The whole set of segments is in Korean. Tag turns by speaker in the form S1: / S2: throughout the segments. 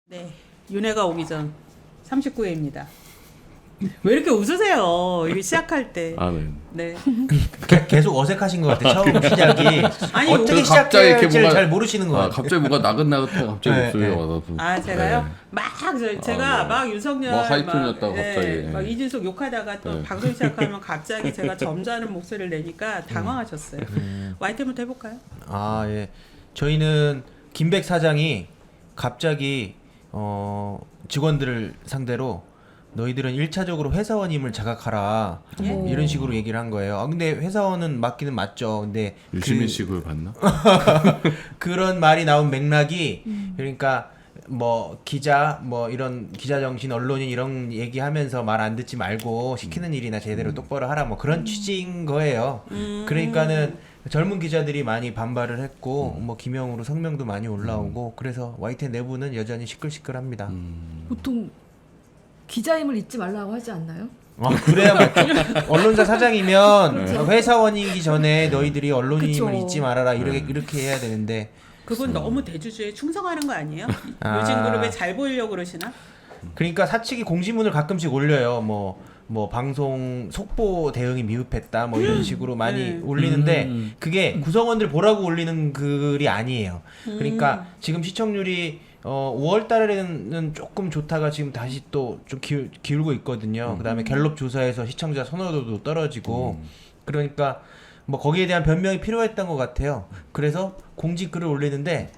S1: 네, 윤회가 오기 전 39회입니다. 왜 이렇게 웃으세요? 이게 시작할 때.
S2: 아, 네.
S1: 네.
S3: 계속 어색하신 것 같아요. 처음 시작이
S1: 아니,
S3: 어떻게
S2: 갑자기 이렇게
S3: 시작할지를
S2: 뭔가-
S3: 잘 모르시는 것 같아요.
S2: 갑자기 뭔가 나긋나긋하고 갑자기
S3: 네,
S2: 목소리가
S3: 네.
S2: 와서
S1: 아 제가요?
S2: 네.
S1: 제가
S2: 네.
S1: 막 윤석열
S2: 뭐 하이톤이었다고
S1: 막,
S2: 갑자기.
S1: 네, 막 이준석 욕하다가 또
S2: 네.
S1: 방송 시작하면 갑자기 제가 점잖은 목소리를 내니까 당황하셨어요. YTN부터 해볼까요?
S3: 아 예, 저희는 김백 사장이 갑자기 직원들을 상대로 너희들은 1차적으로 회사원임을 자각하라
S1: 예?
S3: 이런 식으로 얘기를 한 거예요. 아 근데 회사원은 맞기는 맞죠. 근데
S2: 일시민식을 봤나?
S3: 그런 말이 나온 맥락이 그러니까 뭐 기자 뭐 이런 기자 정신 언론인 이런 얘기하면서 말 안 듣지 말고 시키는 일이나 제대로 똑바로 하라 뭐 그런 취지인 거예요. 그러니까는 젊은 기자들이 많이 반발을 했고 뭐 기명으로 성명도 많이 올라오고 그래서 YTN 내부는 여전히 시끌시끌합니다.
S4: 보통 기자임을 잊지 말라고 하지 않나요?
S3: 아 그래야 맞죠. 언론사 사장이면
S4: 그렇죠.
S3: 회사원이기 전에 너희들이 언론인임을
S4: 그쵸.
S3: 잊지 말아라 이렇게 해야 되는데
S1: 그분 너무 대주주에 충성하는 거 아니에요?
S3: 아.
S1: 요즘그룹에 잘 보이려고 그러시나?
S3: 그러니까 사측이 공지문을 가끔씩 올려요. 뭐 방송 속보 대응이 미흡했다 뭐 이런 식으로 많이 올리는데 그게 구성원들 보라고 올리는 글이 아니에요. 그러니까 지금 시청률이 5월 달에는 조금 좋다가 지금 다시 또 좀 기울고 있거든요. 그다음에 갤럽 조사에서 시청자 선호도도 떨어지고 그러니까 뭐 거기에 대한 변명이 필요했던 것 같아요. 그래서 공지 글을 올리는데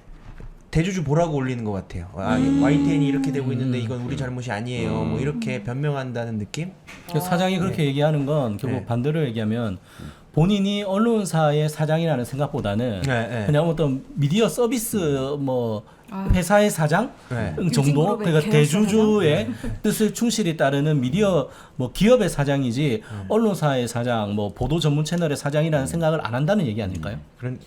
S3: 대주주 보라고 올리는 것 같아요. YTN이 이렇게 되고 있는데 이건 우리 잘못이 아니에요. 뭐 이렇게 변명한다는 느낌?
S5: 그 사장이 그렇게 얘기하는 건 결국
S3: 네.
S5: 반대로 얘기하면 본인이 언론사의 사장이라는 생각보다는
S3: 네, 네.
S5: 그냥 어떤 미디어 서비스 뭐
S4: 아.
S5: 회사의 사장
S3: 네.
S5: 정도
S4: 유진그룹의
S5: 그러니까
S4: 계열
S5: 대주주의 뜻을 충실히 따르는 미디어 뭐 기업의 사장이지 언론사의 사장 뭐 보도 전문 채널의 사장이라는 생각을 안 한다는 얘기 아닐까요?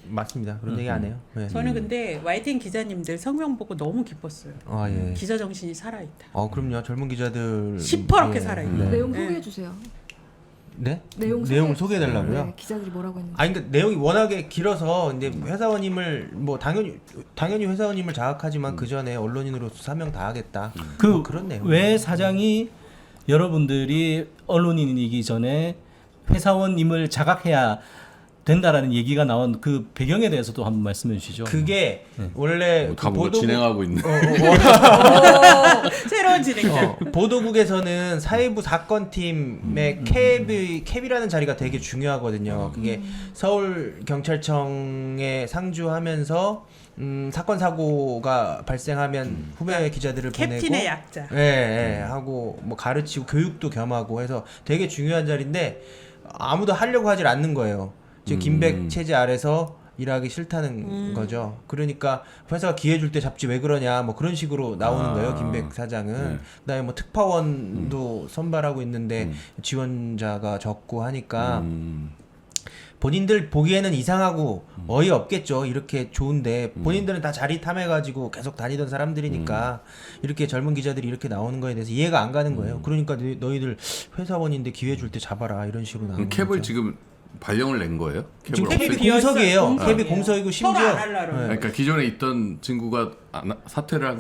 S3: 맞습니다. 그런 얘기 안 해요. 네.
S1: 저는 근데 YTN 기자님들 성명 보고 너무 기뻤어요.
S3: 아 예.
S1: 기자 정신이 살아있다.
S3: 그럼요. 젊은 기자들
S1: 시퍼렇게 살아있네.
S3: 네.
S4: 내용
S1: 네.
S4: 소개해 주세요.
S3: 네?
S4: 내용을
S3: 소개해달라고요?
S4: 네, 기자들이 뭐라고 했는지.
S3: 아니 그러니까 내용이 워낙에 길어서 근데 회사원임을 뭐 당연히 회사원임을 자각하지만 그 전에 언론인으로서 사명 다하겠다. 뭐 그런 내용.
S5: 왜 사장이 여러분들이 언론인이기 전에 회사원임을 자각해야 된다라는 얘기가 나온 그 배경에 대해서도 한번 말씀해 주시죠.
S3: 그게 원래
S2: 다 뭔가 진행하고 있네.
S1: 새로운 진행자.
S3: 보도국에서는 사회부 사건팀의 캡이라는 자리가 되게 중요하거든요. 그게 서울 경찰청에 상주하면서 사건 사고가 발생하면 후배 기자들을 보내고
S1: 캡틴의 약자.
S3: 예, 하고 뭐 가르치고 교육도 겸하고 해서 되게 중요한 자리인데 아무도 하려고 하질 않는 거예요. 지금 김백 체제 아래서 일하기 싫다는 거죠. 그러니까 회사가 기회 줄 때 잡지 왜 그러냐 뭐 그런 식으로 나오는 거예요. 김백 사장은.
S2: 네.
S3: 그다음에 뭐 특파원도 선발하고 있는데 지원자가 적고 하니까 본인들 보기에는 이상하고 어이없겠죠. 이렇게 좋은데 본인들은 다 자리 탐해가지고 계속 다니던 사람들이니까 이렇게 젊은 기자들이 이렇게 나오는 거에 대해서 이해가 안 가는 거예요. 그러니까 너희들 회사원인데 기회 줄 때 잡아라 이런 식으로 나오는
S2: 캡을
S3: 거죠.
S2: 지금 발령을 낸 거예요?
S3: 지금
S2: 캡을
S3: 캡이
S2: 없애-
S1: 비었어요.
S3: 공석이에요.
S1: 공석이에요.
S3: 캡이 공석이고
S1: 서로
S3: 심지어
S1: 안 하려고.
S2: 그러니까 기존에 있던 친구가 사퇴를 한
S3: 예,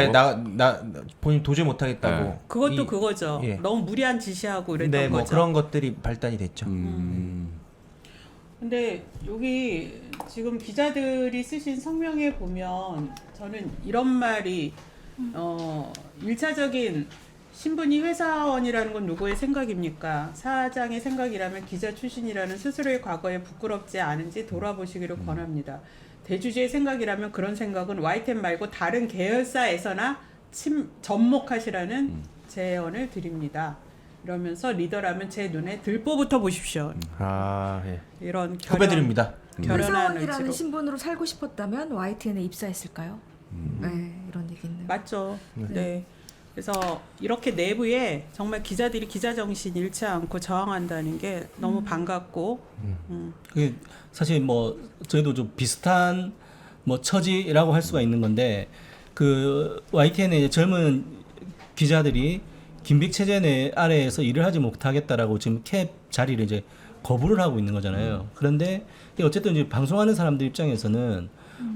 S2: 거예요.
S3: 나 본인 도저히 못하겠다고.
S2: 네.
S1: 그것도 그거죠.
S3: 예.
S1: 너무 무리한 지시하고 이랬던
S3: 네, 뭐
S1: 거죠.
S3: 그런 것들이 발단이 됐죠.
S1: 근데 여기 지금 기자들이 쓰신 성명에 보면 저는 이런 말이 1차적인 신분이 회사원이라는 건 누구의 생각입니까? 사장의 생각이라면 기자 출신이라는 스스로의 과거에 부끄럽지 않은지 돌아보시기를 권합니다. 대주주의 생각이라면 그런 생각은 YTN 말고 다른 계열사에서나 접목하시라는 제언을 드립니다. 이러면서 리더라면 제 눈에 들보부터 보십시오.
S3: 아, 예.
S1: 이런
S3: 후배들입니다.
S1: 결연한
S4: 회사원이라는
S1: 의지로.
S4: 신분으로 살고 싶었다면 YTN에 입사했을까요? 네, 이런 얘기 있네요.
S1: 맞죠. 네. 그래서 이렇게 내부에 정말 기자들이 기자 정신 잃지 않고 저항한다는 게 너무 반갑고.
S5: 그게 사실 뭐 저희도 좀 비슷한 뭐 처지라고 할 수가 있는 건데 그 YTN의 젊은 기자들이 김백 체제 내 아래에서 일을 하지 못하겠다라고 지금 캡 자리를 이제 거부를 하고 있는 거잖아요. 그런데 어쨌든 이제 방송하는 사람들 입장에서는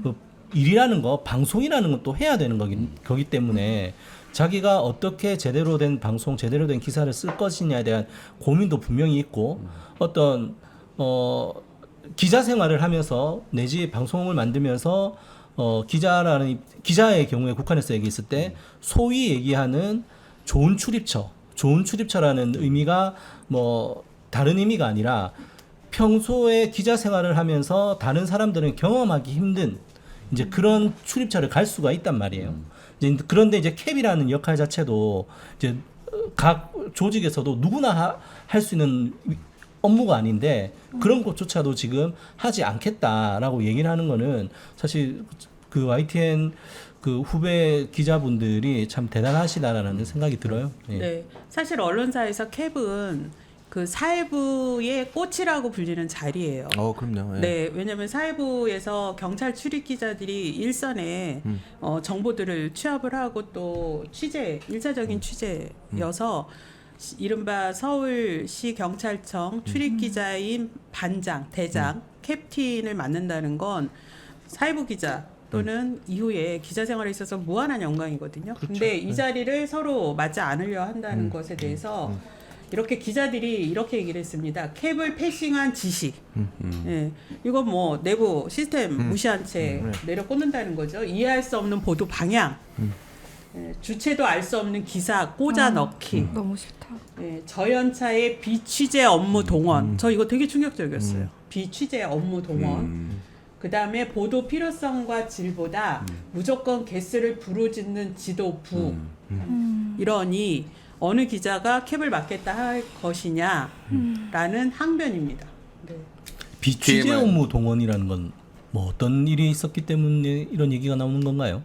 S5: 그 일이라는 거, 방송이라는 건 또 해야 되는 거기 때문에 자기가 어떻게 제대로 된 방송, 제대로 된 기사를 쓸 것이냐에 대한 고민도 분명히 있고 어떤 기자 생활을 하면서 내지 방송을 만들면서 기자의 경우에 국한해서 얘기했을 때 소위 얘기하는 좋은 출입처라는 의미가 뭐 다른 의미가 아니라 평소에 기자 생활을 하면서 다른 사람들은 경험하기 힘든 이제 그런 출입처를 갈 수가 있단 말이에요. 그런데 이제 캡이라는 역할 자체도 이제 각 조직에서도 누구나 할 수 있는 업무가 아닌데 그런 것조차도 지금 하지 않겠다라고 얘기를 하는 거는 사실 그 YTN 그 후배 기자분들이 참 대단하시다라는 생각이 들어요. 예.
S1: 네, 사실 언론사에서 캡은 그 사회부의 꽃이라고 불리는 자리예요.
S3: 그럼요. 예.
S1: 네, 왜냐하면 사회부에서 경찰 출입 기자들이 일선에 정보들을 취합을 하고 또 일차적인 취재여서 이른바 서울시 경찰청 출입 기자인 반장, 대장, 캡틴을 맡는다는 건 사회부 기자 또는 이후에 기자 생활에 있어서 무한한 영광이거든요. 근데 이 자리를 서로 맞지 않으려 한다는 것에 대해서 이렇게 기자들이 이렇게 얘기를 했습니다. 캡을 패싱한 지시. 예. 이건 뭐 내부 시스템 무시한 채 내려 꽂는다는 거죠. 이해할 수 없는 보도 방향. 예. 주체도 알 수 없는 기사 꽂아 넣기.
S4: 너무 싫다.
S1: 예. 저연차의 비취재 업무 동원. 저 이거 되게 충격적이었어요. 비취재 업무 동원. 그다음에 보도 필요성과 질보다 무조건 개수를 부르짖는 지도부. 이러니 어느 기자가 캡을 맡겠다 할 것이냐라는 항변입니다. 네.
S5: 비취재
S2: TMI.
S5: 업무 동원이라는 건 뭐 어떤 일이 있었기 때문에 이런 얘기가 나오는 건가요?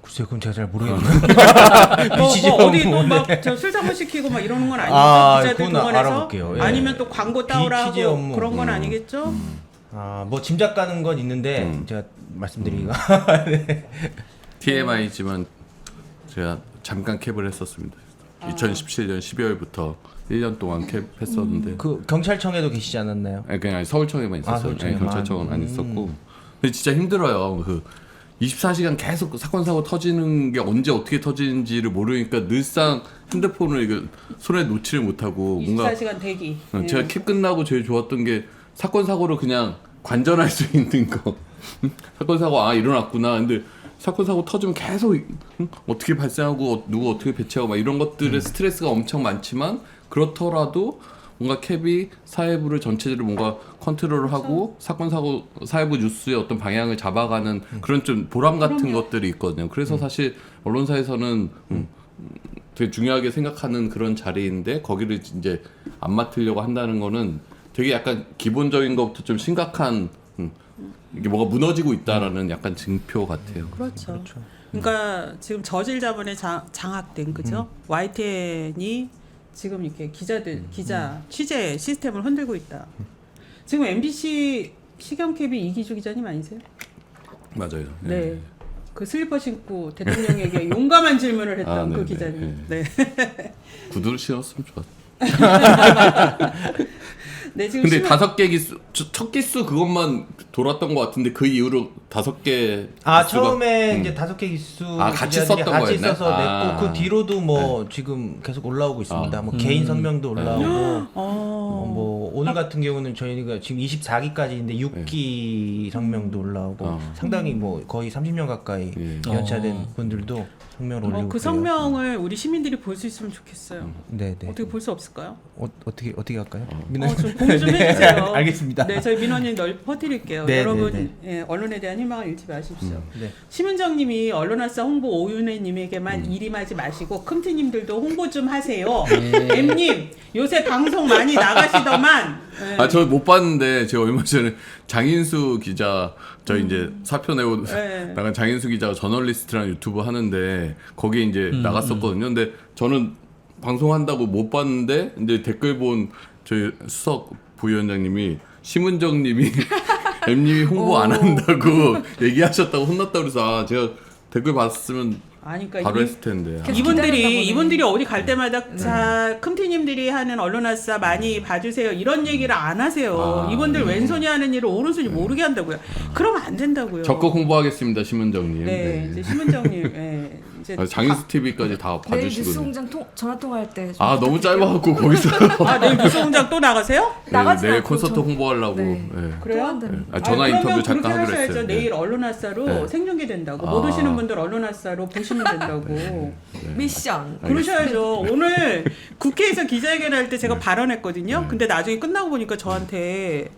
S3: 글쎄요, 그건 제가 잘 모르겠네요.
S1: 뭐 어디 또막저 술사무 시키고 막 이러는 건 아니죠. 기자들
S3: 그건
S1: 동원해서
S3: 알아볼게요. 예.
S1: 아니면 또 광고 따오라
S3: 비취재
S1: 하고
S3: 업무.
S1: 그런 건 아니겠죠?
S3: 뭐 짐작 가는 건 있는데 제가 말씀드리기가
S2: TMI지만 제가 잠깐 캡을 했었습니다. 2017년 12월부터 1년 동안 캡 했었는데
S3: 그 경찰청에도 계시지 않았나요?
S2: 아니, 그냥 서울청에만 있었어요.
S3: 서울청에만.
S2: 경찰청은 안 있었고. 근데 진짜 힘들어요. 그 24시간 계속 사건 사고 터지는 게 언제 어떻게 터지는지를 모르니까 늘상 핸드폰을 이거 손에 놓지를 못하고 뭔가
S1: 24시간 대기.
S2: 제가 캡 끝나고 제일 좋았던 게 사건 사고를 그냥 관전할 수 있는 거. 사건 사고 일어났구나. 근데 사건 사고 터지면 계속 어떻게 발생하고 누구 어떻게 배치하고 막 이런 것들의 스트레스가 엄청 많지만 그렇더라도 뭔가 캡이 사회부를 전체적으로 뭔가 컨트롤을 하고 사건 사고 사회부 뉴스의 어떤 방향을 잡아가는 그런 좀 보람 같은 것들이 있거든요. 그래서 사실 언론사에서는 되게 중요하게 생각하는 그런 자리인데 거기를 이제 안 맡으려고 한다는 거는 되게 약간 기본적인 것부터 좀 심각한 이게 뭐가 무너지고 있다라는 약간 징표 같아요.
S1: 그렇죠. 그러니까 지금 저질 자본에 장악된 그죠? YTN이 지금 이렇게 기자 취재 시스템을 흔들고 있다. 지금 MBC 시경캡이 이기주 기자님 아니세요?
S2: 맞아요.
S1: 네. 그 슬리퍼 신고 대통령에게 용감한 질문을 했던 그
S2: 네네.
S1: 기자님. 네.
S2: 구두를 신었으면 좋았.
S1: 네, 지금
S2: 근데 5개 기수 첫 기수 그것만 돌았던 것 같은데 그 이후로 5개
S3: 처음에 이제 5개 기수
S2: 같이
S3: 기자들이
S2: 썼던
S3: 같이
S2: 거였나요?
S3: 써서 냈고 그 뒤로도 뭐 지금 계속 올라오고 있습니다. 뭐 개인 성명도 올라오고 뭐 오늘 같은 경우는 저희가 지금 24기까지인데 6기 성명도 올라오고 상당히 뭐 거의 30년 가까이 연차된 분들도 성명을 올리고
S1: 그 성명을 우리 시민들이 볼 수 있으면 좋겠어요.
S3: 네.
S1: 어떻게 볼 수 없을까요?
S3: 어떻게 할까요?
S1: 좀 공유 좀 해주세요.
S3: 알겠습니다.
S1: 네, 저희 민원인 넓히 퍼뜨릴게요.
S3: 네,
S1: 여러분,
S3: 네,
S1: 예, 언론에 대한 희망을 잃지 마십시오.
S3: 네.
S1: 심은정님이 언론학사 홍보 오윤혜님에게만 일임하지 마시고 큼트님들도 홍보 좀 하세요. M님 요새 방송 많이 나가시더만. 예.
S2: 저 못 봤는데 제가 얼마 전에 장인수 기자 저희 이제 사표 내고
S1: 네.
S2: 나간 장인수 기자가 저널리스트랑 유튜브 하는데 거기에 이제 나갔었거든요. 근데 저는 방송한다고 못 봤는데 이제 댓글 본 저희 수석 부위원장님이 심은정님이 M님이 홍보 안 한다고 얘기하셨다고 혼났다고 그래서 제가 댓글 봤으면
S1: 아니 그러니까
S2: 바로 했을 텐데.
S4: 계속 기다렸나 보네.
S1: 이분들이 어디 갈 때마다 자 큼티님들이 하는 언론아싸 많이 봐주세요 이런 얘기를 안 하세요. 이분들 왼손이 하는 일을 오른손이 모르게 한다고요. 그러면 안 된다고요.
S2: 적극 홍보하겠습니다, 심은정님.
S1: 네, 이제 심은정님, 네, 이제
S2: 장인수 TV까지 다
S4: 내일
S2: 봐주시고.
S4: 뉴스공장 전화 통화할 때.
S2: 아 너무 짧아갖고 거기서
S1: 내일 뉴스공장 또 나가세요?
S4: 나가지
S2: 내일
S4: 않고
S2: 콘서트
S4: 전-
S2: 홍보하려고.
S4: 네.
S2: 예.
S1: 그래요?
S4: 또 한다는.
S2: 전화 인터뷰
S1: 그러면
S2: 잠깐
S1: 그렇게
S2: 하기로
S1: 하셔야죠.
S2: 했어요.
S1: 내일 언론아싸로
S2: 네.
S1: 생중계 된다고.
S2: 아.
S1: 못 오시는 분들 언론아싸로 보시면 된다고.
S4: 미션.
S1: 그러셔야죠. 오늘 국회에서 기자회견할 때 제가 발언했거든요. 근데 나중에 끝나고 보니까 저한테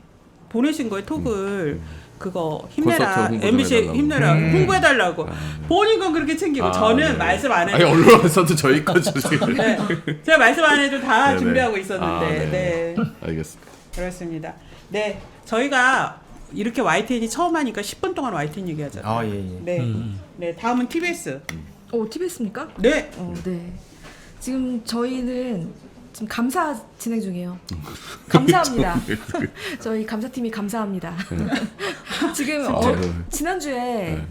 S1: 보내신 거예요, 톡을. 그거 힘내라.
S2: 콘서트 홍보 좀
S1: MBC
S2: 해달라고.
S1: 힘내라. 홍보해달라고. 본인건 그렇게 챙기고 저는
S2: 네.
S1: 말씀 안
S2: 아니
S1: 해도
S2: 언론에서도 저희 거 주시고.
S1: 네. 제가 말씀 안 해도 다
S2: 네네.
S1: 준비하고 있었는데.
S2: 아, 네.
S1: 네.
S2: 알겠습니다.
S1: 그렇습니다. 네. 저희가 이렇게 YTN이 처음 하니까 10분 동안 YTN 얘기하잖아요.
S3: 아, 예, 예.
S1: 네. 네. 다음은 TBS.
S4: TBS입니까?
S1: 네.
S4: 네. 지금 저희는 지금 감사 진행 중이에요. 감사합니다. 저희 감사팀이 감사합니다. 지금 지난주에
S2: 네.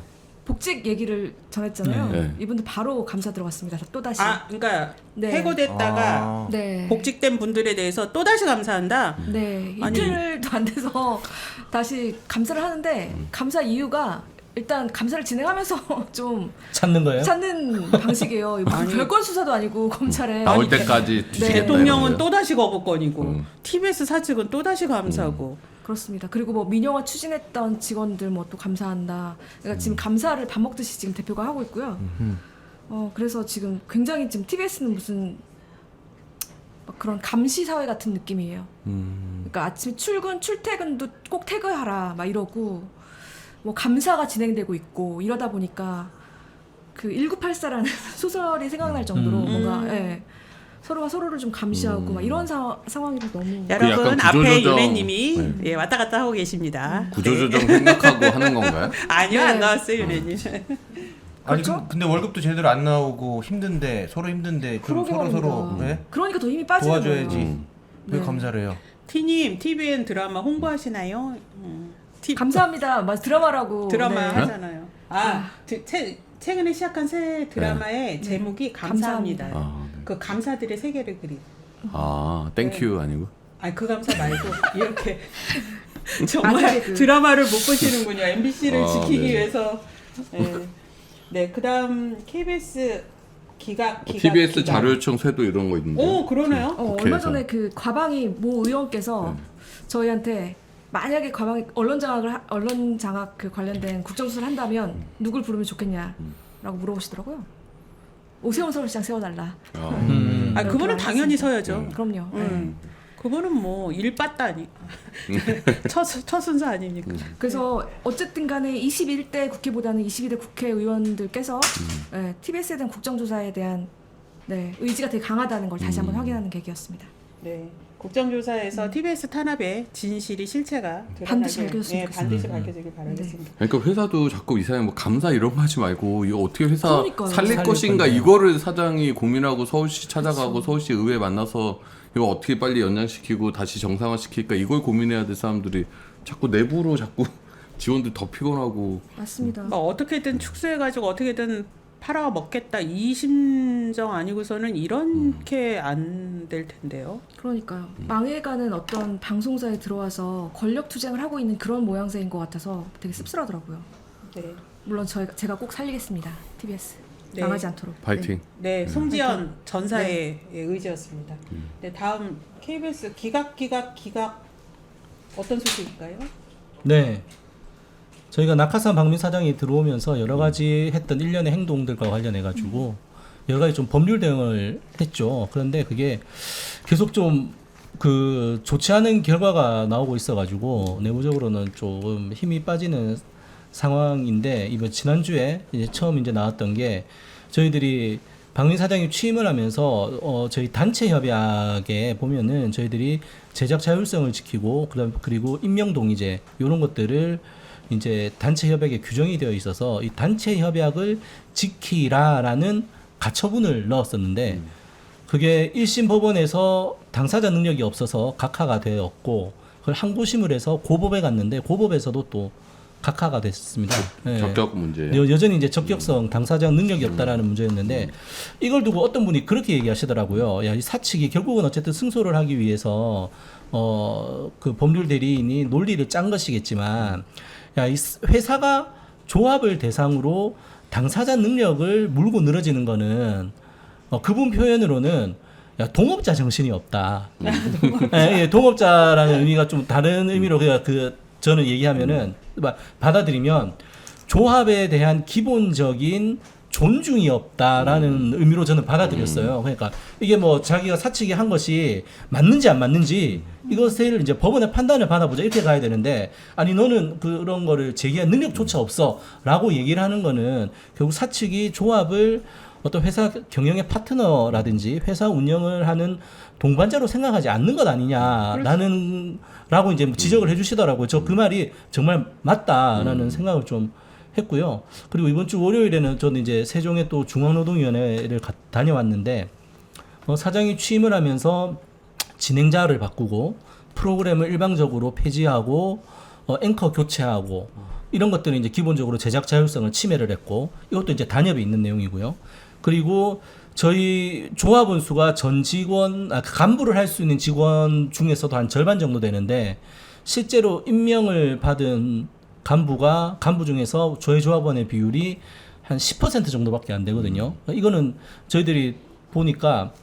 S4: 복직 얘기를 전했잖아요.
S2: 네.
S4: 이분들 바로 감사 들어갔습니다. 또 다시.
S1: 그러니까
S4: 네.
S1: 해고됐다가
S3: 아.
S4: 네.
S1: 복직된 분들에 대해서 또 다시 감사한다.
S4: 네.
S1: 아니.
S4: 이틀도 안 돼서 다시 감사를 하는데 감사 이유가 일단 감사를 진행하면서 좀
S5: 찾는 거예요?
S4: 찾는 방식이에요. 이거
S1: 아니.
S4: 별건 수사도 아니고 검찰에
S2: 나올 때까지 뒤지겠다.
S1: 대통령은
S2: 이런 거예요?
S1: 또 다시 거부권이고
S2: 음.
S1: TBS 사측은 또 다시 감사고.
S4: 그렇습니다. 그리고 뭐 민영화 추진했던 직원들 뭐 또 감사한다. 그러니까 지금 감사를 밥 먹듯이 지금 대표가 하고 있고요. 그래서 지금 굉장히 지금 TBS는 무슨 막 그런 감시 사회 같은 느낌이에요. 그러니까 아침에 출퇴근도 꼭 태그하라 막 이러고 뭐 감사가 진행되고 있고 이러다 보니까 그 1984라는 소설이 생각날 정도로 뭔가 예, 서로가 서로를 좀 감시하고 막 이런 상황이라 너무
S1: 여러분
S2: 약간
S1: 앞에
S2: 구조조정.
S1: 윤혜님이
S2: 네.
S1: 예, 왔다 갔다 하고 계십니다.
S2: 구조조정 생각하고 하는 건가요?
S1: 아니요
S4: 네.
S1: 안 나왔어요 윤혜님.
S3: 아니
S4: 그렇죠?
S3: 근데 월급도 제대로 안 나오고 힘든데 서로 힘든데 좀
S4: 그러게
S3: 서로
S4: 말입니다.
S3: 네?
S4: 그러니까 더 힘이 빠지는
S3: 도와줘야지.
S4: 거예요.
S3: 왜
S4: 네.
S3: 감사를 해요?
S1: T님 TVN 드라마 홍보하시나요?
S4: 감사합니다. 맞아 드라마라고
S1: 드라마
S4: 네.
S1: 하잖아요. 최근에 시작한 새 드라마의 제목이 감사합니다.
S2: 아, 네.
S1: 그 감사들의 세계를 그린.
S2: 땡큐 아니고.
S1: 아니 그 감사 말고 이렇게 정말
S4: 마지막에 그-
S1: 드라마를 못 보시는군요. MBC를 지키기
S2: 네.
S1: 위해서. 네, 그다음 KBS 기각.
S2: TBS 자료 요청 쇄도 이런 거 있는데.
S1: 오 그러네요.
S4: 얼마
S2: 국회에서.
S4: 전에 그 과방위 모 의원께서 저희한테 만약에 과방위 언론 장악 그 관련된 국정수사를 한다면 누굴 부르면 좋겠냐라고 물어보시더라고요. 오세훈 서울시장 세워달라.
S1: 아 그분은 당연히
S4: 했습니다.
S1: 서야죠.
S4: 그럼요. 네.
S1: 그분은 뭐 일빠따니 첫 순서 아닙니까?
S4: 그래서 어쨌든 간에 21대 국회보다는 22대 국회의원들께서 TBS에 대한 국정조사에 대한 의지가 되게 강하다는 걸 다시 한번 확인하는 계기였습니다.
S1: 네. 국정조사에서 TBS 탄압의 진실이 실체가 드러나게,
S4: 반드시 밝혀졌으면
S1: 네,
S4: 좋겠습니다.
S1: 반드시 밝혀지길 바라겠습니다.
S2: 그러니까 회사도 자꾸 이사회 뭐 감사 이런 거 하지 말고 이거 어떻게 회사
S4: 그러니까요.
S2: 살릴
S5: 살릴
S2: 것인가
S5: 건데.
S2: 이거를 사장이 고민하고 서울시 찾아가고
S4: 그렇죠.
S2: 서울시 의회 만나서 이거 어떻게 빨리 연장시키고 다시 정상화시킬까 이걸 고민해야 될 사람들이 자꾸 내부로 자꾸 지원들 더 피곤하고.
S4: 맞습니다.
S1: 뭐 어떻게든 축소해가지고 어떻게든 팔아 먹겠다 이 심정 아니고서는 이렇게 안 될 텐데요.
S4: 그러니까요. 망해가는 어떤 방송사에 들어와서 권력 투쟁을 하고 있는 그런 모양새인 것 같아서 되게 씁쓸하더라고요.
S1: 네.
S4: 물론 제가 꼭 살리겠습니다. TBS
S1: 네.
S4: 망하지 않도록.
S2: 파이팅.
S1: 네, 송지연 전사의 의지였습니다. 네, 다음 KBS 기각 어떤 소식일까요?
S5: 네. 저희가 낙하산 박민 사장이 들어오면서 여러 가지 했던 일련의 행동들과 관련해 가지고 여러 가지 좀 법률 대응을 했죠. 그런데 그게 계속 좀 그 좋지 않은 결과가 나오고 있어 가지고 내부적으로는 조금 힘이 빠지는 상황인데 이번 지난주에 이제 처음 이제 나왔던 게 저희들이 박민 사장이 취임을 하면서 저희 단체 협약에 보면은 저희들이 제작 자율성을 지키고 그리고 임명 동의제 이런 것들을 이제 단체 협약에 규정이 되어 있어서 이 단체 협약을 지키라라는 가처분을 넣었었는데 그게 1심 법원에서 당사자 능력이 없어서 각하가 되었고 그걸 항고심을 해서 고법에 갔는데 고법에서도 또 각하가 됐습니다. 예.
S2: 적격 문제.
S5: 여전히 이제 적격성 당사자가 능력이 없다라는 문제였는데 이걸 두고 어떤 분이 그렇게 얘기하시더라고요. 야, 이 사측이 결국은 어쨌든 승소를 하기 위해서 그 법률 대리인이 논리를 짠 것이겠지만 야, 이 회사가 조합을 대상으로 당사자 능력을 물고 늘어지는 거는 그분 표현으로는 야, 동업자 정신이 없다. 예, 동업자라는 의미가 좀 다른 의미로 저는 얘기하면은 받아들이면 조합에 대한 기본적인 존중이 없다라는 의미로 저는 받아들였어요. 그러니까 이게 뭐 자기가 사측이 한 것이 맞는지 안 맞는지 이것을 이제 법원의 판단을 받아보자 이렇게 가야 되는데 아니 너는 그런 거를 제기할 능력조차 없어라고 얘기를 하는 거는 결국 사측이 조합을 어떤 회사 경영의 파트너라든지 회사 운영을 하는 동반자로 생각하지 않는 것 아니냐라는 라고 이제 지적을 해주시더라고요. 저 그 말이 정말 맞다라는 생각을 좀 했고요. 그리고 이번 주 월요일에는 저는 이제 세종의 또 중앙노동위원회를 다녀왔는데 사장이 취임을 하면서 진행자를 바꾸고 프로그램을 일방적으로 폐지하고 앵커 교체하고 이런 것들은 이제 기본적으로 제작 자율성을 침해를 했고 이것도 이제 단협에 있는 내용이고요. 그리고 저희 조합원 수가 전 직원, 간부를 할 수 있는 직원 중에서도 한 절반 정도 되는데 실제로 임명을 받은 간부 중에서 저희 조합원의 비율이 한 10% 정도밖에 안 되거든요. 이거는 저희들이 보니까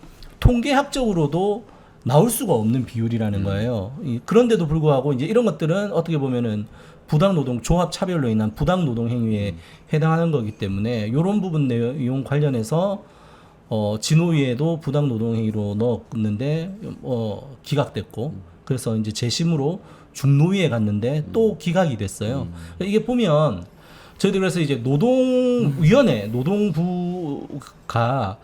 S5: 통계학적으로도 나올 수가 없는 비율이라는 거예요. 그런데도 불구하고 이제 이런 것들은 어떻게 보면은 부당노동, 조합 차별로 인한 부당노동 행위에 해당하는 거기 때문에 이런 부분 내용 관련해서 진호위에도 부당노동 행위로 넣었는데 기각됐고 그래서 이제 재심으로 중노위에 갔는데 또 기각이 됐어요. 이게 보면 저희들 그래서 이제 노동위원회, 노동부가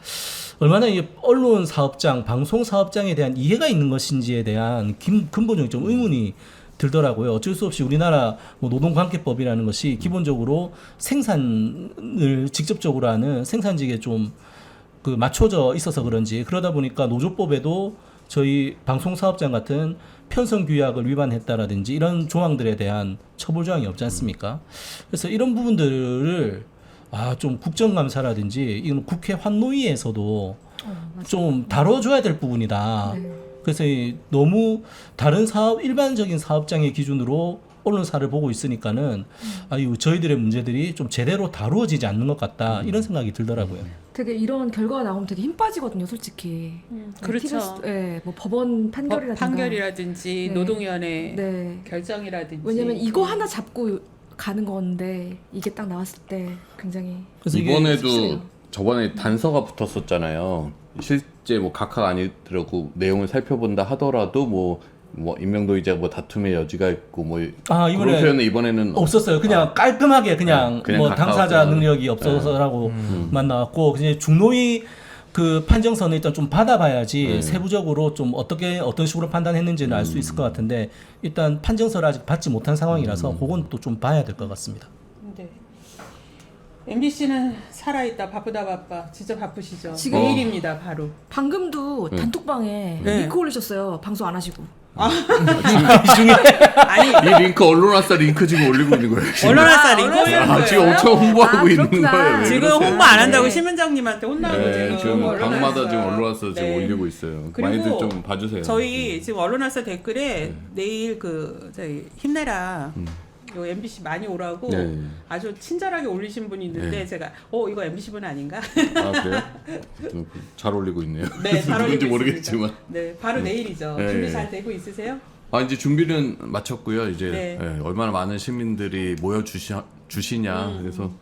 S5: 얼마나 이 언론 사업장, 방송 사업장에 대한 이해가 있는 것인지에 대한 근본적인 좀 의문이 들더라고요. 어쩔 수 없이 우리나라 노동관계법이라는 것이 기본적으로 생산을 직접적으로 하는 생산직에 좀 맞춰져 있어서 그런지 그러다 보니까 노조법에도 저희 방송사업장 같은 편성규약을 위반했다라든지 이런 조항들에 대한 처벌 조항이 없지 않습니까? 그래서 이런 부분들을 좀 국정감사라든지 이건 국회 환노위에서도 좀 다뤄줘야 될 부분이다.
S4: 네.
S5: 그래서 너무 다른 일반적인 사업장의 기준으로 언론사를 보고 있으니까는 저희들의 문제들이 좀 제대로 다루어지지 않는 것 같다 이런 생각이 들더라고요.
S4: 되게 이런 결과가 나오면 되게 힘 빠지거든요, 솔직히.
S1: 그렇죠.
S4: 네, 뭐 법원
S1: 판결이라든지
S4: 네.
S1: 노동위원회
S4: 네.
S1: 결정이라든지.
S4: 왜냐면 이거 하나 잡고 가는 건데 이게 딱 나왔을 때 굉장히
S5: 그래서 이게
S2: 이번에도
S4: 씁쓸해요.
S2: 저번에 단서가 붙었었잖아요. 실제 뭐 각하가 아니더라도 내용을 살펴본다 하더라도 뭐 임명도의자 다툼의 여지가 있고
S5: 이번에
S2: 그런 표현은 이번에는
S5: 없었어요. 그냥 깔끔하게 그냥 당사자
S2: 가까웠어요.
S5: 능력이 없어서라고만 나왔고 이제 중노위 그 판정서는 일단 좀 받아봐야지 세부적으로 좀 어떤 식으로 판단했는지는 알 수 있을 것 같은데 일단 판정서를 아직 받지 못한 상황이라서 그건 또 좀 봐야 될 것 같습니다.
S1: 네. MBC는 살아있다. 바쁘다. 진짜 바쁘시죠.
S4: 지금
S1: 내일입니다. 바로.
S4: 방금도 단톡방에
S1: 네.
S4: 링크 올리셨어요. 방송 안 하시고.
S5: 이 중에
S1: 아니
S2: 이 링크 언론화사 링크 지금 올리고 있는 거예요. 지금.
S1: 언론화사 링크 올리는 거예요.
S2: 지금 엄청 홍보하고 있는
S4: 그렇구나.
S2: 거예요. 왜
S1: 지금
S2: 그러세요?
S1: 홍보 안 한다고
S4: 네.
S1: 심은정님한테 혼나고
S2: 네, 지금
S1: 언론화사.
S2: 방마다 지금 언론화사 지금
S1: 네.
S2: 올리고 있어요.
S1: 그리고
S2: 많이들 좀 봐주세요.
S1: 저희 지금 언론화사 댓글에 내일 저희 힘내라 요 MBC 많이 오라고
S2: 네.
S1: 아주 친절하게 올리신 분이 있는데
S2: 네.
S1: 제가 이거 MBC 분 아닌가?
S2: 아 그래요? 잘 올리고 있네요.
S1: 네, 잘
S2: 누군지
S1: 올리고
S2: 모르겠지만.
S1: 있습니다. 네, 바로 내일이죠.
S2: 네.
S1: 준비 잘 되고 있으세요?
S2: 이제 준비는 마쳤고요. 이제
S1: 네.
S2: 얼마나 많은 시민들이 모여 주시냐. 그래서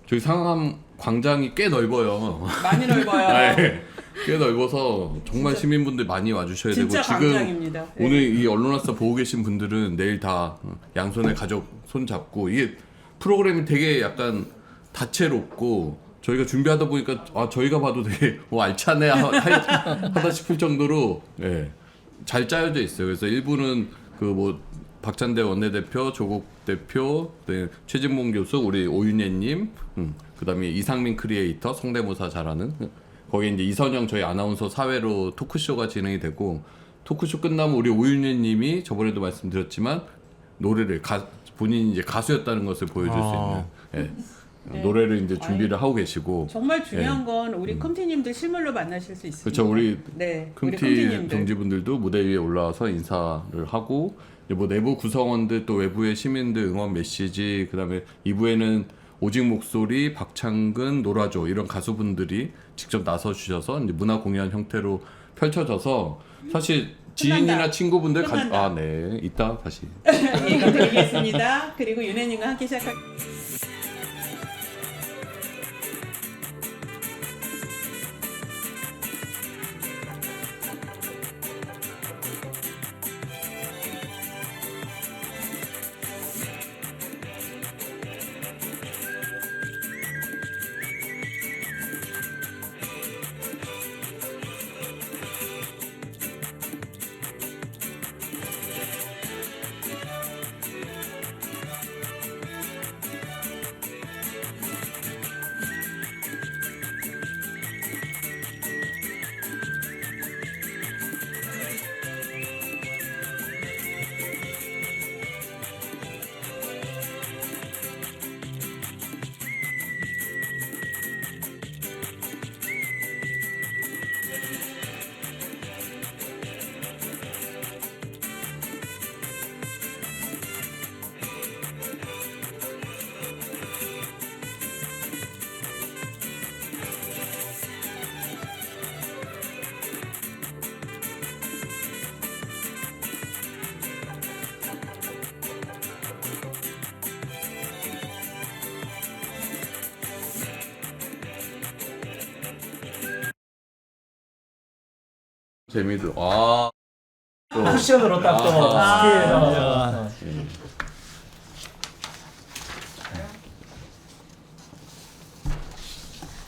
S2: 저희 상암 광장이 꽤 넓어요.
S1: 많이 넓어요.
S2: 네, 꽤 넓어서 정말 시민분들 많이 와주셔야 되고
S1: 진짜
S2: 지금
S1: 광장입니다. 네.
S2: 오늘 이 언론화사 보고 계신 분들은 내일 다 양손에 가족 손 잡고 이게 프로그램이 되게 약간 다채롭고 저희가 준비하다 보니까 저희가 봐도 되게 알차네 하다 싶을 정도로 잘 짜여져 있어요. 그래서 일부는 박찬대 원내대표, 조국 대표, 최진봉 교수, 우리 오윤예님, 그다음에 이상민 크리에이터, 성대모사 잘하는 거기 이제 이선영 저희 아나운서 사회로 토크쇼가 진행이 되고 토크쇼 끝나면 우리 오윤예님이 저번에도 말씀드렸지만 노래를 본인이 이제 가수였다는 것을 보여줄 수 있는 예.
S1: 네.
S2: 노래를 이제 준비를 하고 계시고
S1: 정말 중요한 건 우리 컴티님들 실물로 만나실 수 있습니다.
S2: 그렇죠. 우리
S1: 네, 우리
S2: 큼티
S1: 컴티님들.
S2: 동지분들도 무대 위에 올라와서 인사를 하고 이제 뭐 내부 구성원들 또 외부의 시민들 응원 메시지 그다음에 2부에는 오직 목소리, 박창근, 노라조 이런 가수분들이 직접 나서 주셔서 이제 문화 공연 형태로 펼쳐져서 사실 지인이나
S1: 끝난다.
S2: 친구분들
S1: 끝난다.
S2: 네 이따 다시
S1: 얘기 드리겠습니다. 그리고 윤혜님과 함께 시작할.
S2: 재미도 아 또.
S5: 쿠션으로 딱 또
S1: 아.
S5: 스케일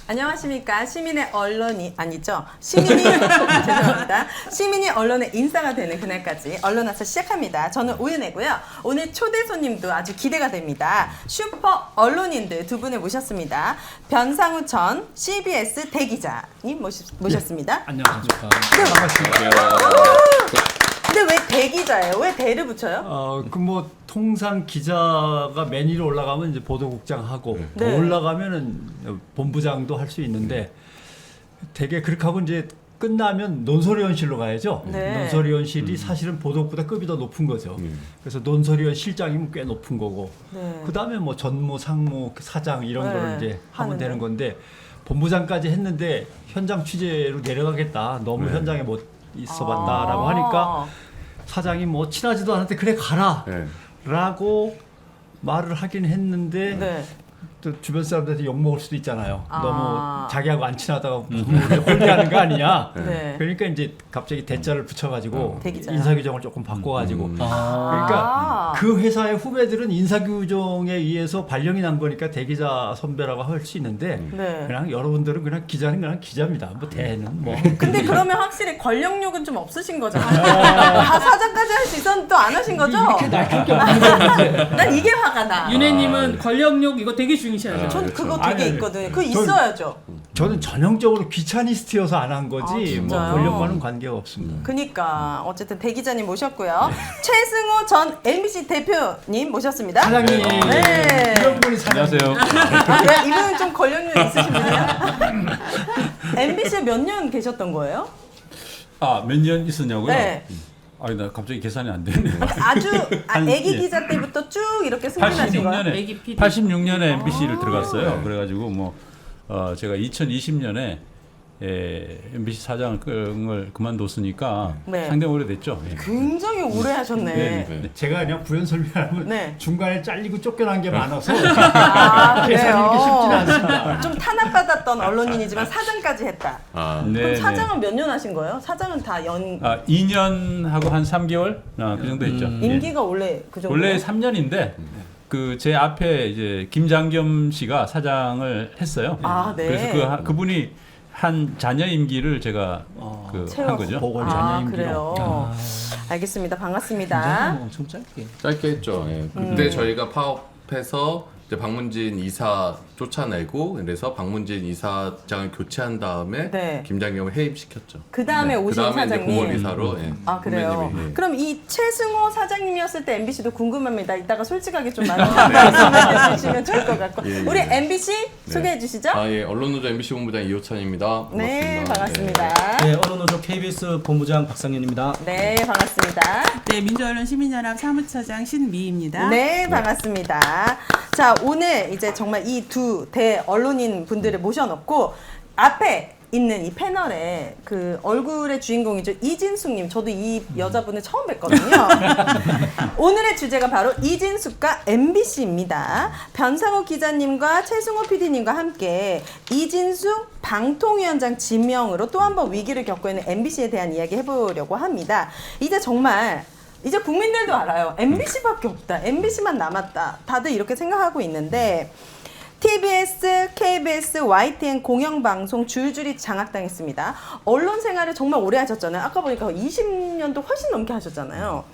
S6: 안녕하십니까. 시민의 언론이 아니죠. 시민이 죄송합니다. 시민이 언론의 인싸가 되는 그날까지 언론화사 시작합니다. 저는 오윤혜고요. 오늘 초대 손님도 아주 기대가 됩니다. 슈퍼 언론인들 두 분을 모셨습니다. 변상우 전 CBS 대기자님 모셨습니다.
S7: 안녕하십니까.
S6: 근데 왜 대기자예요? 왜 대를 붙여요?
S7: 그 뭐 통상 기자가 맨 위로 올라가면 이제 보도국장 하고 더
S6: 네.
S7: 올라가면은 본부장도 할 수 있는데 되게 그렇게 하고 이제 끝나면 논설위원실로 가야죠.
S6: 네.
S7: 논설위원실이 사실은 보도국보다 급이 더 높은 거죠. 그래서 논설위원 실장이면 꽤 높은 거고
S6: 네.
S7: 그 다음에 뭐 전무, 상무, 사장 이런
S6: 네.
S7: 거를 이제 하면
S6: 하는데.
S7: 되는 건데 본부장까지 했는데 현장 취재로 내려가겠다. 너무
S2: 네.
S7: 현장에 못 있어봤다라고 하니까 사장이 뭐 친하지도 않은데 그래 가라
S2: 네.
S7: 라고 말을 하긴 했는데
S6: 네.
S7: 또 주변 사람들한테 욕먹을 수도 있잖아요.
S6: 아.
S7: 너무 자기하고 안 친하다가 홀대하는 거 아니냐.
S6: 네.
S7: 그러니까 이제 갑자기 대자를 붙여가지고
S6: 대기자요?
S7: 인사규정을 조금 바꿔가지고
S5: 아.
S7: 그러니까 그 회사의 후배들은 인사규정에 의해서 발령이 난 거니까 대기자 선배라고 할 수 있는데
S6: 네.
S7: 그냥 여러분들은 그냥 기자는 그냥 기자입니다. 뭐 대는 뭐
S6: 근데 그러면 확실히 권력욕은 좀 없으신 거잖아요. 다 사장까지 할 수 있었는데 또 안 하신 거죠?
S7: 이렇게 날카롭게 없는 건데
S6: 난 이게 화가 나.
S1: 윤혜님은 권력욕 이거 되게 중요시하죠.
S6: 전 그거
S7: 아니,
S6: 되게
S7: 아니,
S6: 있거든요. 그거
S7: 전-
S6: 있어야죠.
S7: 저는 전형적으로 귀차니스트여서 안 한 거지
S6: 아,
S7: 뭐
S6: 진짜요?
S7: 권력과는 관계가 없습니다.
S6: 그니까 어쨌든 대기자님 모셨고요. 최승호 전 MBC 대표님 모셨습니다.
S7: 사장님
S6: 네.
S7: 이런 분이 사장님.
S6: 아, 네, 이분은 좀 권력력 있으신 분이에요. MBC에 몇 년 계셨던 거예요?
S8: 아, 몇 년 있었냐고요?
S6: 네.
S8: 아, 나 갑자기 계산이 안 되네.
S6: 아주 애기
S8: 예.
S6: 기자 때부터 쭉 이렇게 승진하신 거예요?
S8: 86년에
S1: 애기 PD.
S8: 86년에 MBC를 들어갔어요. 그래가지고 뭐 제가 2020년에 MBC 사장을 그만뒀으니까
S6: 네.
S8: 상당히 오래됐죠. 예.
S6: 굉장히 오래 하셨네.
S8: 네.
S7: 제가 그냥 부연 설명하면
S6: 네.
S7: 중간에 잘리고 쫓겨난 게 많아서
S6: 아,
S7: 계산이 이렇게 쉽지는 않습니다.
S6: 좀 탄압받았던 언론인이지만 사장까지 했다.
S2: 아
S8: 네,
S6: 그럼
S8: 네.
S6: 사장은 몇 년 하신 거예요? 사장은 다
S8: 2년하고 한 3개월 그 정도 했죠. 예.
S6: 임기가 원래 그 정도.
S8: 원래 3년인데 그 제 앞에 이제 김장겸 씨가 사장을 했어요.
S6: 아, 네.
S8: 그래서 그분이 한 자녀 임기를 제가 한
S6: 채워서.
S8: 거죠.
S7: 보궐
S6: 아,
S7: 자녀 임기로.
S6: 그래요. 알겠습니다. 반갑습니다.
S5: 엄청 짧게.
S2: 짧게 했죠. 예. 그때 저희가 파업해서 이제 박문진 이사 쫓아내고 그래서 박문진 이사장을 교체한 다음에
S6: 네.
S2: 김장겸을 해임시켰죠.
S6: 그 다음에 오신
S2: 그다음에 이제
S6: 사장님.
S2: 공업이사로
S6: 아 그래요.
S2: 선배님이, 예.
S6: 그럼 이 최승호 사장님이었을 때 MBC도 궁금합니다. 이따가 솔직하게 좀 많이 말씀해 주시면 좋을 것 같고.
S2: 예, 예.
S6: 우리 MBC 소개해 주시죠.
S2: 예, 언론노조 MBC 본부장 이호찬입니다.
S6: 네,
S2: 반갑습니다.
S6: 반갑습니다.
S5: 네, 언론노조 KBS 본부장 박상현입니다.
S6: 네, 반갑습니다.
S1: 네, 민주언론 시민연합 사무처장 신미희입니다.
S6: 네, 반갑습니다. 자, 오늘 이제 정말 이 두 대 언론인 분들을 모셔놓고 앞에 있는 이 패널에 그 얼굴의 주인공이죠. 이진숙님. 저도 이 여자분을 처음 뵀거든요. 오늘의 주제가 바로 이진숙과 MBC입니다. 변상욱 기자님과 최승호 PD님과 함께 이진숙 방통위원장 지명으로 또 한 번 위기를 겪고 있는 MBC에 대한 이야기 해보려고 합니다. 이제 정말 이제 국민들도 알아요. MBC밖에 없다. MBC만 남았다. 다들 이렇게 생각하고 있는데 TBS, KBS, YTN 공영방송 줄줄이 장악당했습니다. 언론 생활을 정말 오래 하셨잖아요. 아까 보니까 20년도 훨씬 넘게 하셨잖아요.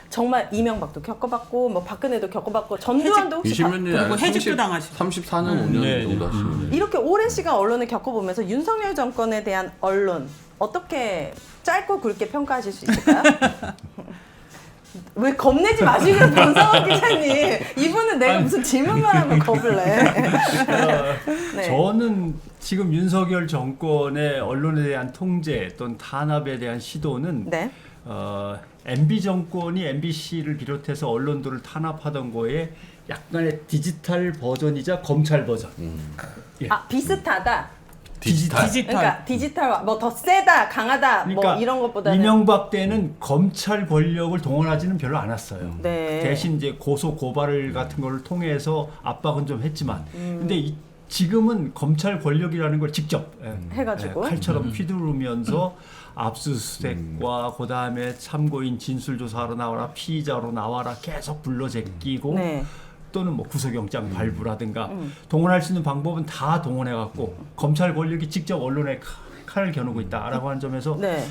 S6: 정말 이명박도 겪어봤고 뭐 박근혜도 겪어봤고 전두환도 혹시
S2: 20몇 년
S1: 그리고 해직도 당하시고.
S2: 34년 5년
S8: 네,
S2: 정도 하시는
S6: 이렇게 오랜 시간 언론을 겪어보면서 윤석열 정권에 대한 언론 어떻게 짧고 굵게 평가하실 수 있을까요? 왜 겁내지 마시고 변상욱 기자님. 이분은 내가 무슨 질문만 하면 겁을 내. 네.
S7: 저는 지금 윤석열 정권의 언론에 대한 통제 또는 탄압에 대한 시도는
S6: 네.
S7: MB 정권이 MBC를 비롯해서 언론들을 탄압하던 거에 약간의 디지털 버전이자 검찰 버전. 예.
S6: 아 비슷하다.
S2: 디지털.
S6: 그러니까 디지털 뭐 더 세다, 강하다
S7: 그러니까
S6: 뭐 이런 것보다는
S7: 이명박 때는 검찰 권력을 동원하지는 별로 않았어요.
S6: 네.
S7: 대신 이제 고소 고발 같은 거를 통해서 압박은 좀 했지만, 근데 지금은 검찰 권력이라는 걸 직접
S6: 해가지고
S7: 칼처럼 휘두르면서 압수수색과 그 다음에 참고인 진술조사하러 나와라, 피의자로 나와라 계속 불러 제끼고.
S6: 네.
S7: 또는 뭐 구속영장 발부라든가 동원할 수 있는 방법은 다 동원해갖고 검찰 권력이 직접 언론에 칼을 겨누고 있다라고 하는 점에서
S6: 네.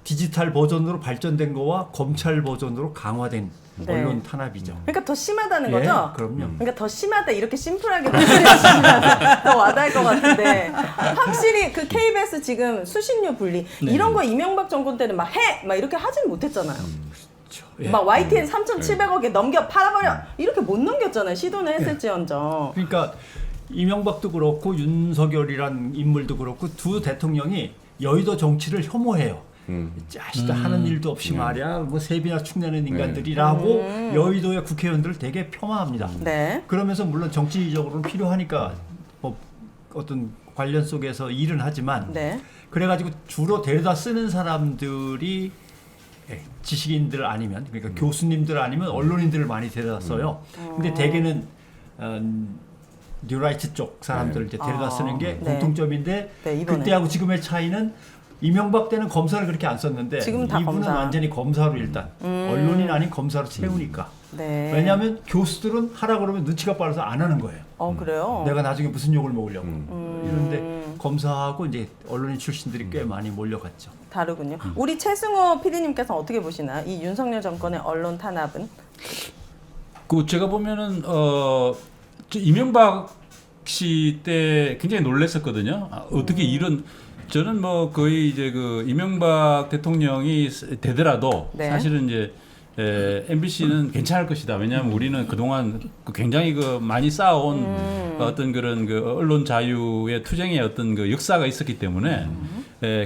S7: 디지털 버전으로 발전된 거와 검찰 버전으로 강화된
S6: 네.
S7: 언론 탄압이죠.
S6: 그러니까 더 심하다는
S7: 예,
S6: 거죠?
S7: 그럼요.
S6: 그러니까 더 심하다 이렇게 심플하게 말씀해주시면 더 와닿을 것 같은데 확실히 그 KBS 지금 수신료 분리
S5: 네.
S6: 이런 거 이명박 정권 때는 막 이렇게 하진 못했잖아요.
S7: 예.
S6: 막 YTN 3,700억에 넘겨 팔아버려 이렇게 못 넘겼잖아요. 시도는 했을지언정.
S7: 그러니까 이명박도 그렇고 윤석열이란 인물도 그렇고 두 대통령이 여의도 정치를 혐오해요. 짜시다 하는 일도 없이 말이야 뭐 세비나 축내는 인간들이라고 여의도의 국회의원들을 되게 폄하합니다.
S6: 네.
S7: 그러면서 물론 정치적으로는 필요하니까 뭐 어떤 관련 속에서 일은 하지만
S6: 네.
S7: 그래가지고 주로 데려다 쓰는 사람들이 지식인들 아니면 그러니까 교수님들 아니면 언론인들을 많이 데려다 써요. 근데 대개는 뉴라이트 쪽 사람들을 이제 데려다 쓰는 게
S6: 네.
S7: 공통점인데
S6: 네, 이번에.
S7: 그때하고 지금의 차이는 이명박 때는 검사를 그렇게 안 썼는데
S6: 지금은 다
S7: 이분은
S6: 검사.
S7: 완전히 검사로 일단 언론인 아닌 검사로 채우니까.
S6: 네.
S7: 왜냐하면 교수들은 하라 그러면 눈치가 빠르서 안 하는 거예요.
S6: 그래요?
S7: 내가 나중에 무슨 욕을 먹으려고. 이런데 검사하고 이제 언론인 출신들이 꽤 많이 몰려갔죠.
S6: 다르군요. 우리 최승호 PD님께서 어떻게 보시나요? 이 윤석열 정권의 언론 탄압은?
S8: 그 제가 보면은 저 이명박 씨 때 굉장히 놀랐었거든요. 어떻게 이런 저는 뭐 거의 이제 그 이명박 대통령이 되더라도
S6: 네.
S8: 사실은 이제 MBC는 괜찮을 것이다. 왜냐하면 우리는 그동안 굉장히 그 많이 쌓아온 어떤 그런 그 언론 자유의 투쟁의 어떤 그 역사가 있었기 때문에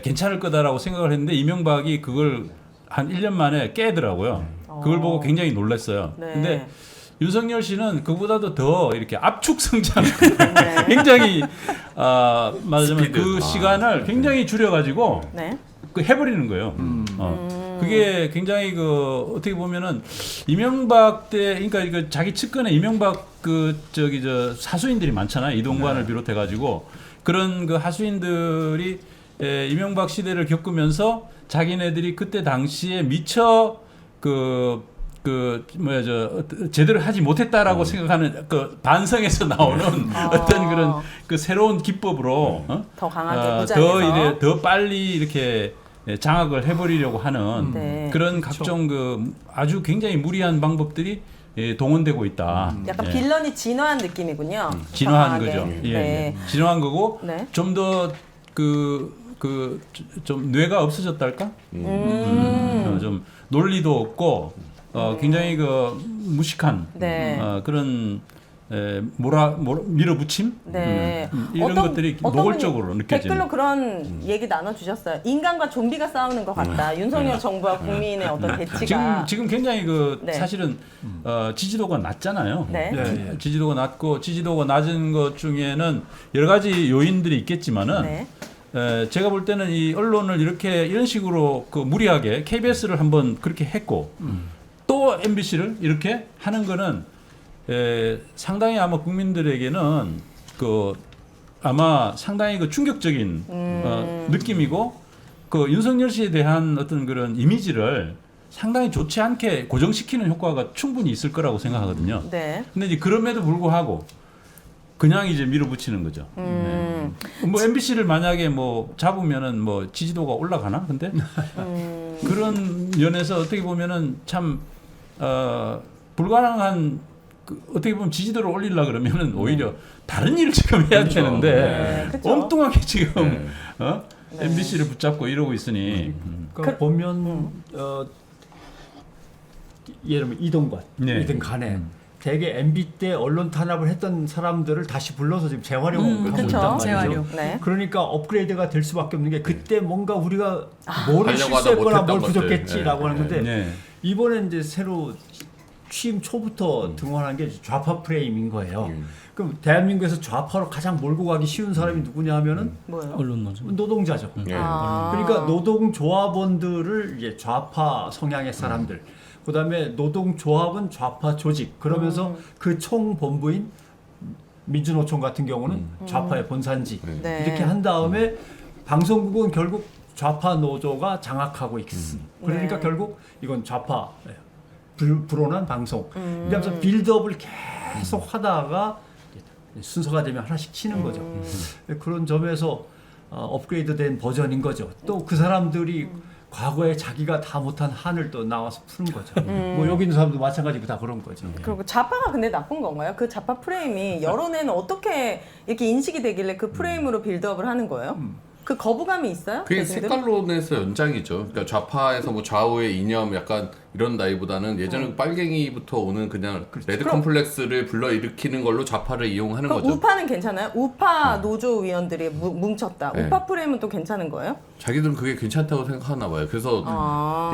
S8: 괜찮을 거다라고 생각을 했는데 이명박이 그걸 한 1년 만에 깨더라고요. 그걸 보고 굉장히 놀랐어요.
S6: 네.
S8: 근데 윤석열 씨는 그보다도 더 이렇게 압축 성장
S6: 네.
S8: 굉장히 말하자면 그
S2: 스피드.
S8: 시간을 굉장히 줄여가지고
S6: 네.
S8: 그 해버리는 거예요. 그게 굉장히 그 어떻게 보면은 이명박 때 그러니까 이거 자기 측근에 이명박 그 저기 저 사수인들이 많잖아요. 이동관을 비롯해가지고 그런 그 하수인들이 이명박 시대를 겪으면서 자기네들이 그때 당시에 미처 제대로 하지 못했다라고 생각하는 그 반성에서 나오는 어떤 그런 그 새로운 기법으로
S6: 더 강하게
S8: 더
S6: 무장해서.
S8: 더 빨리 이렇게 장악을 해버리려고 하는
S6: 네.
S8: 그런 각종 그 아주 굉장히 무리한 방법들이 동원되고 있다.
S6: 약간
S8: 예.
S6: 빌런이 진화한 느낌이군요.
S8: 진화한
S6: 정확하게.
S8: 거죠. 예,
S6: 네.
S8: 예. 진화한 거고
S6: 네.
S8: 좀 더 좀 뇌가 없어졌달까? 좀 논리도 없고 굉장히 무식한
S6: 네.
S8: 그런 밀어붙임
S6: 네.
S8: 이런 것들이
S6: 어떤
S8: 노골적으로
S6: 분이
S8: 느껴지는.
S6: 댓글로 그런 얘기 나눠주셨어요. 인간과 좀비가 싸우는 것 같다. 윤석열 정부와 국민의 어떤 대치가.
S8: 지금 굉장히
S6: 네.
S8: 사실은 지지도가 낮잖아요.
S6: 네.
S7: 네.
S8: 지지도가 낮고 지지도가 낮은 것 중에는 여러 가지 요인들이 있겠지만은
S6: 네.
S8: 제가 볼 때는 이 언론을 이런 식으로 무리하게 KBS를 한번 그렇게 했고 또 MBC를 이렇게 하는 거는 상당히 아마 국민들에게는 아마 상당히 충격적인 느낌이고 윤석열 씨에 대한 어떤 그런 이미지를 상당히 좋지 않게 고정시키는 효과가 충분히 있을 거라고 생각하거든요.
S6: 네.
S8: 근데 이제 그럼에도 불구하고 그냥 이제 밀어붙이는 거죠. 네. MBC를 만약에 잡으면은 지지도가 올라가나? 근데 그런 면에서 어떻게 보면은 참 불가능한 어떻게 보면 지지도를 올리려 그러면은 오히려 다른 일을 지금 해야
S2: 그렇죠.
S8: 되는데
S6: 네, 그렇죠.
S8: 엉뚱하게 지금
S6: 네.
S8: MBC를 붙잡고 이러고 있으니
S7: 그러니까 보면 예를 들면 이동관
S8: 네.
S7: 이든 간에 대개 MB 때 언론 탄압을 했던 사람들을 다시 불러서 지금 재활용하고 있단
S6: 그쵸.
S7: 말이죠.
S1: 재활용.
S6: 네.
S7: 그러니까 업그레이드가 될 수밖에 없는 게 그때 뭔가 우리가 뭐를
S2: 하려고 하다
S7: 실수했거나 뭘
S2: 못했던 것들.
S7: 부족했지라고 하는 건데
S8: 네.
S7: 이번에 이제 새로 취임 초부터 등원한 게 좌파 프레임인 거예요. 그럼 대한민국에서 좌파로 가장 몰고 가기 쉬운 사람이 누구냐 하면은
S6: 뭐예요?
S5: 언론노조.
S7: 노동자죠.
S2: 예.
S7: 그러니까 노동조합원들을 이제 좌파 성향의 사람들, 그다음에 노동조합은 좌파 조직, 그러면서 그 총본부인 민주노총 같은 경우는 좌파의 본산지
S6: 네.
S7: 이렇게 한 다음에 방송국은 결국 좌파 노조가 장악하고 있습니다. 그러니까
S6: 네.
S7: 결국 이건 좌파 불온한 방송. 그러면서 빌드업을 계속 하다가 순서가 되면 하나씩 치는 거죠. 그런 점에서 업그레이드된 버전인 거죠. 또 그 사람들이 과거에 자기가 다 못한 한을 또 나와서 푸는 거죠. 뭐 여기 있는 사람도 마찬가지고 다 그런 거죠.
S6: 그리고 좌파가 근데 나쁜 건가요? 그 좌파 프레임이 여론에는 어떻게 이렇게 인식이 되길래 그 프레임으로 빌드업을 하는 거예요? 그 거부감이 있어요?
S2: 그게
S6: 대중들은?
S2: 색깔론에서 연장이죠. 그러니까 좌파에서 좌우의 이념 약간 이런 나이보다는 예전에 빨갱이부터 오는 그냥 레드
S6: 그럼-
S2: 컴플렉스를 불러일으키는 걸로 좌파를 이용하는
S6: 그럼
S2: 거죠.
S6: 우파는 괜찮아요? 우파 노조 위원들이 뭉쳤다.
S2: 네.
S6: 우파 프레임은 또 괜찮은 거예요?
S2: 자기들은 그게 괜찮다고 생각하나 봐요. 그래서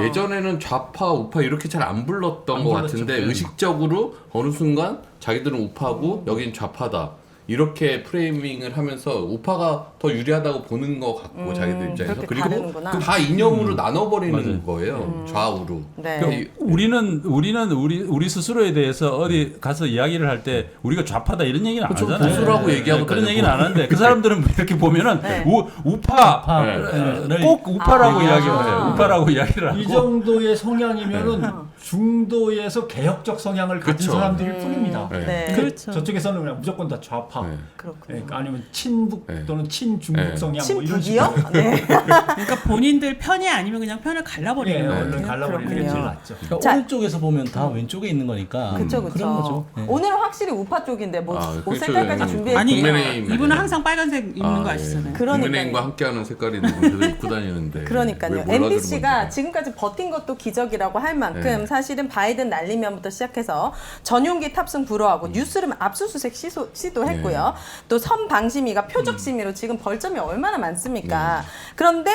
S2: 예전에는 좌파, 우파 이렇게 잘 안 불렀던
S7: 안
S2: 것
S7: 불렀죠.
S2: 같은데
S7: 네.
S2: 의식적으로 어느 순간 자기들은 우파고 여긴 좌파다. 이렇게 프레이밍을 하면서 우파가 더 유리하다고 보는 것 같고 자기들 입장에서
S6: 그렇게
S2: 그리고
S6: 가르는구나.
S2: 다 이념으로 나눠버리는
S8: 맞아요.
S2: 거예요. 좌우로.
S6: 네.
S8: 그러니까 우리는 우리 스스로에 대해서 어디 가서 이야기를 할 때 우리가 좌파다 이런 얘기는 안
S2: 그렇죠.
S8: 하잖아요.
S2: 보수라고 얘기하고
S8: 그런
S2: 다니고.
S8: 얘기는 안 하는데 그 사람들은 이렇게 보면은
S6: 네.
S8: 우파를 꼭 우파라고 이야기를 해요. 우파라고 이야기를 하고
S7: 이 정도의 성향이면은 중도에서 개혁적 성향을 가진
S2: 그쵸.
S7: 사람들일 뿐입니다.
S2: 네.
S6: 네.
S1: 그렇죠.
S7: 저쪽에서는 그냥 무조건 다 좌파.
S2: 네.
S6: 그렇군요.
S7: 아니면 친북
S2: 네.
S7: 또는 친중국
S2: 네.
S7: 성향 뭐 이런
S6: 친북이요?
S7: 식으로
S6: 네.
S1: 그러니까 본인들 편이 아니면 그냥 편을 갈라버리는
S7: 예,
S1: 거예요.
S7: 얼른 갈라버리는 게
S6: 그렇군요.
S7: 제일 낫죠.
S5: 그러니까
S6: 자.
S5: 오른쪽에서 보면 다 왼쪽에 있는 거니까
S6: 그쵸, 그쵸.
S5: 그런 거죠. 네.
S6: 오늘은 확실히 우파 쪽인데 뭐
S2: 아,
S6: 옷
S2: 그렇죠.
S6: 색깔까지
S2: 네.
S6: 준비했
S1: 아니
S2: 국민의힘
S1: 이분은 항상 빨간색 입는 거
S2: 예.
S1: 아시잖아요.
S6: 그러니까요.
S2: 국민의힘과 함께하는 색깔이 있는 분들도 입고 다니는데.
S6: 그러니까요.
S2: 왜 몰라주는
S6: MBC가
S2: 건지.
S6: 지금까지 버틴 것도 기적이라고 할 만큼
S2: 네.
S6: 사실은 바이든 날리면부터 시작해서 전용기 탑승 불허하고 뉴스룸 압수수색 시도했고요. 또 선방심위가 표적 심의로 지금 벌점이 얼마나 많습니까? 그런데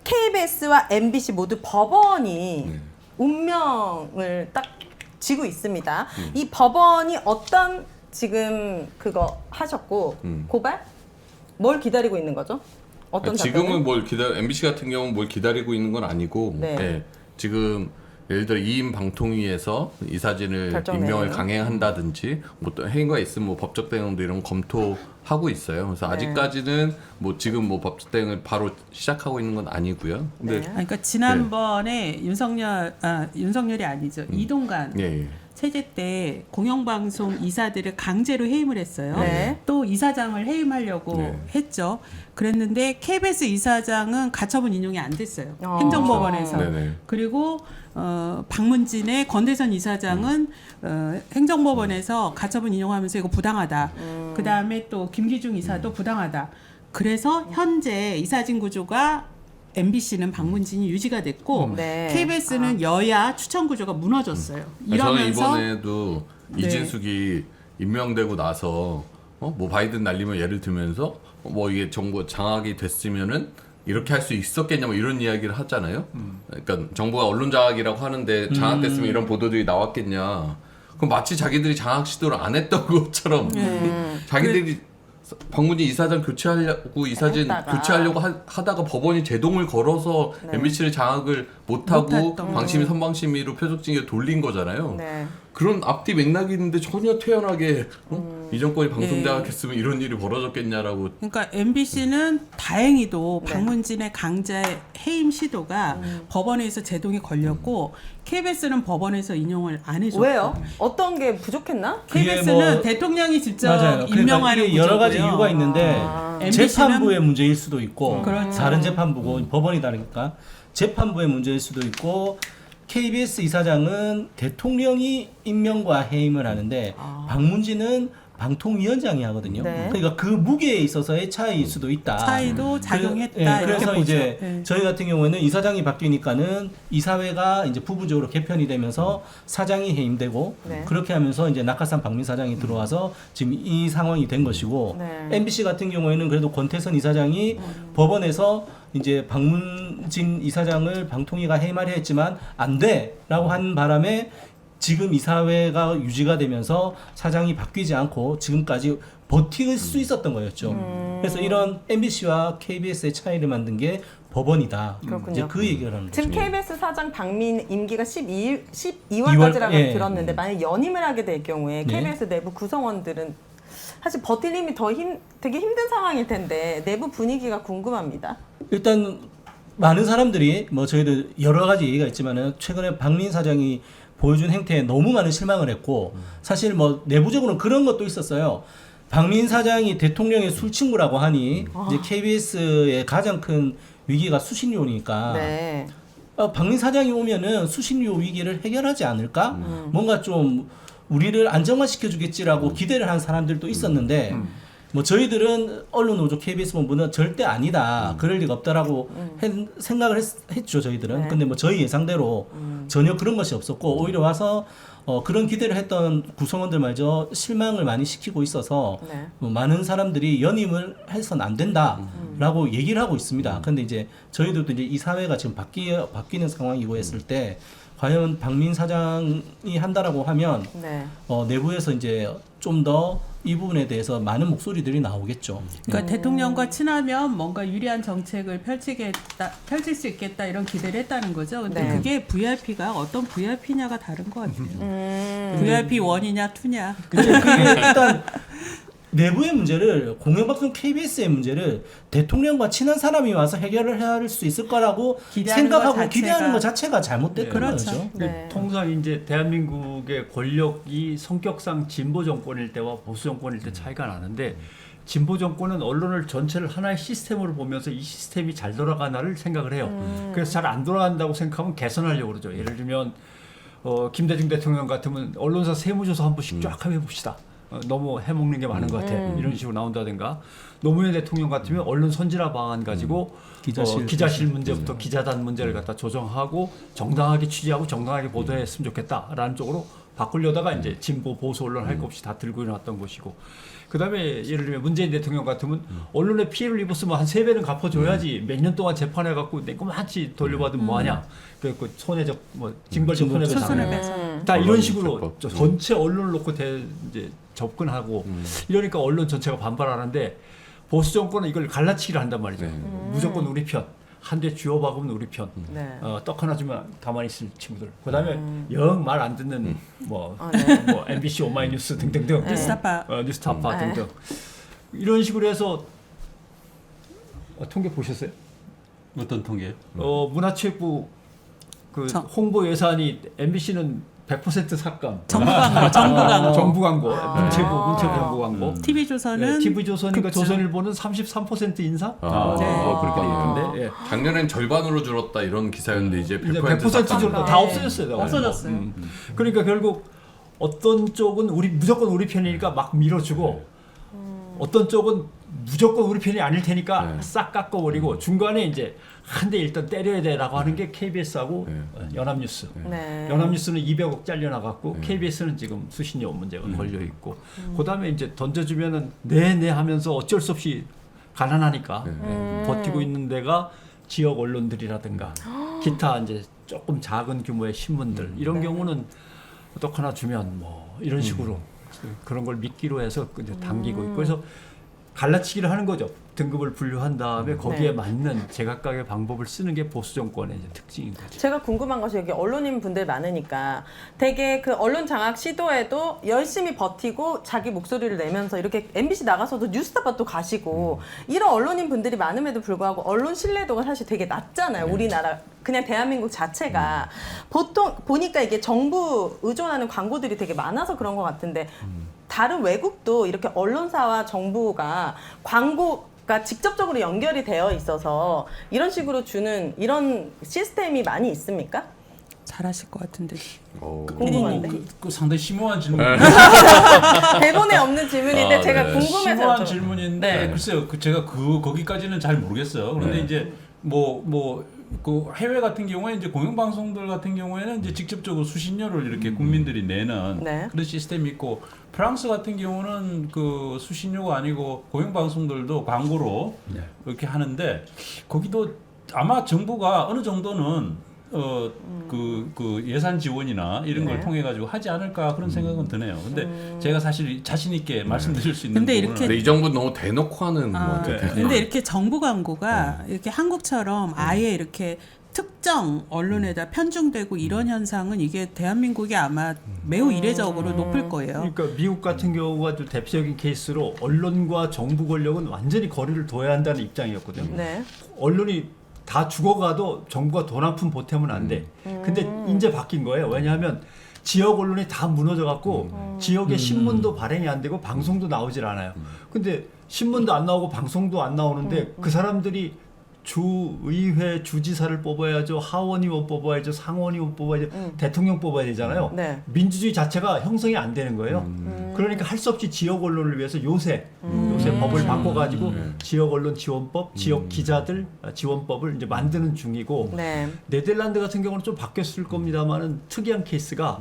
S6: KBS와 MBC 모두 법원이 운명을 딱 쥐고 있습니다. 이 법원이 어떤 지금 그거 하셨고 고발? 뭘 기다리고 있는 거죠? 어떤 답변을?
S2: 지금은 MBC 같은 경우는 뭘 기다리고 있는 건 아니고
S6: 네.
S2: 예, 지금 예를 들어 2인 방통위에서 이 사진을
S6: 결정
S2: 임명을
S6: 내용을.
S2: 강행한다든지 뭐 또 행위가 있으면 뭐 법적 대응도 이런 거 검토하고 있어요. 그래서
S6: 네.
S2: 아직까지는 뭐 지금 뭐 법적 대응을 바로 시작하고 있는 건 아니고요. 근데
S6: 네.
S1: 그러니까 지난번에 윤석열이 아니죠. 이동관
S2: 예, 예.
S1: 체제 때 공영방송 이사들을 강제로 해임을 했어요.
S6: 네.
S1: 또 이사장을 해임하려고
S2: 네.
S1: 했죠. 그랬는데 KBS 이사장은 가처분 인용이 안 됐어요.
S6: 어.
S1: 행정법원에서.
S2: 네네.
S1: 그리고 박문진의 건대선 이사장은 행정법원에서 가처분 인용하면서 이거 부당하다. 그 다음에 또 김기중 이사도 부당하다. 그래서 현재 이사진 구조가 MBC는 박문진이 유지가 됐고
S6: 네.
S1: KBS는 여야 추천 구조가 무너졌어요.
S2: 저는
S1: 이러면서
S2: 이번에도
S1: 네.
S2: 이진숙이 임명되고 나서 뭐 바이든 날리면 예를 들면서 뭐 이게 정부 장악이 됐으면은 이렇게 할 수 있었겠냐 뭐 이런 이야기를 하잖아요. 그러니까 정부가 언론 장악이라고 하는데 장악됐으면 이런 보도들이 나왔겠냐. 그럼 마치 자기들이 장악 시도를 안 했던 것처럼 자기들이 박문진 이사장 교체하려고 이사진
S6: 했다가.
S2: 교체하려고 하다가 법원이 제동을 걸어서
S6: 네.
S2: MBC를 장악을 못하고
S1: 못했던
S2: 방심위 선방심위로 표적징계 돌린 거잖아요.
S6: 네.
S2: 그런 앞뒤 맥락이 있는데 전혀 태연하게 이 정권이 방송
S1: 예.
S2: 장악했으면 이런 일이 벌어졌겠냐라고.
S1: 그러니까 MBC는 다행히도
S6: 네.
S1: 박문진의 강제 해임 시도가 법원에서 제동이 걸렸고 KBS는 법원에서 인용을 안 해줬고
S6: 왜요? 어떤 게 부족했나?
S5: 그게
S1: KBS는
S5: 뭐-
S1: 대통령이 직접
S5: 맞아요. 그러니까
S1: 임명하는
S5: 이게 여러 가지
S1: 구조고요.
S5: 이유가 있는데
S1: MBC 는
S5: 재판부의 문제일 수도 있고
S1: 그렇죠.
S5: 다른 재판부고 법원이 다르니까 재판부의 문제일 수도 있고 KBS 이사장은 대통령이 임명과 해임을 하는데 박문진은 방통위원장이 하거든요.
S6: 네.
S5: 그러니까 그 무게에 있어서의 차이일 수도 있다.
S1: 차이도 작용했다.
S5: 예,
S1: 이렇게
S5: 그래서
S1: 보죠.
S5: 이제
S1: 예.
S5: 저희 같은 경우에는 이사장이 바뀌니까는 이사회가 이제 부부적으로 개편이 되면서 사장이 해임되고
S6: 네.
S5: 그렇게 하면서 이제 낙하산 박민 사장이 들어와서 지금 이 상황이 된 것이고
S6: 네.
S5: MBC 같은 경우에는 그래도 권태선 이사장이 법원에서 이제 박문진 이사장을 방통위가 해임하려 했지만 안 돼라고 한 바람에 지금 이사회가 유지가 되면서 사장이 바뀌지 않고 지금까지 버틸 수 있었던 거였죠. 그래서 이런 MBC와 KBS의 차이를 만든 게 법원이다.
S6: 그렇군요.
S5: 이제 그 얘기를 하는 거죠.
S6: 지금 KBS 사장 박민 임기가 12월까지라고
S5: 예.
S6: 들었는데 만약 연임을 하게 될 경우에
S5: 네.
S6: KBS 내부 구성원들은 사실 버틸 힘이 되게 힘든 상황일 텐데 내부 분위기가 궁금합니다.
S5: 일단 많은 사람들이 뭐 저희도 여러 가지 얘기가 있지만은 최근에 박민 사장이 보여준 행태에 너무 많은 실망을 했고 사실 뭐 내부적으로는 그런 것도 있었어요. 박민 사장이 대통령의 술친구라고 하니 이제 KBS의 가장 큰 위기가 수신료니까
S6: 네.
S5: 박민 사장이 오면은 수신료 위기를 해결하지 않을까? 뭔가 좀 우리를 안정화시켜 주겠지라고 기대를 한 사람들도 있었는데 뭐 저희들은 언론 노조 KBS 본부는 절대 아니다. 그럴 리가 없다라고 생각을 했죠, 저희들은.
S6: 네.
S5: 근데 뭐 저희 예상대로 전혀 그런 것이 없었고 오히려 와서 그런 기대를 했던 구성원들마저 실망을 많이 시키고 있어서
S6: 네.
S5: 많은 사람들이 연임을 해서는 안 된다라고 얘기를 하고 있습니다. 근데 이제 저희도 이제 이 사회가 지금 바뀌는 상황이고 했을 때 과연 박민 사장이 한다라고 하면
S6: 네.
S5: 내부에서 이제 좀 더 이 부분에 대해서 많은 목소리들이 나오겠죠.
S1: 그러니까 대통령과 친하면 뭔가 유리한 정책을 펼칠 수 있겠다 이런 기대를 했다는 거죠. 근데
S6: 네.
S1: 그게 VIP가 어떤 VIP냐가 다른 것 같아요. VIP 1이냐 2냐.
S5: 그게 일단 내부의 문제를 공영방송 KBS의 문제를 대통령과 친한 사람이 와서 해결을 할 수 있을 거라고
S1: 기대하는
S5: 생각하고
S1: 것 자체가-
S5: 기대하는 것 자체가 잘못됐던
S1: 그렇죠.
S5: 거죠.
S6: 네.
S7: 통상 이제 대한민국의 권력이 성격상 진보 정권일 때와 보수 정권일 때 차이가 나는데 진보 정권은 언론을 전체를 하나의 시스템으로 보면서 이 시스템이 잘 돌아가나를 생각을 해요. 그래서 잘 안 돌아간다고 생각하면 개선하려고 그러죠. 예를 들면 김대중 대통령 같으면 언론사 세무조사 한 번씩 쫙 해봅시다. 너무 해먹는 게 많은 것 같아. 이런 식으로 나온다든가. 노무현 대통령 같으면 언론 선진화 방안 가지고 기자실 문제부터 기자단 문제를 갖다 조정하고 정당하게 취재하고 정당하게 보도했으면 좋겠다라는 쪽으로 바꾸려다가 이제 진보 보수 언론 할 것 없이 다 들고 일어났던 것이고. 그다음에 예를 들면 문재인 대통령 같으면 언론에 피해를 입었으면 한 3배는 갚아줘야지 몇 년 동안 재판해갖고 내꼬마치 돌려받으면 뭐하냐. 그래서 손해적 징벌적 손해배상.
S1: 손해배상.
S7: 다 이런
S2: 언론
S7: 식으로
S2: 입법법.
S7: 전체 언론을 놓고 이제 접근하고 이러니까 언론 전체가 반발하는데 보수 정권은 이걸 갈라치기를 한단 말이죠. 무조건 우리 편. 한 대 쥐어 박으면 우리 편.
S6: 네.
S7: 떡 하나 주면 가만히 있을 친구들. 그다음에 영 말 안 듣는 뭐 MBC 오마이뉴스 등등등.
S1: 뉴스타파.
S7: 뉴스타파
S6: 네.
S7: 등등. 이런 식으로 해서 통계 보셨어요?
S8: 어떤 통계요?
S7: 문화체육부 그
S1: 저-
S7: 홍보 예산이 MBC는 100% 삭감.
S1: 정부 광고, 정부 광고.
S7: 정부 광고, 문체부 정부 광고.
S1: TV조선은
S7: TV조선인가
S1: 급증.
S7: 조선일보는 33% 인상?
S2: 네.
S7: 그렇게 돼 있던데. 예.
S2: 작년엔 절반으로 줄었다 이런 기사였는데 이제 100%
S7: 100%
S2: 삭감.
S7: 줄었다. 다 없어졌어요.
S1: 없어졌어요.
S7: 그러니까 결국 어떤 쪽은 무조건 우리 편이니까 막 밀어주고 어떤 쪽은 무조건 우리 편이 아닐 테니까
S2: 네.
S7: 싹 깎아버리고 중간에 이제 한 대 일단 때려야 돼라고 하는 게 KBS하고
S2: 네.
S7: 연합뉴스.
S6: 네.
S7: 연합뉴스는 200억 잘려나갔고 KBS는 지금 수신료 문제가 걸려 있고 그다음에 이제 던져주면은 네네 하면서 어쩔 수 없이 가난하니까 버티고 있는 데가 지역 언론들이라든가 기타 이제 조금 작은 규모의 신문들 이런 경우는 떡 하나 주면 뭐 이런 식으로 그런 걸 미끼로 해서 이제 당기고 있고 그래서 갈라치기를 하는 거죠. 등급을 분류한 다음에 거기에
S6: 네.
S7: 맞는 제각각의 방법을 쓰는 게 보수 정권의 이제 특징인 거죠.
S6: 제가 궁금한 것이 여기 언론인 분들 많으니까 되게 그 언론 장악 시도에도 열심히 버티고 자기 목소리를 내면서 이렇게 MBC 나가서도 뉴스타파도 가시고 이런 언론인 분들이 많음에도 불구하고 언론 신뢰도가 사실 되게 낮잖아요. 우리나라 그냥 대한민국 자체가 보통 보니까 이게 정부 의존하는 광고들이 되게 많아서 그런 것 같은데 다른 외국도 이렇게 언론사와 정부가 광고가 직접적으로 연결이 되어 있어서 이런 식으로 주는 이런 시스템이 많이 있습니까?
S1: 잘하실 것 같은데.
S6: 궁금한데.
S8: 그 상당히 심오한 질문.
S6: 대본에 없는 질문인데
S2: 아,
S6: 제가
S2: 네.
S6: 궁금해서
S8: 심오한
S6: 좀-
S8: 질문인데
S6: 네.
S8: 글쎄요. 제가 거기까지는 잘 모르겠어요. 그런데
S2: 네.
S8: 이제 그 해외 같은 경우에 이제 공영방송들 같은 경우에는 이제 직접적으로 수신료를 이렇게 국민들이 내는
S6: 네.
S8: 그런 시스템이 있고 프랑스 같은 경우는 그 수신료가 아니고 공영방송들도 광고로 이렇게 하는데 거기도 아마 정부가 어느 정도는 그 예산 지원이나 이런 걸
S6: 네.
S8: 통해 가지고 하지 않을까 그런 생각은 드네요. 근데 제가 사실 자신 있게 말씀드릴 수 있는
S1: 근데
S8: 부분은
S1: 이렇게
S2: 근데 이 정부 너무 대놓고 하는 것
S1: 아,
S2: 같아요.
S1: 근데 이렇게 정부 광고가 이렇게 한국처럼 아예 이렇게 특정 언론에다 편중되고 이런 현상은 이게 대한민국이 아마 매우 이례적으로 높을 거예요.
S7: 그러니까 미국 같은 경우가 좀 대표적인 케이스로 언론과 정부 권력은 완전히 거리를 둬야 한다는 입장이었거든요.
S6: 네.
S7: 언론이 다 죽어가도 정부가 돈 한 푼 보태면 안 돼. 근데 이제 바뀐 거예요. 왜냐하면 지역 언론이 다 무너져갖고 지역의 신문도 발행이 안 되고 방송도 나오질 않아요. 근데 신문도 안 나오고 방송도 안 나오는데 그 사람들이 주의회 주지사를 뽑아야죠, 하원의원 뽑아야죠, 상원의원 뽑아야죠, 대통령 뽑아야 되잖아요.
S6: 네.
S7: 민주주의 자체가 형성이 안 되는 거예요. 그러니까 할 수 없이 지역 언론을 위해서 요새 법을 바꿔가지고 지역 언론 지원법, 지역 기자들 지원법을 이제 만드는 중이고
S6: 네.
S7: 네덜란드 같은 경우는 좀 바뀌었을 겁니다만은 특이한 케이스가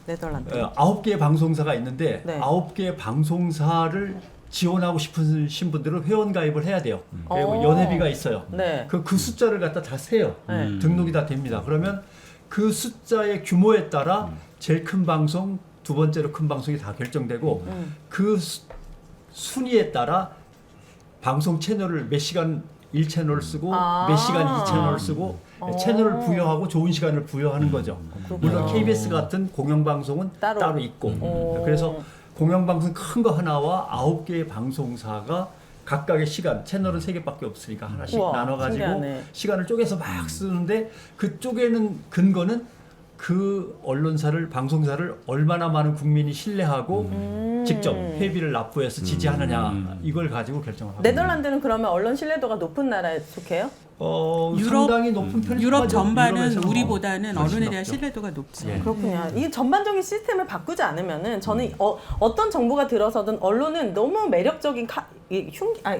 S6: 네덜란드.
S7: 9개의 방송사가 있는데
S6: 네.
S7: 9개의 방송사를 지원하고 싶으신 분들은 회원 가입을 해야 돼요. 그리고
S6: 오.
S7: 연회비가 있어요.
S6: 네.
S7: 그 숫자를 갖다 다 세요.
S6: 네.
S7: 등록이 다 됩니다. 그러면 그 숫자의 규모에 따라 제일 큰 방송, 두 번째로 큰 방송이 다 결정되고 그 순위에 따라 방송 채널을 몇 시간 1채널을 쓰고
S6: 아.
S7: 몇 시간 2채널을 쓰고 채널을 부여하고 좋은 시간을 부여하는 거죠. 물론 KBS 같은 공영방송은
S6: 따로.
S7: 따로 있고
S6: 오.
S7: 그래서 공영방송 큰 거 하나와 9개의 방송사가 각각의 시간, 채널은 3개밖에 없으니까 하나씩
S6: 우와,
S7: 나눠가지고
S6: 신기하네.
S7: 시간을 쪼개서 막 쓰는데 그 쪼개는 근거는 그 언론사를, 방송사를 얼마나 많은 국민이 신뢰하고 직접 회비를 납부해서 지지하느냐 이걸 가지고 결정을 합니다.
S6: 네덜란드는 그러면 언론 신뢰도가 높은 나라에 속해요?
S1: 유럽-
S7: 상당히 높은 편이죠.
S1: 유럽 전반은
S7: 유럽에서는
S1: 우리보다는
S7: 훨씬
S1: 언론에 대한
S7: 높죠.
S1: 신뢰도가 높죠.
S7: 예.
S6: 그렇군요. 이 전반적인 시스템을 바꾸지 않으면은 저는 어떤 정부가 들어서든 언론은 너무 매력적인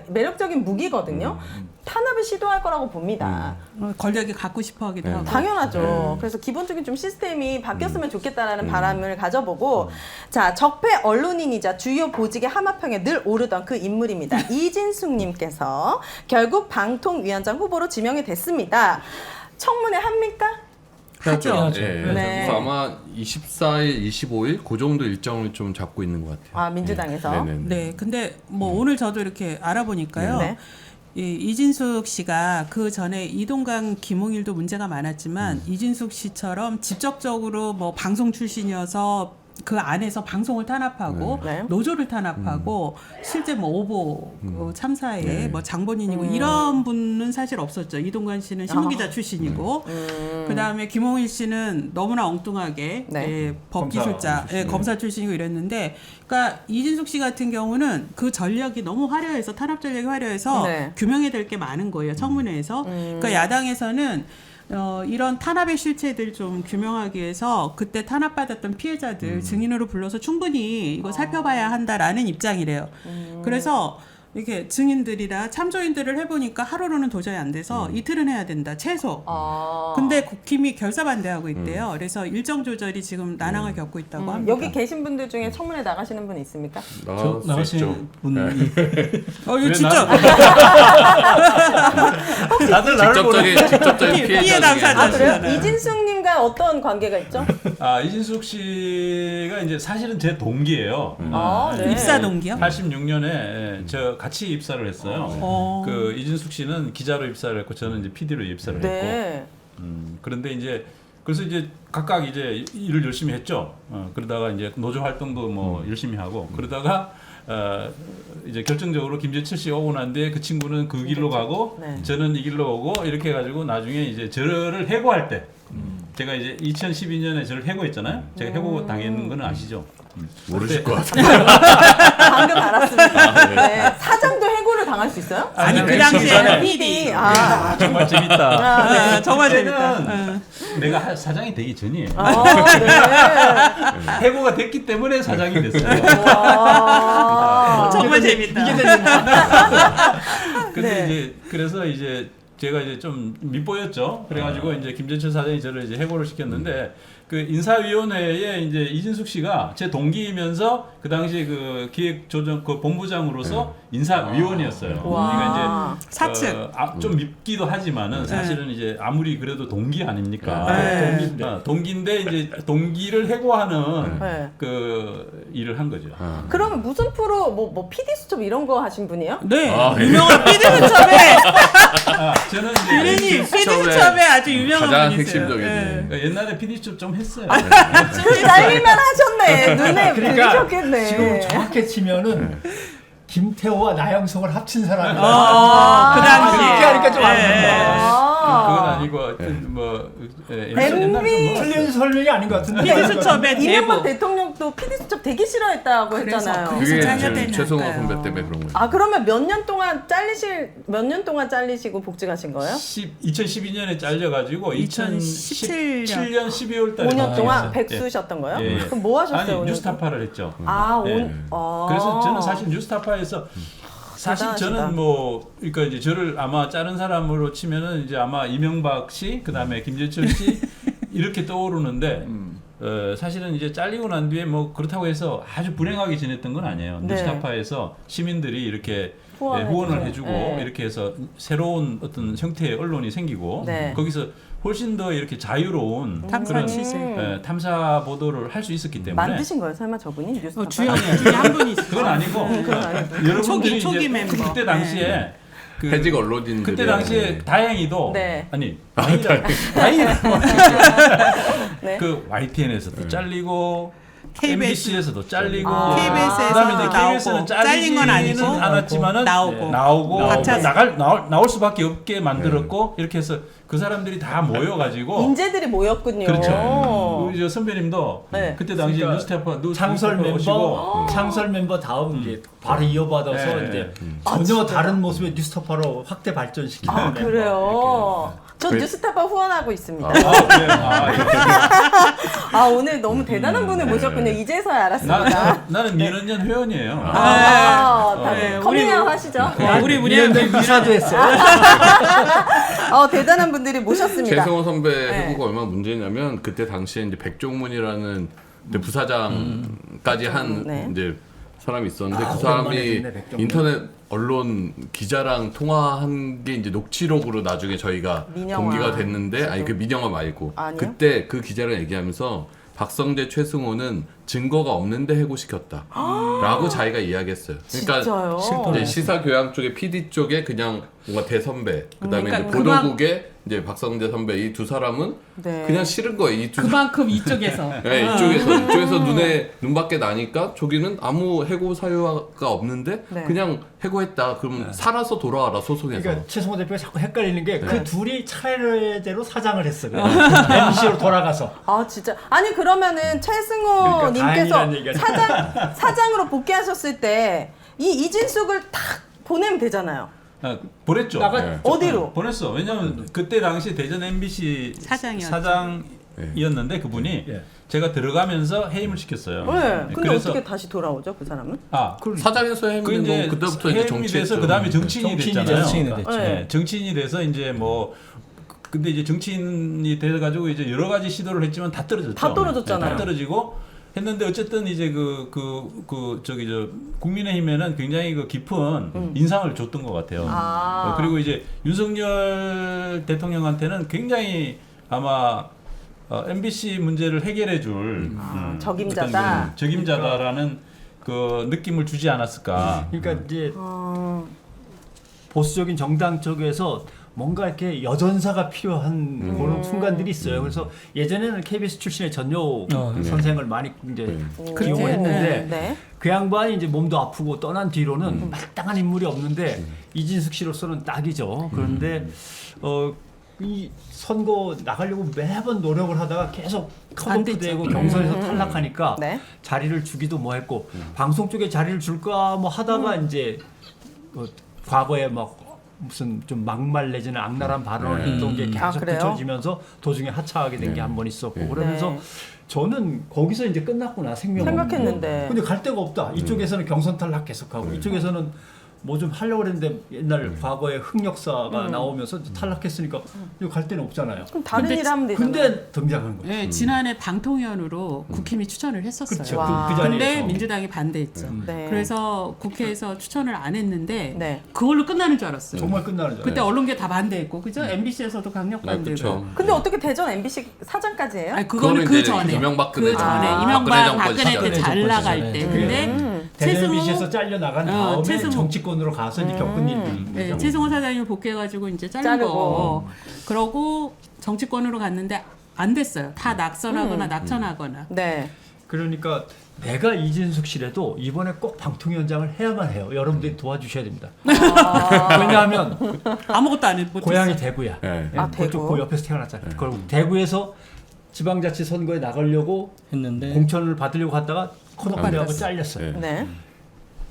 S6: 매력적인 무기거든요. 탄압을 시도할 거라고 봅니다.
S1: 권력이 갖고 싶어 하기도 하고.
S6: 당연하죠. 그래서 기본적인 좀 시스템이 바뀌었으면 좋겠다라는 바람을 가져보고 자 적폐 언론인이자 주요 보직의 하마평에 늘 오르던 그 인물입니다. 이진숙님께서 결국 방통위원장 후보로 지명이 됐습니다. 청문회 합니까?
S2: 하죠.
S5: 하죠.
S2: 예.
S6: 네.
S2: 그래서 아마 24일, 25일 그 정도 일정을 좀 잡고 있는 것 같아요.
S6: 아 민주당에서.
S2: 예. 네네.
S1: 네, 근데 뭐 오늘 저도 이렇게 알아보니까요.
S6: 네.
S1: 이 이진숙 씨가 그 전에 이동강, 김홍일도 문제가 많았지만 이진숙 씨처럼 직접적으로 뭐 방송 출신이어서 그 안에서 방송을 탄압하고
S6: 네.
S1: 노조를 탄압하고 실제 뭐 오보 참사에 뭐 장본인이고 이런 분은 사실 없었죠. 이동관 씨는 신문기자 출신이고 그다음에 김홍일 씨는 너무나 엉뚱하게
S6: 네.
S1: 예, 법기술자 검사 출신이고 이랬는데 그러니까 이진숙 씨 같은 경우는 그 전략이 너무 화려해서 탄압 전략이 화려해서
S6: 네.
S1: 규명해야 될 게 많은 거예요. 청문회에서. 그러니까 야당에서는 이런 탄압의 실체들 좀 규명하기 위해서 그때 탄압받았던 피해자들 증인으로 불러서 충분히 이거 살펴봐야 한다라는 입장이래요. 그래서 이렇게 증인들이나 참조인들을 해보니까 하루로는 도저히 안 돼서 이틀은 해야 된다 최소. 근데 국힘이 결사 반대하고 있대요. 그래서 일정 조절이 지금 난항을 겪고 있다고 합니다.
S6: 여기 계신 분들 중에 청문회 나가시는 분 있습니까?
S2: 나갈 수 있죠.
S5: 나가신 분이
S1: 이거 진짜
S5: 다들 나를 보는
S2: 직접적인
S1: 피해
S2: 피해자 중에
S1: 당사자.
S6: 아 그래요?
S1: 네.
S6: 이진숙님과 어떤 관계가 있죠?
S8: 이진숙 씨가 이제 사실은 제 동기예요.
S6: 네.
S1: 입사 동기요?
S8: 86년에 저 같이 입사를 했어요. 그 이진숙 씨는 기자로 입사를 했고 저는 이제 PD로 입사를 했고.
S6: 네.
S8: 그런데 이제 그래서 이제 각각 이제 일을 열심히 했죠. 그러다가 이제 노조 활동도 뭐 열심히 하고 그러다가 이제 결정적으로 김재철 씨 오고 난 뒤에 그 친구는 그 길로 가고
S6: 네.
S8: 저는 이 길로 오고 이렇게 해가지고 나중에 이제 저를 해고할 때 제가 이제 2012년에 저를 해고했잖아요. 제가 해고 당했는 거는 아시죠?
S2: 모르실 것 같아요.
S6: 방금 알았습니다. 네. 사장도 해고를 당할 수 있어요?
S1: 아니 그 당시에는 PD.
S8: 정말 재밌다.
S1: 정말
S8: 그때는
S1: 재밌다.
S8: 내가 사장이 되기 전이에요.
S6: 네.
S8: 해고가 됐기 때문에 사장이 됐어요.
S1: 정말 재밌다.
S8: 근데
S6: 네.
S8: 이제 그래서 이제 제가 이제 좀 밉보였죠. 그래가지고 이제 김재철 사장이 저를 이제 해고를 시켰는데 그 인사위원회에 이제 이진숙 씨가 제 동기이면서 그 당시 그 기획조정 그 본부장으로서 인사위원이었어요.
S6: 와.
S8: 그러니까 이제
S1: 사측.
S8: 좀 밉기도 하지만은 사실은 이제 아무리 그래도 동기 아닙니까?
S1: 네.
S8: 동기인데 이제 동기를 해고하는
S6: 네.
S8: 그 일을 한 거죠.
S6: 그러면 무슨 프로 뭐 PD 수첩 이런 거 하신 분이에요?
S1: 네.
S2: 예.
S1: 유명한 PD 수첩에
S8: 저는
S1: 유린이
S8: 이제
S1: PD 수첩에 아주 유명한
S2: 가장
S1: 분이세요.
S2: 핵심적인.
S1: 네.
S8: 그러니까 옛날에 PD 좀 했어요.
S6: 좀 잘릴만 하셨네. 눈에
S7: 그러니까
S6: 들으셨겠네.
S7: 지금 정확히 치면은 김태호와 나영석을 합친 사람이야.
S1: 그 당시.
S7: 그렇게 하니까 좀
S1: 네.
S7: 아는구나.
S8: 그건 아니고 하여튼 뭐
S6: MB
S7: 틀린 설명이 아닌 것 같은데.
S1: PD 수첩의
S6: 이명박
S1: 제보.
S6: 대통령도 PD 수첩 되게 싫어했다고 했잖아요.
S1: 그래서
S2: 그게
S1: 잘려야
S2: 이제
S1: 되니까요.
S2: 최승호 선배 때문에 그런 거예요.
S6: 아 그러면 몇 년 동안 잘리시고 복직하신 거예요?
S8: 2012년에 잘려가지고
S1: 2017
S8: 2017년 12월 달에
S6: 5년 동안
S8: 복직했어요.
S6: 백수셨던 거예요?
S8: 예.
S6: 그럼 뭐 하셨어요?
S8: 아니
S6: 5년
S8: 뉴스타파를 했죠.
S6: 아,
S8: 예. 그래서 저는 사실 뉴스타파에서 사실
S6: 대단하시다.
S8: 저는 뭐 그러니까 이제 저를 아마 자른 사람으로 치면은 이제 아마 이명박 씨 그다음에 김재철 씨 이렇게 떠오르는데 사실은 이제 잘리고 난 뒤에 뭐 그렇다고 해서 아주 불행하게 지냈던 건 아니에요.
S6: 네.
S8: 뉴스타파에서 시민들이 이렇게
S6: 후원을
S8: 후원을
S6: 해주고.
S8: 해주고
S6: 네.
S8: 이렇게 해서 새로운 어떤 형태의 언론이 생기고
S6: 네.
S8: 거기서 훨씬 더 이렇게 자유로운
S1: 탐사
S8: 그런
S1: 취재.
S8: 탐사 보도를 할 수 있었기 때문에
S6: 만드신 거예요? 설마 저분이 뉴스타파?
S1: 주연 중에 한 분이 있어요.
S8: 그건 아니고 여러분들이
S1: 초기
S8: 이제
S1: 멤버.
S8: 그때 당시에 그
S2: 해직 언론인들
S8: 그때 당시에 다행히도
S6: 네.
S8: 아니 다행히라고
S6: 네.
S8: 그 YTN에서도 잘리고
S1: KBS.
S8: MBC에서도 잘리고
S1: KBS에서도
S8: 그다음에 이제
S1: 나오고,
S8: KBS는
S1: 잘린 건 아니고
S8: 않았지만은
S1: 나오고.
S8: 나오고
S1: 각자
S8: 나올 수밖에 없게 만들었고 이렇게 해서 그 사람들이 다 모여가지고
S6: 인재들이 모였군요.
S8: 그렇죠. 우리 저 선배님도
S6: 네.
S8: 그때 당시에
S7: 그러니까
S8: 뉴스타파
S7: 창설 멤버,
S8: 오시고
S7: 창설 멤버 다음 이제 바로 이어받아서
S8: 네.
S7: 이제 전혀 다른 모습의 뉴스타파로 확대 발전시키는
S6: 아
S7: 멤버.
S6: 그래요. 저
S2: 그-
S6: 뉴스타파 후원하고 있습니다.
S8: 그래요?
S6: 아 오늘 너무 대단한 분을 모셨군요. 이제서야 알았습니다.
S8: 나는 민원연 회원이에요.
S1: 네,
S6: 커밍아웃
S1: 우리-
S6: 하시죠.
S1: 우리
S7: 미연대 미사도 했어요.
S6: 대단한 분들이 모셨습니다.
S2: 최승호 선배
S6: 네.
S2: 해고가 얼마나 문제냐면 그때 당시에 이제 백종문이라는 이제 부사장까지 한
S6: 네.
S2: 이제 사람이 있었는데 그
S7: 오랜만에
S2: 사람이
S7: 듣네, 백종문.
S2: 인터넷 언론 기자랑 통화한 게 이제 녹취록으로 나중에 저희가
S6: 민영화
S2: 공개가 됐는데 아니 그 민영화 말고
S6: 아니요?
S2: 그때 그 기자랑 얘기하면서 박성재 최승호는 증거가 없는데 해고시켰다. 라고 자기가 이야기했어요. 그러니까
S6: 진짜요?
S2: 이제 시사교양 쪽에 PD 쪽에 그냥 뭔가 대선배, 그다음에
S1: 그러니까
S2: 이제 보도국에 이제 박성재 선배 이 두 사람은
S6: 네.
S2: 그냥 싫은 거예요. 이 두
S1: 그만큼 이쪽에서
S2: 네, 이쪽에서 눈밖에 나니까 저기는 아무 해고 사유가 없는데
S6: 네.
S2: 그냥 해고했다. 그럼 살아서 돌아와라 소송에서.
S7: 그러니까 최승호 대표가 자꾸 헷갈리는 게 그
S2: 네.
S7: 둘이 차례대로 사장을 했어. MBC로 돌아가서.
S6: 아 진짜 아니 그러면은 최승호
S7: 그러니까
S6: 님께서
S7: 다행이라는 얘기가
S6: 사장으로 복귀하셨을 때 이 이진숙을 탁 보내면 되잖아요.
S8: 아, 보냈죠.
S2: 네.
S6: 어디로?
S8: 보냈어. 왜냐면 그때 당시 대전 MBC
S1: 사장이었죠.
S8: 사장이었는데 그분이
S7: 예.
S8: 제가 들어가면서 해임을 시켰어요.
S6: 네. 근데
S8: 그래서
S6: 어떻게 다시 돌아오죠 그 사람은?
S2: 사장에서
S8: 그 이제
S2: 해임되고 그때부터 이제
S8: 해임이
S2: 정치했죠.
S8: 돼서 그다음에 정치인이
S7: 정치인이
S8: 됐잖아요.
S5: 정치인이 됐죠.
S6: 네.
S8: 정치인이 돼서 이제 뭐 근데 이제 정치인이 돼 가지고 이제 여러 가지 시도를 했지만 다 떨어졌죠.
S6: 다 떨어졌잖아요.
S8: 다 떨어지고 했는데 어쨌든 이제 저기 국민의힘에는 굉장히 그 깊은 인상을 줬던 것 같아요. 그리고 이제 윤석열 대통령한테는 굉장히 아마 MBC 문제를 해결해줄
S6: 적임자다.
S8: 어떤 적임자다라는 그 느낌을 주지 않았을까.
S7: 그러니까 이제 보수적인 정당 쪽에서 뭔가 이렇게 여전사가 필요한 그런 순간들이 있어요. 그래서 예전에는 KBS 출신의 전효 선생을 많이 이제 기용했는데
S6: 네.
S7: 그 양반이 이제 몸도 아프고 떠난 뒤로는 마땅한 인물이 없는데 이진숙 씨로서는 딱이죠. 그런데 이 선거 나가려고 매번 노력을 하다가 계속
S1: 안
S7: 컷오프되고
S1: 됐죠.
S7: 경선에서 탈락하니까
S6: 네.
S7: 자리를 주기도 뭐 했고 방송 쪽에 자리를 줄까 뭐 하다가 이제 과거에 막 무슨 좀 막말 내지는 악랄한 발언을 했던 게 계속
S6: 그래요?
S7: 붙여지면서 도중에 하차하게 된 게 한 번 있었고 그러면서
S6: 네.
S7: 저는 거기서 이제 끝났구나 생명
S6: 생각했는데.
S7: 근데 갈 데가 없다. 이쪽에서는 경선 탈락 계속하고 이쪽에서는 뭐 좀 하려고 했는데 옛날 과거의 흑역사가 나오면서 탈락했으니까 이거 갈 데는 없잖아요.
S6: 그럼 다른
S1: 근데
S6: 일 하면 되잖아요.
S7: 근데 등장한 거죠.
S1: 네, 지난해 방통위원으로 국힘이 추천을 했었어요.
S7: 그렇죠.
S6: 와.
S7: 그
S1: 근데
S7: 자리에서.
S1: 민주당이 반대했죠.
S6: 네.
S1: 그래서 국회에서 추천을 안 했는데
S6: 네.
S1: 그걸로 끝나는 줄 알았어요.
S7: 정말 끝나는 줄
S1: 그때
S7: 알았어요.
S1: 언론계 다 반대했고, 그죠? MBC에서도 강력
S2: 네,
S1: 반대고.
S2: 그쵸.
S6: 근데 어떻게 대전 MBC 사장까지 해요?
S1: 아니 그거는
S2: 그거는
S1: 그
S2: 이제
S1: 전에
S2: 이명박근혜
S1: 그 전에
S2: 정권,
S1: 이명박
S2: 박근혜
S1: 박근혜
S2: 정권
S1: 때
S2: 시절.
S1: 잘 나갈
S5: 시절에.
S1: 때. 근데
S7: 대전
S1: 최승호
S7: MBC에서 잘려 나간 다음에
S1: 최승호.
S7: 정치권으로 가서 이제 겪은 일들인
S1: 네,
S7: 거죠.
S1: 최승호 사장님을 복귀해가지고 이제 자르고
S6: 자르고.
S1: 그러고 정치권으로 갔는데 안 됐어요. 다 낙선하거나 낙천하거나.
S6: 네.
S7: 그러니까 내가 이진숙 씨라도 이번에 꼭 방통위원장을 해야만 해요. 여러분들이 도와주셔야 됩니다. 왜냐하면
S1: 아무것도 안 했고
S7: 고향이 대구야.
S2: 네.
S6: 아,
S7: 그쪽
S6: 대구?
S7: 그 옆에서 태어났잖아요. 그리고 대구에서 지방자치 선거에 나가려고
S5: 했는데
S7: 공천을 받으려고 하다가 컷오프하고 잘렸어요.
S2: 네.
S6: 네.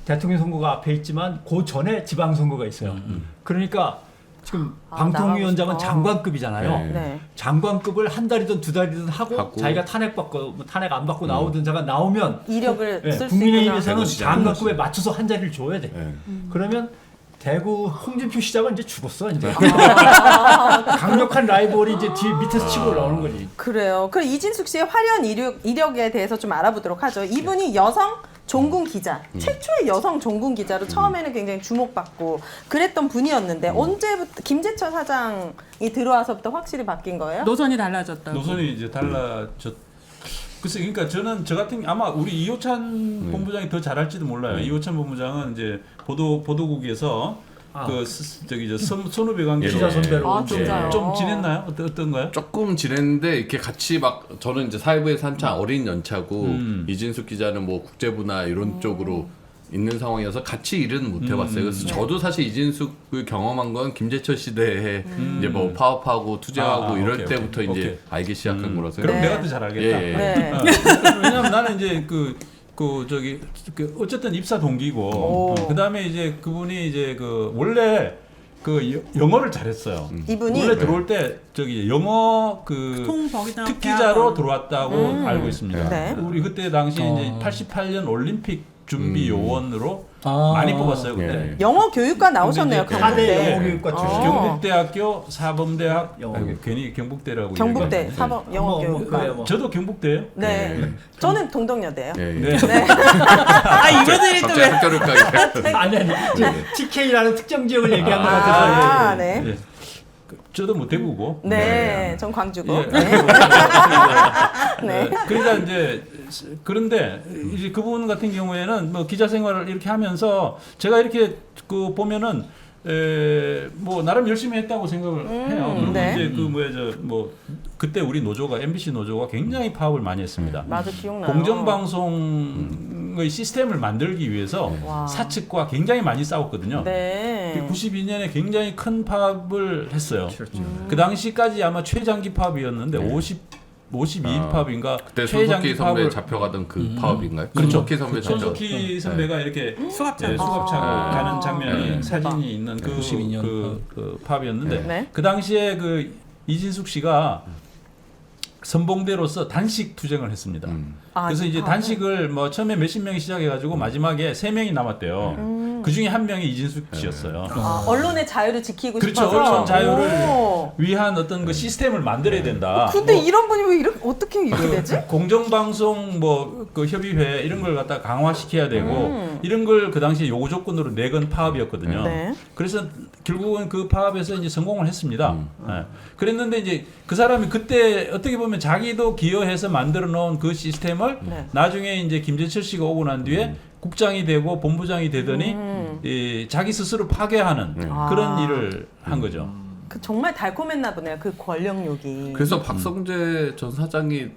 S7: 대통령 선거가 앞에 있지만 그 전에 지방 선거가 있어요. 그러니까 지금
S6: 아,
S7: 방통위원장은
S6: 나가고 싶어.
S7: 장관급이잖아요.
S2: 네.
S6: 네.
S7: 장관급을 한 달이든 두 달이든 하고
S2: 하고.
S7: 자기가 탄핵받고 뭐 탄핵 안 받고 나오든 자가 나오면
S6: 이력을
S7: 예,
S6: 쓸 수 있구나.
S7: 국민의힘에서는
S2: 대구시장.
S7: 장관급에 맞춰서 한 자리를 줘야 돼.
S2: 네.
S7: 그러면 대구 홍준표 시장은 이제 죽었어. 이제 강력한 라이벌이 이제 뒤 밑에서 치고 올라오는 거지.
S6: 그래요. 그럼 이진숙 씨의 화려한 이력에 대해서 좀 알아보도록 하죠. 이분이 여성 종군 기자, 최초의 여성 종군 기자로 처음에는 굉장히 주목받고 그랬던 분이었는데 언제부터 김재철 사장이 들어와서부터 확실히 바뀐 거예요?
S1: 노선이 달라졌다고.
S8: 노선이 이제 달라졌. 글쎄, 그러니까 저는 저 같은 아마 우리 이호찬 본부장이 더 잘할지도 몰라요. 이호찬 본부장은 이제 보도국에서 저기 선후배 관계로
S7: 기자 선배로
S6: 아,
S7: 이제
S6: 진짜요?
S8: 좀 지냈나요? 어떤가요?
S2: 조금 지냈는데 이렇게 같이 막 저는 이제 사회부에서 한창 어린 연차고 이진숙 기자는 뭐 국제부나 이런 쪽으로 있는 상황이어서 같이 일은 못 해봤어요. 그래서 저도 사실 이진숙을 경험한 건 김재철 시대에 이제 뭐 파업하고 투쟁하고 이럴
S8: 오케이,
S2: 때부터
S8: 오케이.
S2: 이제
S8: 오케이.
S2: 알기 시작한 거라서.
S8: 그럼
S6: 네.
S8: 내가 더 잘 알겠다.
S2: 예, 예.
S6: 네.
S8: 왜냐면 나는 이제 저기 어쨌든 입사 동기고 그다음에 이제 그분이 이제 원래 영어를 잘했어요.
S6: 이분이
S8: 원래 들어올 때 저기 영어
S1: 통거기다
S8: 특기자로 들어왔다고 알고 있습니다.
S6: 네.
S8: 우리 그때 당시 이제 88년 올림픽 준비 요원으로
S5: 아.
S8: 많이 뽑았어요 그때.
S2: 예.
S6: 영어 교육과 나오셨네요.
S8: 근데
S7: 사대
S6: 경북대.
S7: 영어교육과 출신.
S8: 경북대학교 사범대학
S7: 영어교육.
S8: 괜히 경북대라고
S6: 경북대
S8: 얘기하는데.
S6: 사범 영어 교육과.
S7: 뭐.
S8: 저도 경북대예요.
S6: 네. 저는 동덕여대예요.
S2: 예, 예.
S8: 네.
S1: 아 이거들이 또
S2: 갑자기
S1: 왜?
S2: 학교를 가게.
S7: 아니 TK라는 특정 지역을 얘기한 것
S6: 아,
S7: 같아서.
S6: 네.
S8: 예. 저도 뭐 대구고.
S6: 네, 전 광주고.
S8: 예.
S6: 네. 네.
S8: 그러니까 이제 그런데 이제 그분 같은 경우에는 뭐 기자 생활을 이렇게 하면서 제가 이렇게 그 보면은 뭐 나름 열심히 했다고 생각을 해요. 그리고
S6: 네.
S8: 이제 그 뭐야 저 뭐 그때 우리 노조가 MBC 노조가 굉장히 파업을 많이 했습니다.
S6: 맞아, 기억나요.
S8: 공정방송의 시스템을 만들기 위해서
S6: 와.
S8: 사측과 굉장히 많이 싸웠거든요.
S6: 네.
S8: 92년에 굉장히 큰 파업을 했어요. 그 당시까지 아마 최장기 파업이었는데 52일 파업인가
S2: 그때 손석희 선배 잡혀가던 그 파업인가요?
S8: 그렇죠.
S2: 손석희 선배 잡혀.
S8: 손석희 선배가 이렇게
S1: 수갑
S8: 네,
S1: 차고.
S8: 수갑 차고
S2: 아.
S8: 가는 장면이
S2: 네.
S8: 사진이 있는 그
S5: 92년.
S8: 그 파업이었는데
S6: 네.
S8: 그 당시에 그 이진숙 씨가 선봉대로서 단식 투쟁을 했습니다.
S6: 아,
S8: 그래서 이제
S6: 아,
S8: 단식을 뭐 처음에 몇십 명이 시작해가지고 마지막에 3명이 남았대요. 그 중에 한 명이 이진숙 씨였어요.
S6: 아, 언론의 자유를 지키고
S8: 그렇죠.
S6: 싶어서.
S8: 언론 자유를
S6: 오.
S8: 위한 어떤 그 시스템을 만들어야 된다.
S6: 근데
S8: 뭐
S6: 이런 분이 왜 이렇게 어떻게 이렇게 되지?
S8: 공정방송 뭐 그 협의회 이런 걸 갖다 강화시켜야 되고 이런 걸 그 당시에 요구 조건으로 내건 파업이었거든요.
S6: 네.
S8: 그래서 결국은 그 파업에서 이제 성공을 했습니다. 예. 그랬는데 이제 그 사람이 그때 어떻게 보면 자기도 기여해서 만들어 놓은 그 시스템을
S6: 네.
S8: 나중에 이제 김재철 씨가 오고 난 뒤에 국장이 되고 본부장이 되더니 이 자기 스스로 파괴하는 그런
S6: 아.
S8: 일을 한 거죠.
S6: 그 정말 달콤했나 보네요. 그 권력욕이.
S2: 그래서 박성재 전 사장이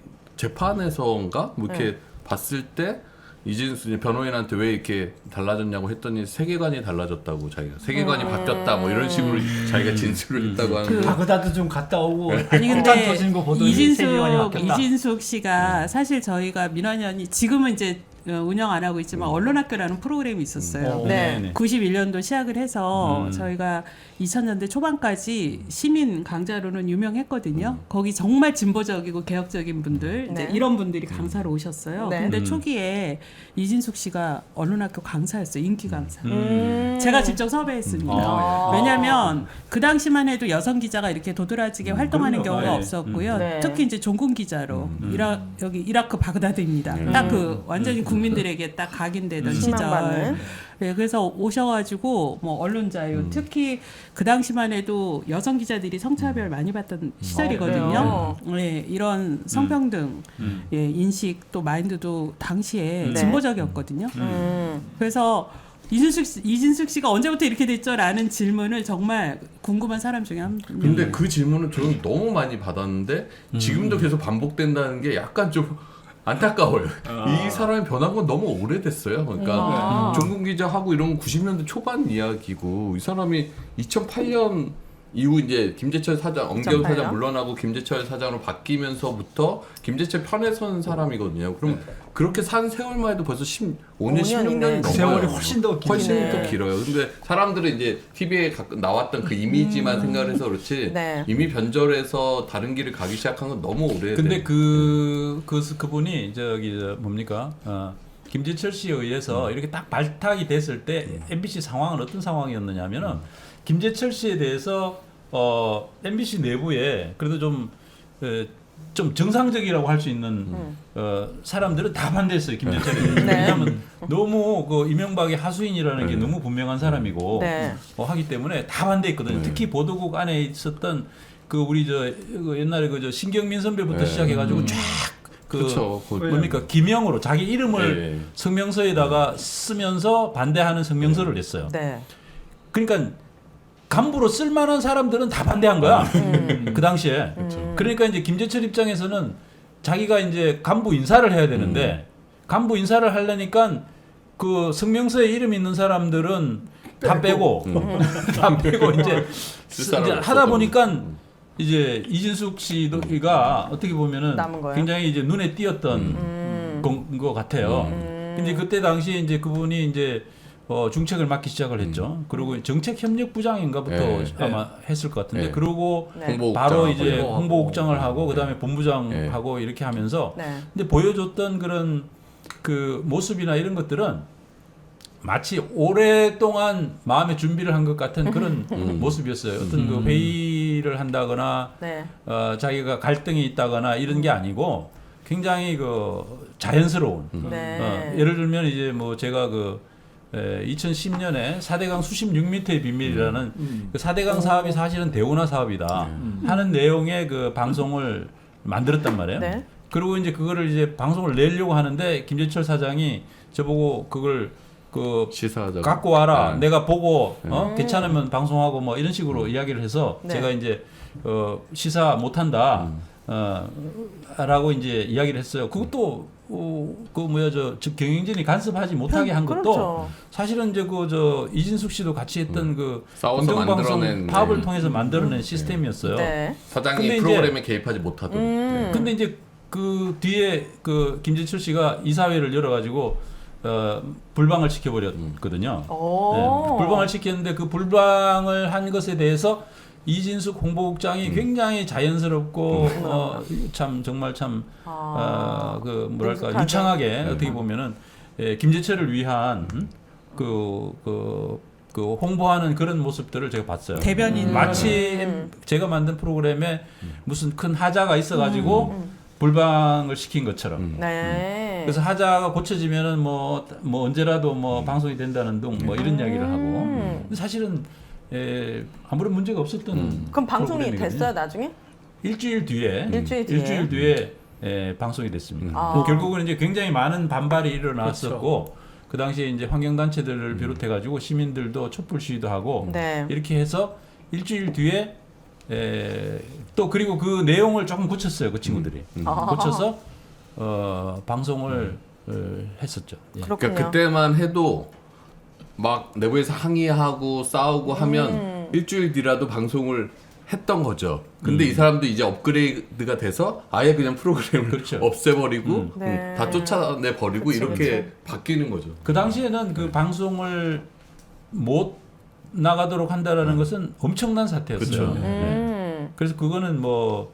S2: 재판에서인가 뭐 이렇게 봤을 때 이진수 변호인한테 왜 이렇게 달라졌냐고 했더니 세계관이 달라졌다고 자기가 세계관이 바뀌었다 뭐 이런 식으로 자기가 진술을 했다고 하는 거.
S7: 바그다드 좀 갔다 오고
S1: 아니
S7: 폭탄
S1: 근데
S7: 터지는 거 보더니 세계관이 바뀌었다.
S1: 이진숙 씨가 사실 저희가 민원연이 지금은 이제 운영 안 하고 있지만 언론학교라는 프로그램이 있었어요.
S6: 네.
S1: 91년도 시작을 해서
S8: 음.
S1: 저희가 2000년대 초반까지 시민 강좌로는 유명했거든요. 거기 정말 진보적이고 개혁적인 분들 이제
S6: 네.
S1: 이런 분들이 강사로 오셨어요.
S6: 네.
S1: 근데 초기에 이진숙 씨가 언론학교 강사였어요. 인기 강사.
S6: 음.
S1: 제가 직접 섭외했습니다.
S6: 아.
S1: 왜냐하면 그 당시만 해도 여성 기자가 이렇게 도드라지게 활동하는
S8: 그럼요.
S1: 경우가
S8: 네.
S1: 없었고요.
S6: 네.
S1: 특히 이제 종군 기자로 여기 이라크 바그다드입니다. 딱 그 완전히 국민들에게 딱 각인되던 시절.
S6: 희망받는.
S1: 네, 그래서 오셔가지고 뭐 언론 자유, 특히 그 당시만 해도 여성 기자들이 성차별 많이 받던 시절이거든요. 네, 이런 성평등 예, 인식 또 마인드도 당시에
S6: 네.
S1: 진보적이었거든요.
S6: 음.
S1: 그래서 이진숙 씨가 언제부터 이렇게 됐죠라는 질문을 정말 궁금한 사람 중에 한 분.
S2: 근데 그 질문을 저는 너무 많이 받았는데 지금도 계속 반복된다는 게 약간 좀 안타까워요. 이 사람이 변한 건 너무 오래됐어요. 그러니까 종군 기자하고 이런 건 90년대 초반 이야기고 이 사람이 2008년 이후 이제 김재철 사장, 엄경
S6: 2008년?
S2: 사장 물러나고 김재철 사장으로 바뀌면서부터 김재철 편에 선 사람이거든요. 그럼 그렇게 산 세월만 해도 벌써 15년, 16년이
S6: 그
S2: 넘어요.
S7: 세월이 훨씬 더 길네.
S2: 훨씬 더 길어요. 근데 사람들은 이제 TV에 나왔던 그 이미지만 생각을 해서 그렇지
S6: 네.
S2: 이미 변절해서 다른 길을 가기 시작한 건 너무 오래돼.
S8: 근데 그분이 저기 뭡니까? 김재철 씨에 의해서 이렇게 딱 발탁이 됐을 때 MBC 상황은 어떤 상황이었느냐면은 김재철 씨에 대해서 MBC 내부에 그래도 좀 정상적이라고 할 수 있는 사람들은 다 반대했어요 김재철에 대해서.
S6: 네.
S8: 왜냐하면 너무 그 이명박의 하수인이라는 게 너무 분명한 사람이고
S6: 네.
S8: 하기 때문에 다 반대했거든요. 특히 보도국 안에 있었던 그 우리 그 옛날에 그 신경민 선배부터 시작해가지고 쫙
S2: 그렇죠.
S8: 뭡니까 기명으로 자기 이름을
S2: 네.
S8: 성명서에다가 쓰면서 반대하는 성명서를 냈어요.
S6: 네.
S8: 그러니까 간부로 쓸만한 사람들은 다 반대한 거야. 그 당시에. 그러니까 이제 김재철 입장에서는 자기가 이제 간부 인사를 해야 되는데 간부 인사를 하려니까 그 성명서에 이름 있는 사람들은 다 빼고 다 빼고 이제 하다 보니까 이제 이진숙 씨가 어떻게 보면은
S6: 남은 거예요?
S8: 굉장히 이제 눈에 띄었던 것 같아요. 근데 그때 당시에 이제 그분이 이제 중책을 맡기 시작을 했죠. 그리고 정책협력부장인가부터
S2: 네.
S8: 아마 했을 것 같은데
S2: 네.
S8: 그러고
S6: 네.
S8: 바로 이제
S2: 홍보국장하고
S8: 홍보국장을 하고 그다음에 본부장하고 이렇게 하면서
S6: 네.
S8: 근데 보여줬던 그런 그 모습이나 이런 것들은 마치 오랫동안 마음의 준비를 한 것 같은 그런 모습이었어요. 어떤 그 회의를 한다거나
S6: 네.
S8: 자기가 갈등이 있다거나 이런 게 아니고 굉장히 그 자연스러운
S6: 네.
S8: 예를 들면 이제 뭐 제가 2010년에 4대강 수심 6m의 비밀이라는 그 4대강 사업이 사실은 대운하 사업이다 하는 내용의 그 방송을 만들었단 말이에요.
S6: 네.
S8: 그리고 이제 그거를 이제 방송을 내려고 하는데 김재철 사장이 저보고 그걸 그
S2: 시사하자고
S8: 갖고 와라.
S2: 네.
S8: 내가 보고 괜찮으면 방송하고 뭐 이런 식으로 이야기를 해서
S6: 네.
S8: 제가 이제 시사 못한다. 라고 이제 이야기를 했어요. 그것도 그 뭐야 저 경영진이 간섭하지 못하게 한 것도
S6: 그렇죠.
S8: 사실은 이제 그 저 이진숙 씨도 같이 했던 그
S2: 싸워서
S8: 공정방송
S2: 만들어낸
S8: 파업을 통해서 만들어낸 시스템이었어요.
S6: 네.
S2: 사장이
S8: 근데 이제-
S2: 프로그램에 개입하지 못하도록. 네.
S8: 근데 이제 그 뒤에 그 김재철 씨가 이사회를 열어가지고 불방을 시켜버렸거든요.
S6: 오.
S8: 네, 불방을 시켰는데 그 불방을 한 것에 대해서 이진숙 홍보국장이 굉장히 자연스럽고 참 정말 참 그 뭐랄까
S6: 능숙하게.
S8: 유창하게 어떻게 보면은 김재철을 위한 그 홍보하는 그런 모습들을 제가 봤어요.
S1: 대변인.
S8: 마치 제가 만든 프로그램에 무슨 큰 하자가 있어가지고 불방을 시킨 것처럼.
S6: 네.
S8: 그래서 하자가 고쳐지면은 뭐 언제라도 뭐 방송이 된다는 등 뭐 이런 이야기를 하고. 근데 사실은 아무런 문제가 없었던.
S6: 그럼 방송이
S8: 프로그램이거든요.
S6: 됐어요 나중에?
S8: 일주일 뒤에.
S6: 일주일 뒤에?
S8: 방송이 됐습니다.
S6: 아.
S8: 결국은 이제 굉장히 많은 반발이 일어났었고 그 당시에 이제 환경단체들을 비롯해가지고 시민들도 촛불 시위도 하고
S6: 네.
S8: 이렇게 해서 일주일 뒤에 또 그리고 그 내용을 조금 고쳤어요 그 친구들이 고쳐서 방송을 했었죠. 예.
S6: 그렇군요.
S2: 그러니까 그때만 해도 막 내부에서 항의하고 싸우고 하면 일주일 뒤라도 방송을 했던 거죠. 근데 이 사람도 이제 업그레이드가 돼서 아예 그냥 프로그램을
S8: 그렇죠.
S2: 없애버리고
S6: 네.
S2: 다 쫓아내 버리고
S6: 그치,
S2: 이렇게 바뀌는 거죠.
S8: 그 당시에는 그 방송을 못 나가도록 한다라는 것은 엄청난 사태였어요.
S2: 그쵸.
S8: 예. 그래서 그거는 뭐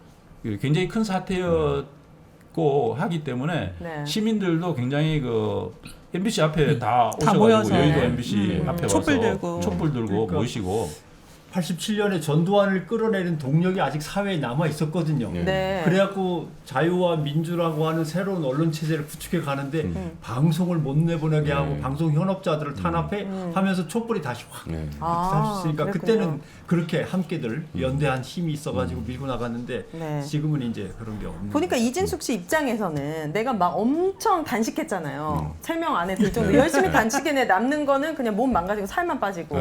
S8: 굉장히 큰 사태였고 하기 때문에
S6: 네.
S8: 시민들도 굉장히 그 MBC 앞에 다
S1: 다
S8: 오셔가지고
S1: 모여서.
S8: 여의도 MBC 앞에
S1: 촛불
S8: 와서
S1: 들고.
S8: 촛불 들고
S7: 그러니까
S8: 모이시고
S7: 87년에 전두환을 끌어내는 동력이 아직 사회에 남아 있었거든요.
S6: 네.
S7: 그래갖고 자유와 민주라고 하는 새로운 언론 체제를 구축해 가는데 방송을 못 내보내게 하고 방송 현업자들을 탄압해 하면서 촛불이 다시 확
S2: 네.
S7: 할 수 있으니까
S6: 그랬군요.
S7: 그때는 그렇게 함께들 연대한 힘이 있어가지고 밀고 나갔는데
S6: 네.
S7: 지금은 이제 그런 게 없는.
S6: 보니까 이진숙 씨 입장에서는 내가 막 엄청 단식했잖아요. 3명 안에 들 정도 열심히 단식해내 남는 거는 그냥 몸 망가지고 살만 빠지고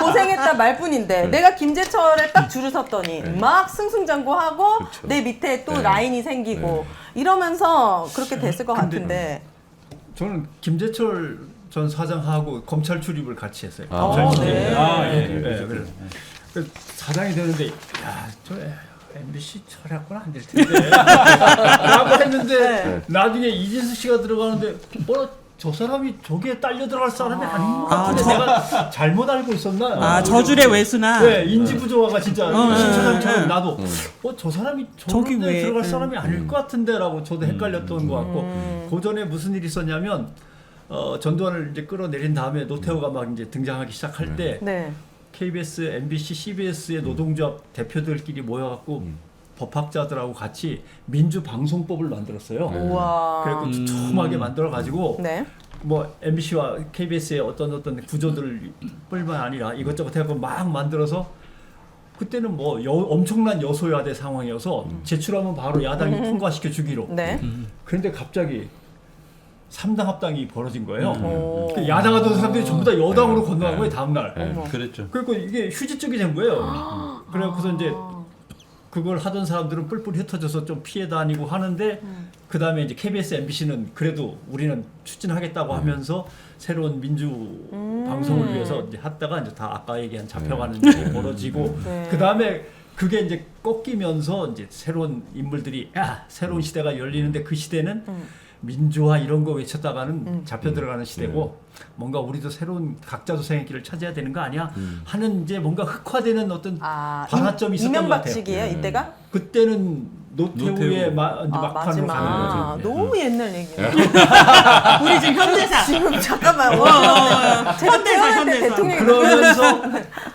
S6: 고생했다 말뿐인데 내가 김재철에 딱 줄을 섰더니 막 승승장구하고
S2: 그쵸.
S6: 내 밑에 또
S2: 네.
S6: 라인이 생기고 이러면서 그렇게 됐을 것
S7: 근데
S6: 같은데
S7: 저는 김재철 전 사장하고 검찰 출입을 같이 했어요.
S2: 아.
S7: 검찰 출입.
S6: 네.
S7: 그래서 사장이 되는데 야저 MBC 철학과는 안 될 텐데 라고 했는데 나중에 이진숙 씨가 들어가는데 저 사람이 저기에 딸려 들어갈 사람이 아닌 것 같은데 내가 잘못 알고 있었나?
S1: 저줄의 외수나.
S7: 네, 인지 부조화가 진짜 신처장처럼
S1: 네.
S7: 나도 저 사람이
S1: 저기
S7: 저런데
S1: 왜,
S7: 들어갈 사람이 아닐 것 같은데라고 저도 헷갈렸던 것 같고 그 전에 무슨 일이 있었냐면 전두환을 이제 끌어내린 다음에 노태우가 막 이제 등장하기 시작할 때
S6: 네.
S7: KBS, MBC, CBS의 노동조합 대표들끼리 모여갖고 법학자들하고 같이 민주방송법을 만들었어요.
S6: 우와.
S7: 그래갖고 촘촘하게 만들어가지고
S6: 네.
S7: 뭐 MBC와 KBS의 어떤 구조들을 뿐만 아니라 이것저것 해갖고 막 만들어서 그때는 뭐 엄청난 여소야대 상황이어서 제출하면 바로 야당이 통과시켜 주기로.
S6: 네.
S7: 그런데 갑자기 3당 합당이 벌어진 거예요.
S6: 오.
S7: 그 야당하던 사람들이 전부 다 여당으로 건너간 거예요 다음날.
S6: 어머.
S8: 그랬죠.
S7: 그리고 이게 휴지증이 된 거예요. 그래갖고서 이제 그걸 하던 사람들은 뿔뿔이 흩어져서 좀 피해 다니고 하는데 그 다음에 이제 KBS, MBC는 그래도 우리는 추진하겠다고 하면서 새로운 민주 방송을 위해서 이제 하다가 이제 다 아까 얘기한 잡혀가는 일이 벌어지고
S6: 네.
S7: 그 다음에 그게 이제 꺾이면서 이제 새로운 인물들이 새로운 시대가 열리는데 그 시대는 민주화 이런 거 외쳤다가는 잡혀 들어가는 시대고 뭔가 우리도 새로운 각자 도생의 길을 찾아야 되는 거 아니야 하는 이제 뭔가 흑화되는 어떤 발화점이 있었던 것
S6: 이명박
S7: 같아요.
S6: 시기예요 이때가?
S7: 그때는 노태우의 막판으로 가는 거죠.
S6: 너무 옛날 얘기네.
S1: 우리 지금 현대사.
S6: 지금 잠깐만. 제가
S1: 현대사,
S6: 태어날 때
S1: 현대사.
S6: 대통령이
S7: 그러면서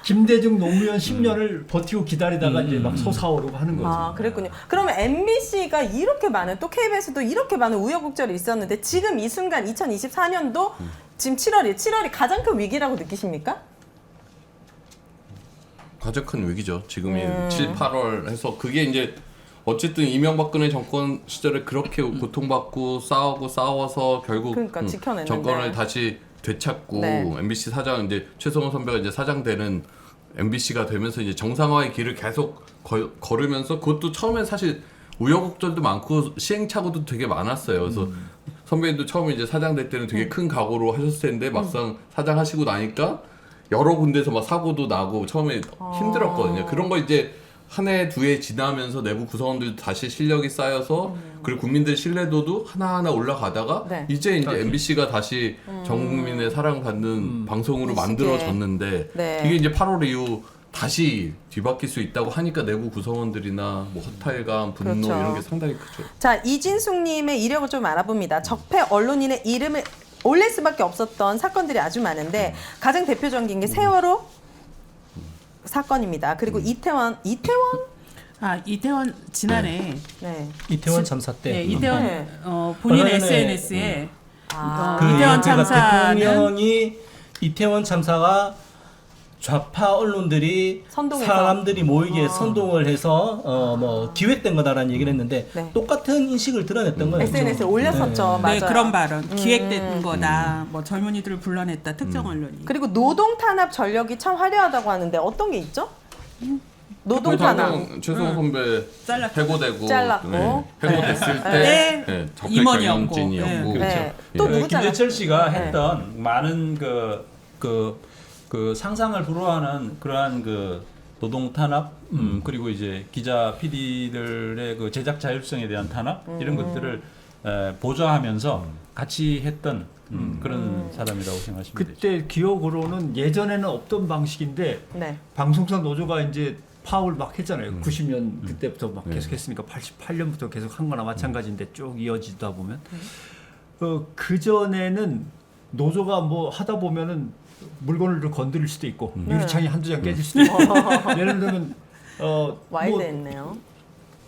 S7: 김대중 노무현 10년을 버티고 기다리다가 이제 막 솟아오르고 하는 거죠.
S6: 아, 그랬군요. 그러면 MBC가 이렇게 많은 또 KBS도 이렇게 많은 우여곡절이 있었는데 지금 이 순간 2024년도 지금 7월이 가장 큰 위기라고 느끼십니까?
S2: 가장 큰 위기죠. 지금이 7, 8월 해서 그게 이제 어쨌든 이명박근혜 정권 시절에 그렇게 고통받고 싸워서 결국
S6: 그러니까 지켜냈는데.
S2: 정권을 다시 되찾고
S6: 네.
S2: MBC 사장 이제 최성원 선배가 이제 사장 되는 MBC가 되면서 이제 정상화의 길을 계속 걸으면서 그것도 처음엔 사실 우여곡절도 많고 시행착오도 되게 많았어요. 그래서 선배님도 처음에 이제 사장 될 때는 되게 큰 각오로 하셨을 텐데 막상 사장 하시고 나니까 여러 군데서 막 사고도 나고 처음에 힘들었거든요. 그런 거 이제 한 해, 두 해 지나면서 내부 구성원들도 다시 실력이 쌓여서 그리고 국민들 신뢰도도 하나하나 올라가다가
S6: 네.
S2: 이제 MBC가 다시 전 국민의 사랑받는 방송으로 만들어졌는데
S6: 네.
S2: 이게 이제 8월 이후 다시 뒤바뀔 수 있다고 하니까 내부 구성원들이나 뭐 허탈감, 분노
S6: 그렇죠.
S2: 이런 게 상당히 크죠.
S6: 자, 이진숙님의 이력을 좀 알아봅니다. 적폐 언론인의 이름을 올릴 수밖에 없었던 사건들이 아주 많은데 가장 대표적인 게 세월호 사건입니다. 그리고 이태원
S1: 이태원 지난해
S6: 네.
S5: 이태원 참사 때
S1: 네, 이태원
S6: 네.
S1: 본인
S5: 얼마 전에,
S1: SNS에
S5: 그
S1: 이태원
S5: 그러니까
S1: 참사는
S5: 대통령이 이태원 참사가 좌파 언론들이
S6: 선동해서.
S5: 사람들이 모이게 선동을 해서 뭐 기획된 거다라는 얘기를 했는데
S6: 네.
S5: 똑같은 인식을 드러냈던 거예요.
S6: SNS에 올렸었죠. 맞아요.
S1: 네, 그런 발언 기획된 거다. 뭐 젊은이들을 불러냈다. 특정 언론이.
S6: 그리고 노동 탄압 전력이 참 화려하다고 하는데 어떤 게 있죠? 노동 탄압.
S2: 최성원 선배
S1: 잘랐고.
S2: 해고되고
S6: 잘랐고.
S2: 해고됐을 때
S1: 네.
S2: 네, 적폐
S1: 임원이었고.
S2: 경영진이었고
S1: 네.
S6: 네.
S2: 예.
S6: 또 누구
S8: 김재철 씨가
S6: 네.
S8: 했던 많은 그 상상을 불허하는 그러한 그 노동 탄압 그리고 이제 기자 PD들의 그 제작 자율성에 대한 탄압 이런 것들을 보좌하면서 같이 했던 그런 사람이라고 생각하시면 되죠.
S7: 그때 기억으로는 예전에는 없던 방식인데
S6: 네.
S7: 방송사 노조가 이제 파업을 막 했잖아요. 90년 그때부터 막 계속했으니까 88년부터 계속 한 거나 마찬가지인데 쭉 이어지다 보면 그 전에는 노조가 뭐 하다 보면은 물건을 건드릴 수도 있고 유리창이 한두 장 깨질 수도 있고 예를 들면 뭐
S6: 와일드했네요.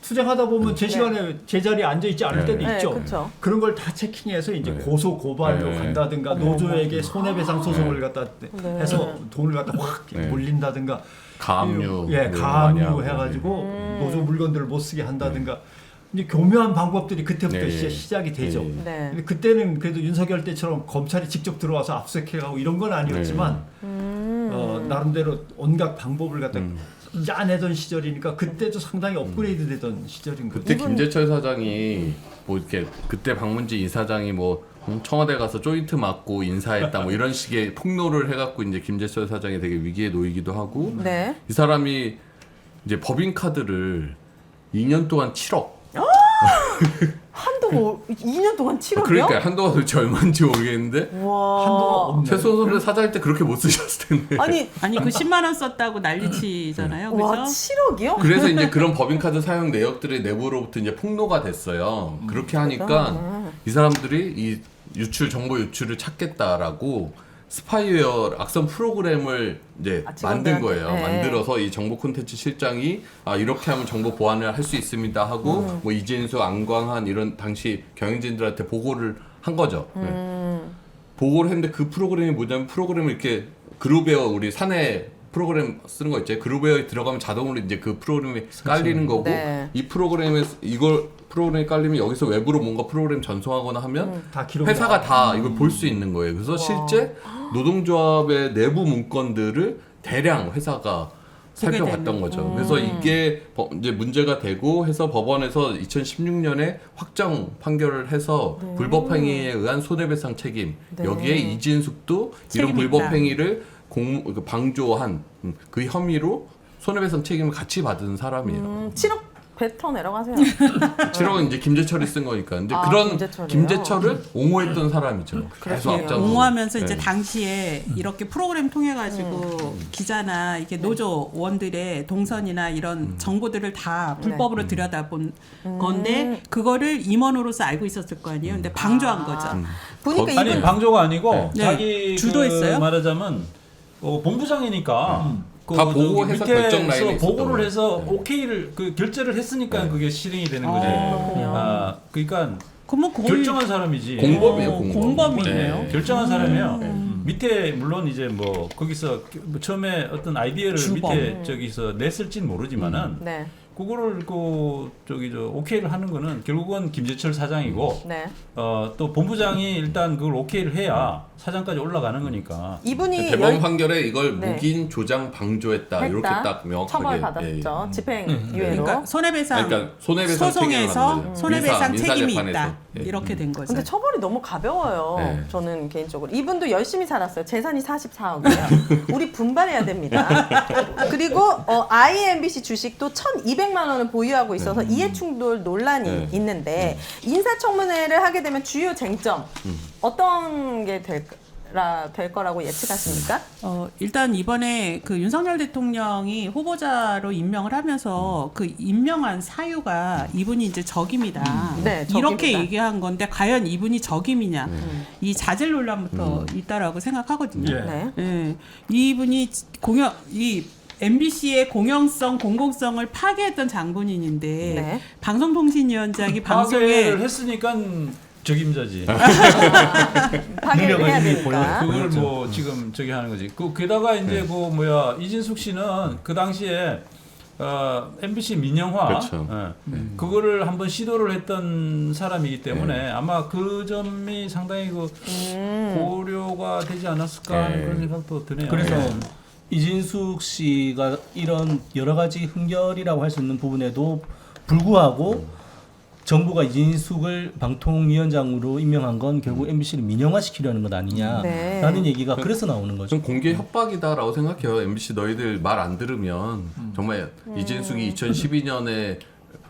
S7: 투쟁하다 보면 제 시간에 제 자리에 앉아 있지 않을 때도
S6: 네,
S7: 있죠.
S6: 그렇죠.
S7: 그런 걸 다 체킹해서 이제 고소 고발로
S2: 네.
S7: 간다든가 노조에게 손해배상 소송을 갖다 해서 돈을 갖다 확
S2: 네.
S7: 몰린다든가
S2: 가압류
S7: 예,
S2: 많이
S7: 가압류
S2: 하고.
S7: 해가지고 노조 물건들을 못 쓰게 한다든가 이제 교묘한 방법들이 그때부터
S2: 네.
S7: 이제 시작이 되죠.
S2: 네.
S6: 네.
S7: 근데 그때는 그래도 윤석열 때처럼 검찰이 직접 들어와서 압수수색해가고 이런 건 아니었지만 나름대로 온갖 방법을 갖다 짜내던 시절이니까 그때도 상당히 업그레이드 되던 시절인 거죠.
S2: 그때 김재철 사장이 뭐 이렇게 그때 박문지 이사장이 뭐 청와대 가서 조인트 맞고 인사했다 뭐 이런 식의 폭로를 해갖고 이제 김재철 사장이 되게 위기에 놓이기도 하고
S6: 네.
S2: 이 사람이 이제 법인카드를 2년 동안 7억
S6: 한도 2년 동안 7억이요?
S2: 그러니까 한동안 도대체 얼마인지 모르겠는데
S6: 와.
S7: 한동안 없네.
S2: 최수원 선배 사장일 때 그렇게 못 쓰셨을 텐데
S6: 아니
S1: 그 10만 원 썼다고 난리치잖아요.
S6: 와
S1: 그죠?
S6: 7억이요?
S2: 그래서 이제 그런 법인카드 사용 내역들이 내부로부터 이제 폭로가 됐어요. 그렇게 하니까 이 사람들이 이 정보 유출을 찾겠다라고 스파이웨어 악성 프로그램을 이제 만든 거예요.
S6: 네.
S2: 만들어서 이 정보 콘텐츠 실장이 이렇게 하면 정보 보안을 할 수 있습니다 하고 뭐 이진수, 안광한 이런 당시 경영진들한테 보고를 한 거죠. 네. 보고를 했는데 그 프로그램이 뭐냐면 프로그램을 이렇게 그룹웨어 우리 사내 프로그램 쓰는 거 있죠. 그룹웨어에 들어가면 자동으로 이제 그 프로그램이 깔리는 거고
S6: 네.
S2: 이 프로그램에서 이걸 프로그램이 깔리면 여기서 외부로 뭔가 프로그램 전송하거나 하면
S7: 다 기록이
S2: 회사가
S7: 나와요.
S2: 다 이걸 볼 수 있는 거예요. 그래서 실제 노동조합의 내부 문건들을 대량 회사가 살펴봤던
S1: 되는.
S2: 거죠. 그래서 이게 이제 문제가 되고 해서 법원에서 2016년에 확정 판결을 해서 불법 행위에 의한 손해배상 책임 여기에 이진숙도 이런
S1: 책임
S2: 불법
S1: 있다.
S2: 행위를 방조한 그 혐의로 손해배상 책임을 같이 받은 사람이에요.
S6: 7억 뱉어내라고 하세요.
S2: 7억은 이제 김재철이 쓴 거니까. 근데 그런
S6: 김재철이요?
S2: 김재철을 옹호했던 사람이죠. 계속
S1: 예,
S2: 앞장서.
S1: 옹호하면서 이제
S2: 네.
S1: 당시에 이렇게 프로그램 통해 가지고 기자나 이렇게 노조원들의 동선이나 이런 정보들을 다 불법으로 들여다본 건데 그거를 임원으로서 알고 있었을 거 아니에요. 근데 방조한 거죠.
S6: 보니까
S8: 아니
S6: 이분
S8: 방조가 아니고
S1: 네.
S8: 자기
S1: 주도했어요?
S8: 말하자면 본부장이니까
S2: 다 보고해서 결정 라인에 있었던
S8: 보고를
S2: 거예요.
S8: 해서 오케이를 그 결제를 했으니까 그게 실행이 되는 거죠.
S6: 그렇군요.
S8: 그러니까
S1: 그러면 거의
S8: 결정한 사람이지.
S2: 공범이에요,
S1: 공범이네요.
S2: 네.
S8: 결정한 사람이에요. 밑에 물론 이제 뭐 거기서 뭐 처음에 어떤 아이디어를
S1: 주범.
S8: 밑에 저기서 냈을진 모르지만은
S6: 네.
S8: 그거를 그 저기 저 오케이를 하는 거는 결국은 김재철 사장이고
S6: 네.
S8: 또 본부장이 일단 그걸 오케이를 해야 사장까지 올라가는 거니까.
S6: 이분이
S2: 대법원 판결에 이걸
S6: 네.
S2: 묵인, 조장, 방조했다 이렇게 딱 명확하게
S6: 처벌받았죠. 집행유예로.
S1: 그러니까 손해배상
S2: 그러니까 손해배상
S1: 소송에서
S2: 책임을
S1: 손해배상
S2: 민사-
S1: 책임이
S2: 민사재판에서.
S1: 있다.
S2: 예.
S1: 이렇게 된 거죠.
S6: 근데 처벌이 너무 가벼워요.
S2: 네.
S6: 저는 개인적으로 이분도 열심히 살았어요. 재산이 44억이에요. 우리 분발해야 됩니다. 그리고 IMBC 주식도 1,200만 원을 보유하고 있어서 이해충돌 논란이
S2: 네.
S6: 있는데 인사청문회를 하게 되면 주요 쟁점 어떤 게 될 거라고 예측하십니까?
S1: 일단 이번에 그 윤석열 대통령이 후보자로 임명을 하면서 그 임명한 사유가 이분이 이제 적임이다.
S6: 네,
S1: 이렇게
S6: 적임이다.
S1: 얘기한 건데 과연 이분이 적임이냐? 이 자질 논란부터 있다라고 생각하거든요.
S7: 예.
S6: 네.
S1: 예. 이분이 MBC의 공영성, 공공성을 파괴했던 장본인인데
S6: 네.
S1: 방송통신위원장이
S8: 파괴를
S1: 방송에
S8: 했으니까 적임자지.
S6: 파괴를 해야
S5: 이미
S6: 되니까.
S8: 그걸 뭐 지금 저기 하는 거지. 게다가 이제 그 뭐야 이진숙 씨는 그 당시에 MBC 민영화
S2: 그렇죠.
S8: 그거를 한번 시도를 했던 사람이기 때문에 아마 그 점이 상당히 그 고려가 되지 않았을까 하는 그런 생각도 드네요.
S5: 그래서 이진숙 씨가 이런 여러 가지 흠결이라고 할 수 있는 부분에도 불구하고 정부가 이진숙을 방통위원장으로 임명한 건 결국 MBC를 민영화시키려는 것 아니냐라는
S6: 네.
S5: 얘기가 그래서 나오는 거죠.
S2: 좀 공개 협박이다라고 생각해요. MBC 너희들 말 안 들으면 정말 이진숙이 2012년에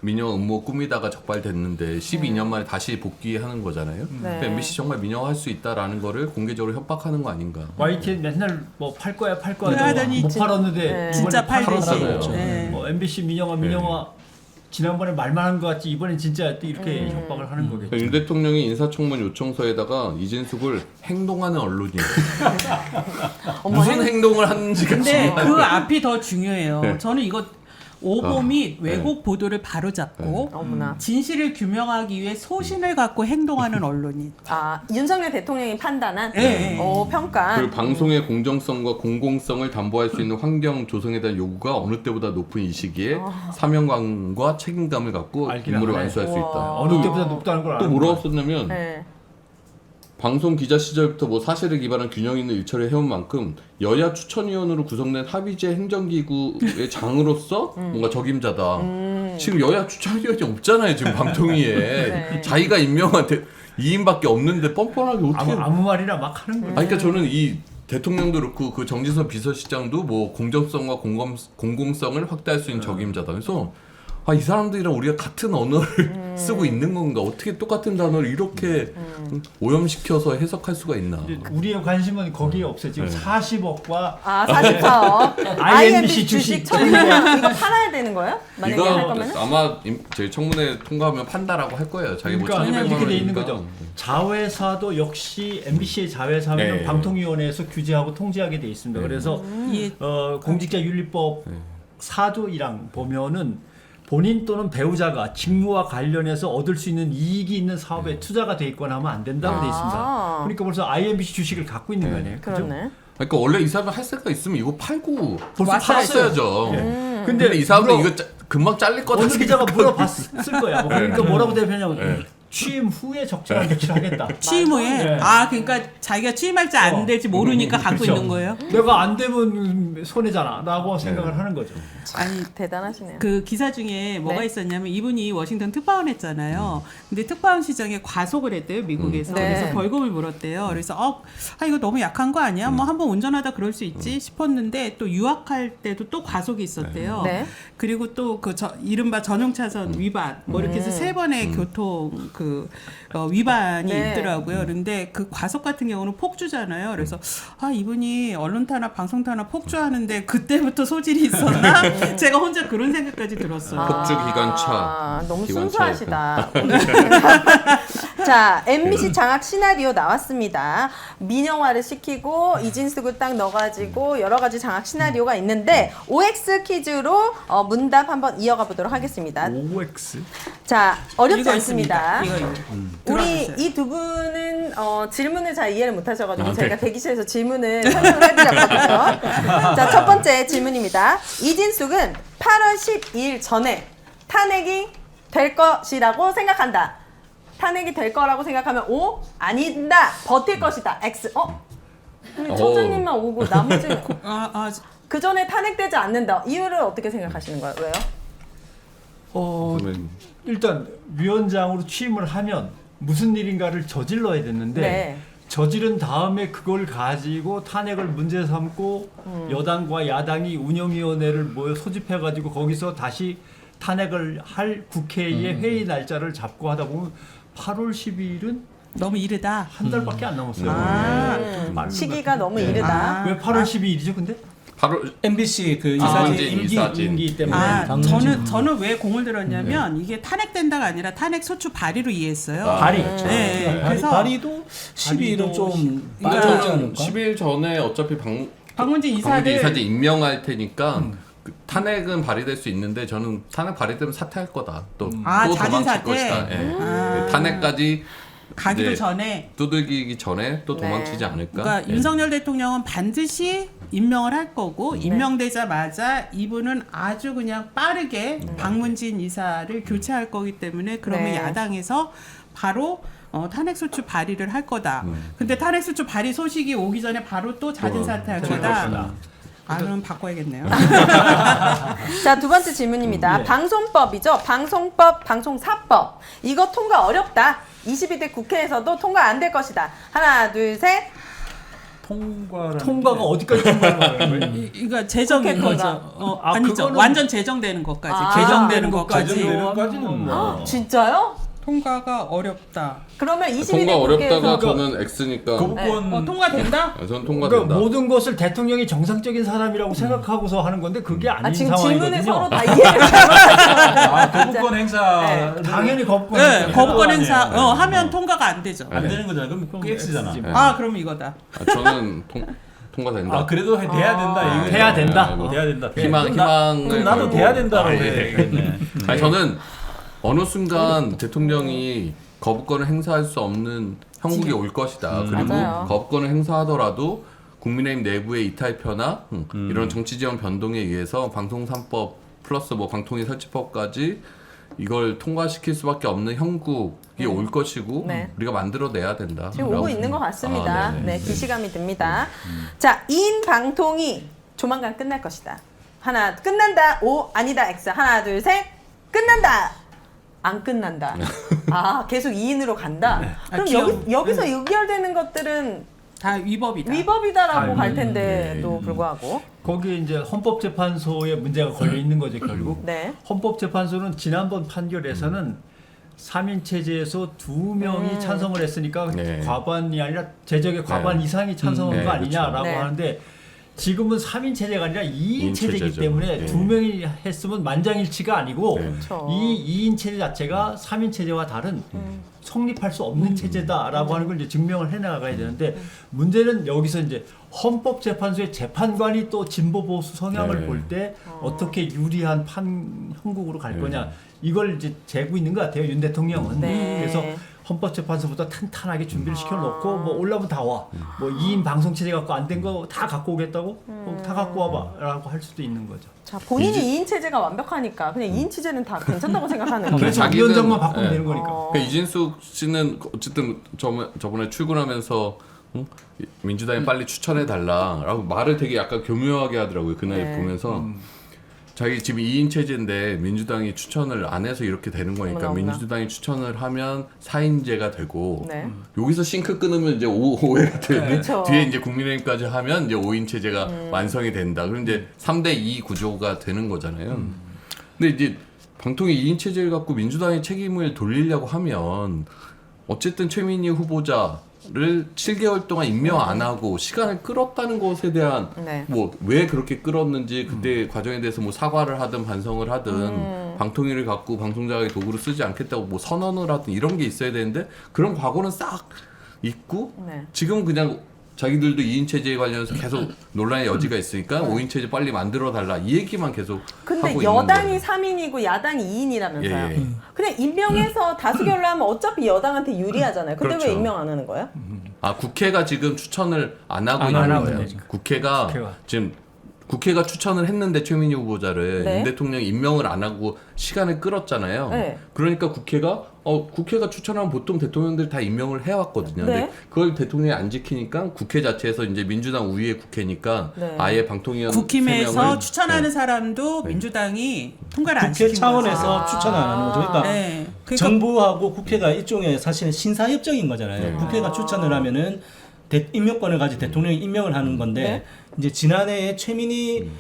S2: 민영 음모 꾸미다가 적발됐는데 12년 만에 다시 복귀하는 거잖아요. 그러니까 MBC 정말 민영화할 수 있다라는 거를 공개적으로 협박하는 거 아닌가.
S7: YTN 맨날 뭐 팔 거야
S1: 그러더니
S7: 못 팔았는데
S6: 네.
S7: 이번에
S1: 진짜 팔듯이.
S7: 팔았어요.
S1: 네.
S7: 뭐 MBC 민영화 지난번에 말만 한 것 같지 이번엔 진짜 이렇게 협박을 하는 거겠죠.
S2: 윤 대통령이 인사청문 요청서에다가 이진숙을 행동하는 언론이에요. 무슨 행동을 하는지가
S1: 근데
S2: 중요한
S1: 그 앞이 더 중요해요.
S2: 네.
S1: 저는 이거 오보 및 왜곡 보도를 바로잡고
S6: 어머나.
S1: 진실을 규명하기 위해 소신을 갖고 행동하는 언론인.
S6: 윤석열 대통령이 판단한
S1: 네.
S6: 평가.
S2: 그리고 방송의 공정성과 공공성을 담보할 수 있는 환경 조성에 대한 요구가 어느 때보다 높은 이 시기에 사명감과 책임감을 갖고
S7: 알긴
S2: 임무를
S7: 하네.
S2: 완수할 수 있다.
S7: 어느 때보다 높다는 걸
S2: 또
S7: 아는
S2: 뭐라고
S7: 거야.
S2: 썼냐면
S6: 네.
S2: 방송 기자 시절부터 뭐 사실을 기반한 균형 있는 일처리를 해온 만큼 여야 추천위원으로 구성된 합의제 행정기구의 장으로서 뭔가 적임자다. 지금 여야 추천위원이 없잖아요. 지금 방통위에
S6: 네.
S2: 자기가 임명한 2인밖에 없는데 뻔뻔하게 어떻게?
S7: 아무 말이나 막 하는 거야.
S2: 그러니까 저는 이 대통령도 그렇고 그 정진석 비서실장도 뭐 공정성과 공공성을 확대할 수 있는 적임자다. 그래서 이 사람들이랑 우리가 같은 언어를 쓰고 있는 건가? 어떻게 똑같은 단어를 이렇게 오염시켜서 해석할 수가 있나?
S7: 이제 우리의 관심은 거기에 없어요. 지금
S2: 네.
S7: 40억과
S6: 44억. IMBC 주식 1,200원. 이거 팔아야 되는 거예요? 만약에 할
S2: 이거
S6: 거면은?
S2: 아마 저희 청문회 통과하면 판다라고 할 거예요. 자기 뭐
S7: 그러니까
S2: 1,200만
S7: 이렇게 돼 있는
S2: 원이니까.
S7: 거죠. 자회사도 역시 MBC의 자회사는
S2: 네.
S7: 방통위원회에서 규제하고 통제하게 돼 있습니다. 그래서
S1: 이게
S7: 공직자윤리법 4조 1항 보면은 본인 또는 배우자가 직무와 관련해서 얻을 수 있는 이익이 있는 사업에 투자가 돼 있거나 하면 안 된다고 돼 있습니다. 그러니까 벌써 IMBC 주식을 갖고 있는 거 아니에요? 그죠?
S6: 그렇네.
S2: 그러니까 원래 이 사람이 할 생각 있으면 이거 팔고 벌써
S1: 맞아요.
S2: 팔았어야죠. 근데 이 사람은 이거 금방 잘릴 거다
S7: 어느 기자가
S2: 생각하고
S7: 물어봤을 거야. 뭐 그러니까 뭐라고 대표냐면 취임 후에 적절한 조치를 하겠다.
S1: 취임 후에
S7: 네.
S1: 그러니까 자기가 취임할지 안 될지 모르니까 갖고
S7: 그렇죠.
S1: 있는 거예요.
S7: 내가 안 되면 손해잖아라고 생각을 하는 거죠.
S1: 아니
S6: 대단하시네요.
S1: 그 기사 중에 뭐가
S6: 네.
S1: 있었냐면 이분이 워싱턴 특파원 했잖아요. 근데 특파원 시장에 과속을 했대요 미국에서.
S6: 네.
S1: 그래서 벌금을 물었대요. 그래서 이거 너무 약한 거 아니야? 뭐 한번 운전하다 그럴 수 있지 싶었는데 또 유학할 때도 또 과속이 있었대요.
S6: 네.
S1: 그리고 또 그 이른바 전용차선 위반 뭐 이렇게 해서 3번의 교통 위반이
S6: 네.
S1: 있더라고요. 그런데 그 과속 같은 경우는 폭주잖아요. 그래서 이분이 언론 탄압, 방송 탄압 폭주하는데 그때부터 소질이 있었나? 제가 혼자 그런 생각까지 들었어요.
S2: 폭주 기관차.
S6: 너무
S2: 기관차
S6: 순수하시다. 자, MBC 장악 시나리오 나왔습니다. 민영화를 시키고 이진숙을 딱 넣어가지고 여러 가지 장악 시나리오가 있는데 OX 퀴즈로 문답 한번 이어가 보도록 하겠습니다.
S7: OX.
S6: 자, 어렵지
S1: 이거
S6: 않습니다.
S1: 있습니다. 이거.
S6: 우리
S1: 들어주세요.
S6: 이 두 분은 질문을 잘 이해를 못하셔가지고
S2: 아, 네.
S6: 저희가 대기실에서 질문을 설명을 해드렸거든요. 자, 첫 번째 질문입니다. 이진숙은 8월 12일 전에 탄핵이 될 것이라고 생각한다. 탄핵이 될 거라고 생각하면 O, 아니다, 버틸 것이다, X. 우리 처자님만 오고 나머지는 그 전에 탄핵되지 않는다. 이유를 어떻게 생각하시는 거예요? 왜요?
S2: 그러면
S7: 일단 위원장으로 취임을 하면 무슨 일인가를 저질러야 됐는데
S6: 네.
S7: 저지른 다음에 그걸 가지고 탄핵을 문제 삼고 여당과 야당이 운영위원회를 모여 소집해가지고 거기서 다시 탄핵을 할 국회의 회의 날짜를 잡고 하다 보면 8월 12일은
S1: 너무 이르다.
S7: 한 달밖에 안 남았어요.
S6: 시기가 너무 이르다.
S7: 왜 8월 12일이죠, 근데?
S2: 8월
S5: MBC 그 이사진
S2: 이사진.
S5: 임기 때문에
S1: 저는 왜 공을 들었냐면 이게 탄핵된다가 아니라 탄핵 소추 발의로 이해했어요.
S7: 발의.
S1: 네. 그래서
S5: 발의도 12일은 좀
S1: 그러니까
S5: 빠졌지
S2: 저는
S5: 않을까?
S2: 10일 전에 어차피
S1: 박문진
S2: 방문진
S1: 이사를
S2: 이사진 임명할 테니까 그 탄핵은 발의될 수 있는데 저는 탄핵 발의되면 사퇴할 거다. 또
S1: 자진
S2: 도망칠
S1: 사퇴?
S2: 것이다. 예. 탄핵까지
S1: 가기도
S2: 이제
S1: 전에.
S2: 두들기기 전에 또 도망치지 않을까?
S1: 그러니까
S2: 예.
S1: 윤석열 대통령은 반드시 임명을 할 거고 임명되자마자 이분은 아주 그냥 빠르게 박문진 이사를 교체할 거기 때문에 그러면
S6: 네.
S1: 야당에서 바로 탄핵소추 발의를 할 거다. 근데 탄핵소추 발의 소식이 오기 전에 바로 또 자진 사퇴할 거다. 그럼 바꿔야겠네요.
S6: 자, 두 번째 질문입니다. 방송법이죠. 방송법, 방송사법. 이거 통과 어렵다. 22대 국회에서도 통과 안 될 것이다. 하나, 둘, 셋.
S7: 통과가 어디까지 통과하는 거예요?
S1: 이거 제정인
S6: 국회
S1: 거죠.
S6: 통과.
S1: 아니죠.
S7: 그거는-
S1: 완전 제정되는 것까지.
S6: 아,
S1: 개정되는 것까지.
S8: 제정되는까지는 뭐.
S6: 진짜요?
S1: 통과가 어렵다.
S6: 그러면 22대
S2: 통과 어렵다가
S6: 국회에서
S2: 저는 X니까
S8: 거부권
S1: 통과된다?
S2: 저는
S7: 그러니까
S2: 통과된다.
S7: 모든 것을 대통령이 정상적인 사람이라고 생각하고서 하는 건데 그게 아닌
S6: 지금 질문을
S7: 상황이거든요.
S6: 서로 다 이해를 잘못하시는
S8: 거부권 행사
S7: 당연히 거부권.
S1: 네, 거부권
S7: 아니에요.
S1: 행사 하면 통과가 안 되죠.
S8: 안 되는 거잖아. 그럼 그 X잖아.
S7: X지.
S1: 그럼 이거다.
S2: 저는 통과된다.
S8: 그래도 돼야 된다. 이거
S7: 돼야 된다.
S8: 돼야 된다.
S2: 희망을
S8: 그럼 나도
S2: 걸고.
S8: 돼야 된다고
S2: 예.
S8: 해.
S2: 아니 저는 어느 순간 대통령이 거부권을 행사할 수 없는 형국이 올 것이다. 그리고
S6: 맞아요.
S2: 거부권을 행사하더라도 국민의힘 내부의 이탈표나 이런 정치 지형 변동에 의해서 방송 3법 플러스 뭐 방통위 설치법까지 이걸 통과시킬 수밖에 없는 형국이 올 것이고
S6: 네.
S2: 우리가 만들어내야 된다.
S6: 지금 오고 있는 것 같습니다.
S2: 네네.
S6: 네, 기시감이 듭니다. 자, 2인 방통이 조만간 끝날 것이다. 하나, 끝난다. O, 아니다. X. 하나, 둘, 셋. 끝난다. 안 끝난다. 계속 2인으로 간다. 그럼
S1: 귀여워.
S6: 여기서 의결되는 것들은
S1: 다 위법이다.
S6: 위법이다라고 갈 텐데도 불구하고.
S7: 거기에 이제 헌법재판소에 문제가 걸려 있는 거죠, 결국.
S6: 네.
S7: 헌법재판소는 지난번 판결에서는 3인 체제에서 2명이 찬성을 했으니까
S2: 네.
S7: 과반이 아니라 제적의 과반
S2: 네.
S7: 이상이 찬성한
S2: 네,
S7: 거 아니냐라고
S6: 그렇죠. 네.
S7: 하는데 지금은 3인 체제가 아니라 2인
S2: 2인
S7: 체제이기
S2: 체제죠.
S7: 때문에
S2: 네.
S7: 2명이 했으면 만장일치가 아니고
S2: 네.
S6: 그렇죠.
S7: 이 2인 체제 자체가 3인 체제와 다른 성립할 수 없는 체제다라고 하는 걸 이제 증명을 해나가야 되는데 문제는 여기서 이제 헌법재판소의 재판관이 또 진보 보수 성향을
S2: 네.
S7: 볼 때 어떻게 유리한 형국으로 갈 거냐 이걸 이제 재고 있는 것 같아요 윤 대통령은.
S6: 네.
S7: 그래서 헌법재판소보다 탄탄하게 준비를 시켜놓고 뭐 올라오면 다 와. 뭐 2인 방송 체제 갖고 안 된 거 다 갖고 오겠다고? 다 갖고 와봐라고 할 수도 있는 거죠.
S6: 자, 본인이 2인 체제가 완벽하니까 그냥 2인 체제는 다 괜찮다고 생각하는 거예요.
S7: 그래서
S2: 자기는-
S7: 위원장만 바꾸면
S2: 네.
S7: 되는 거니까.
S2: 그러니까 이진숙 씨는 어쨌든 저번에 출근하면서 민주당에 빨리 추천해 달라라고 말을 되게 약간 교묘하게 하더라고요. 그날
S6: 네.
S2: 보면서 자기 지금 2인 체제인데 민주당이 추천을 안 해서 이렇게 되는 거니까
S6: 어머나.
S2: 민주당이 추천을 하면 4인제가 되고
S6: 네.
S2: 여기서 싱크 끊으면 이제 5회가 되는데
S6: 그쵸.
S2: 뒤에 이제 국민의힘까지 하면 이제 5인 체제가 완성이 된다. 그럼 이제 3대2 구조가 되는 거잖아요. 근데 이제 방통위 2인 체제를 갖고 민주당의 책임을 돌리려고 하면 어쨌든 최민희 후보자를 7개월 동안 임명 안 하고 시간을 끌었다는 것에 대한
S6: 네.
S2: 뭐 왜 그렇게 끌었는지 그때 과정에 대해서 뭐 사과를 하든 반성을 하든 방통위를 갖고 방송자의 도구로 쓰지 않겠다고 뭐 선언을 하든 이런 게 있어야 되는데 그런 과거는 싹 잊고
S6: 네.
S2: 지금 그냥 자기들도 2인 체제에 관련해서 계속 논란의 여지가 있으니까 5인 체제 빨리 만들어 달라 이 얘기만 계속
S6: 근데
S2: 하고
S6: 여당이
S2: 있는 거예요.
S6: 3인이고 야당이 2인이라면서요.
S2: 예, 예.
S6: 그냥 임명해서 다수결로 하면 어차피 여당한테 유리하잖아요. 근데
S2: 그렇죠.
S6: 왜 임명 안 하는 거예요?
S2: 아 국회가 지금 추천을 안 하고
S8: 안
S2: 있는
S8: 하고
S2: 거예요.
S8: 있는 거죠.
S2: 국회가 지금 국회가 추천을 했는데 최민희 후보자를
S6: 네.
S2: 윤 대통령이 임명을 안 하고 시간을 끌었잖아요.
S6: 네.
S2: 그러니까 국회가 추천하면 보통 대통령들 다 임명을 해왔거든요.
S6: 네.
S2: 근데 그걸 대통령이 안 지키니까 국회 자체에서 이제 민주당 우위의 국회니까
S6: 네.
S2: 아예 방통위원
S1: 국힘에서
S2: 3명을
S1: 추천하는 사람도 민주당이 통과를 안
S5: 국회
S1: 시킨
S5: 차원에서
S1: 거죠.
S5: 추천을 안 하는 거죠. 그러니까
S1: 네. 그러니까
S5: 정부하고 국회가 일종의 사실은 신사협정인 거잖아요.
S2: 네.
S5: 국회가 추천을 하면은 임명권을 가지고 대통령이 임명을 하는 건데
S6: 네.
S5: 이제 지난해에 최민희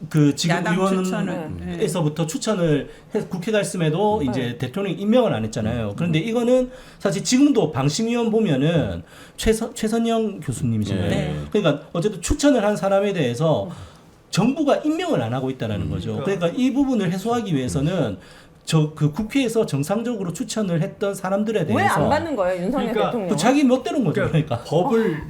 S5: 그 지금
S1: 야당
S5: 의원에서부터 추천을 해서 국회가 했음에도 이제 대통령이 임명을 안 했잖아요. 그런데 이거는 사실 지금도 방심위원 보면은 최선영 교수님이잖아요.
S1: 네.
S5: 그러니까 어쨌든 추천을 한 사람에 대해서 정부가 임명을 안 하고 있다라는 거죠. 그러니까 이 부분을 해소하기 위해서는 그 국회에서 정상적으로 추천을 했던 사람들에 대해서
S6: 왜 안 받는 거예요, 윤석열
S7: 그러니까
S6: 대통령?
S5: 그 자기 멋대로인 거죠. 그러니까
S7: 법을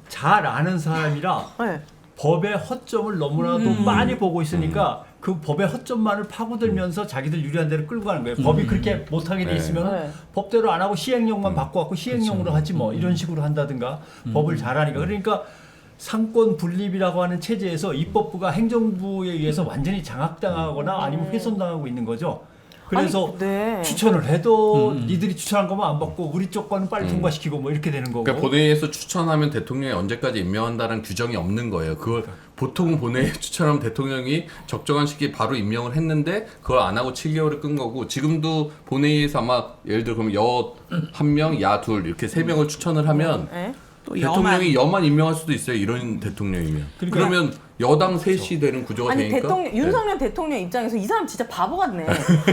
S7: 잘 아는 사람이라
S6: 네.
S7: 법의 허점을 너무나도 많이 보고 있으니까 그 법의 허점만을 파고들면서 자기들 유리한 대로 끌고 가는 거예요. 법이 그렇게 못하게 돼 있으면
S6: 네.
S7: 법대로 안 하고 시행령만 바꿔갖고 시행령으로 하지 뭐 이런 식으로 한다든가 법을 잘하니까. 그러니까 상권 분립이라고 하는 체제에서 입법부가 행정부에 의해서 완전히 장악당하거나 아니면 훼손당하고 있는 거죠. 그래서
S6: 아니, 네.
S7: 추천을 해도 니들이 추천한 것만 안 받고 우리 쪽 거는 빨리 통과시키고 뭐 이렇게 되는 거고.
S2: 그러니까 본회의에서 추천하면 대통령이 언제까지 임명한다는 규정이 없는 거예요. 그걸 보통 본회의에 추천하면 대통령이 적정한 시기에 바로 임명을 했는데 그걸 안 하고 7개월을 끈 거고 지금도 본회의에서 아마 예를 들어 그러면 여 1명, 야 2 이렇게 3명을 추천을 하면
S6: 네.
S1: 또
S2: 대통령이 여만 임명할 수도 있어요. 이런 대통령이면. 그러면 여당 셋이 되는 구조가
S6: 아니
S2: 되니까.
S6: 윤석열 대통령 입장에서 이 사람 진짜 바보 같네.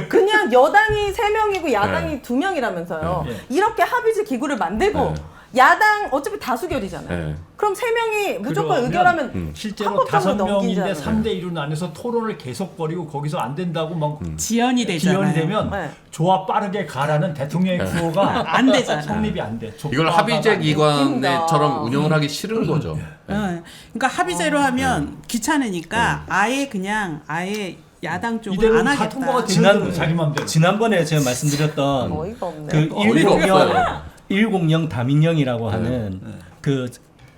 S6: 그냥 여당이 3명이고 야당이 2명이라면서요. 이렇게 합의체 기구를 만들고 야당 어차피 다수결이잖아요.
S2: 네.
S6: 그럼 3명이 무조건
S7: 그러면
S6: 의결하면
S7: 실제로
S6: 헌법적으로
S7: 5명인데
S6: 넘기잖아요.
S7: 3대 1로 나눠서 토론을 계속 벌이고 거기서 안 된다고 막
S1: 지연이 되잖아요.
S7: 기연이 되면
S6: 네.
S7: 조합 빠르게 가라는 대통령의 구호가
S1: 안 되잖아요.
S7: 성립이 안 돼.
S2: 이걸 합의제
S6: 웃긴다.
S2: 기관처럼 운영을 하기 싫은 거죠.
S1: 그러니까 합의제로 하면 귀찮으니까 아예 야당 쪽을
S7: 이대로
S1: 안
S7: 다
S1: 하겠다.
S7: 통과가 되는 거예요. 자기 마음대로.
S5: 지난번에 제가 말씀드렸던
S6: 어이가 없네.
S5: 그
S2: 어이가
S5: 100 다민영이라고 하는 그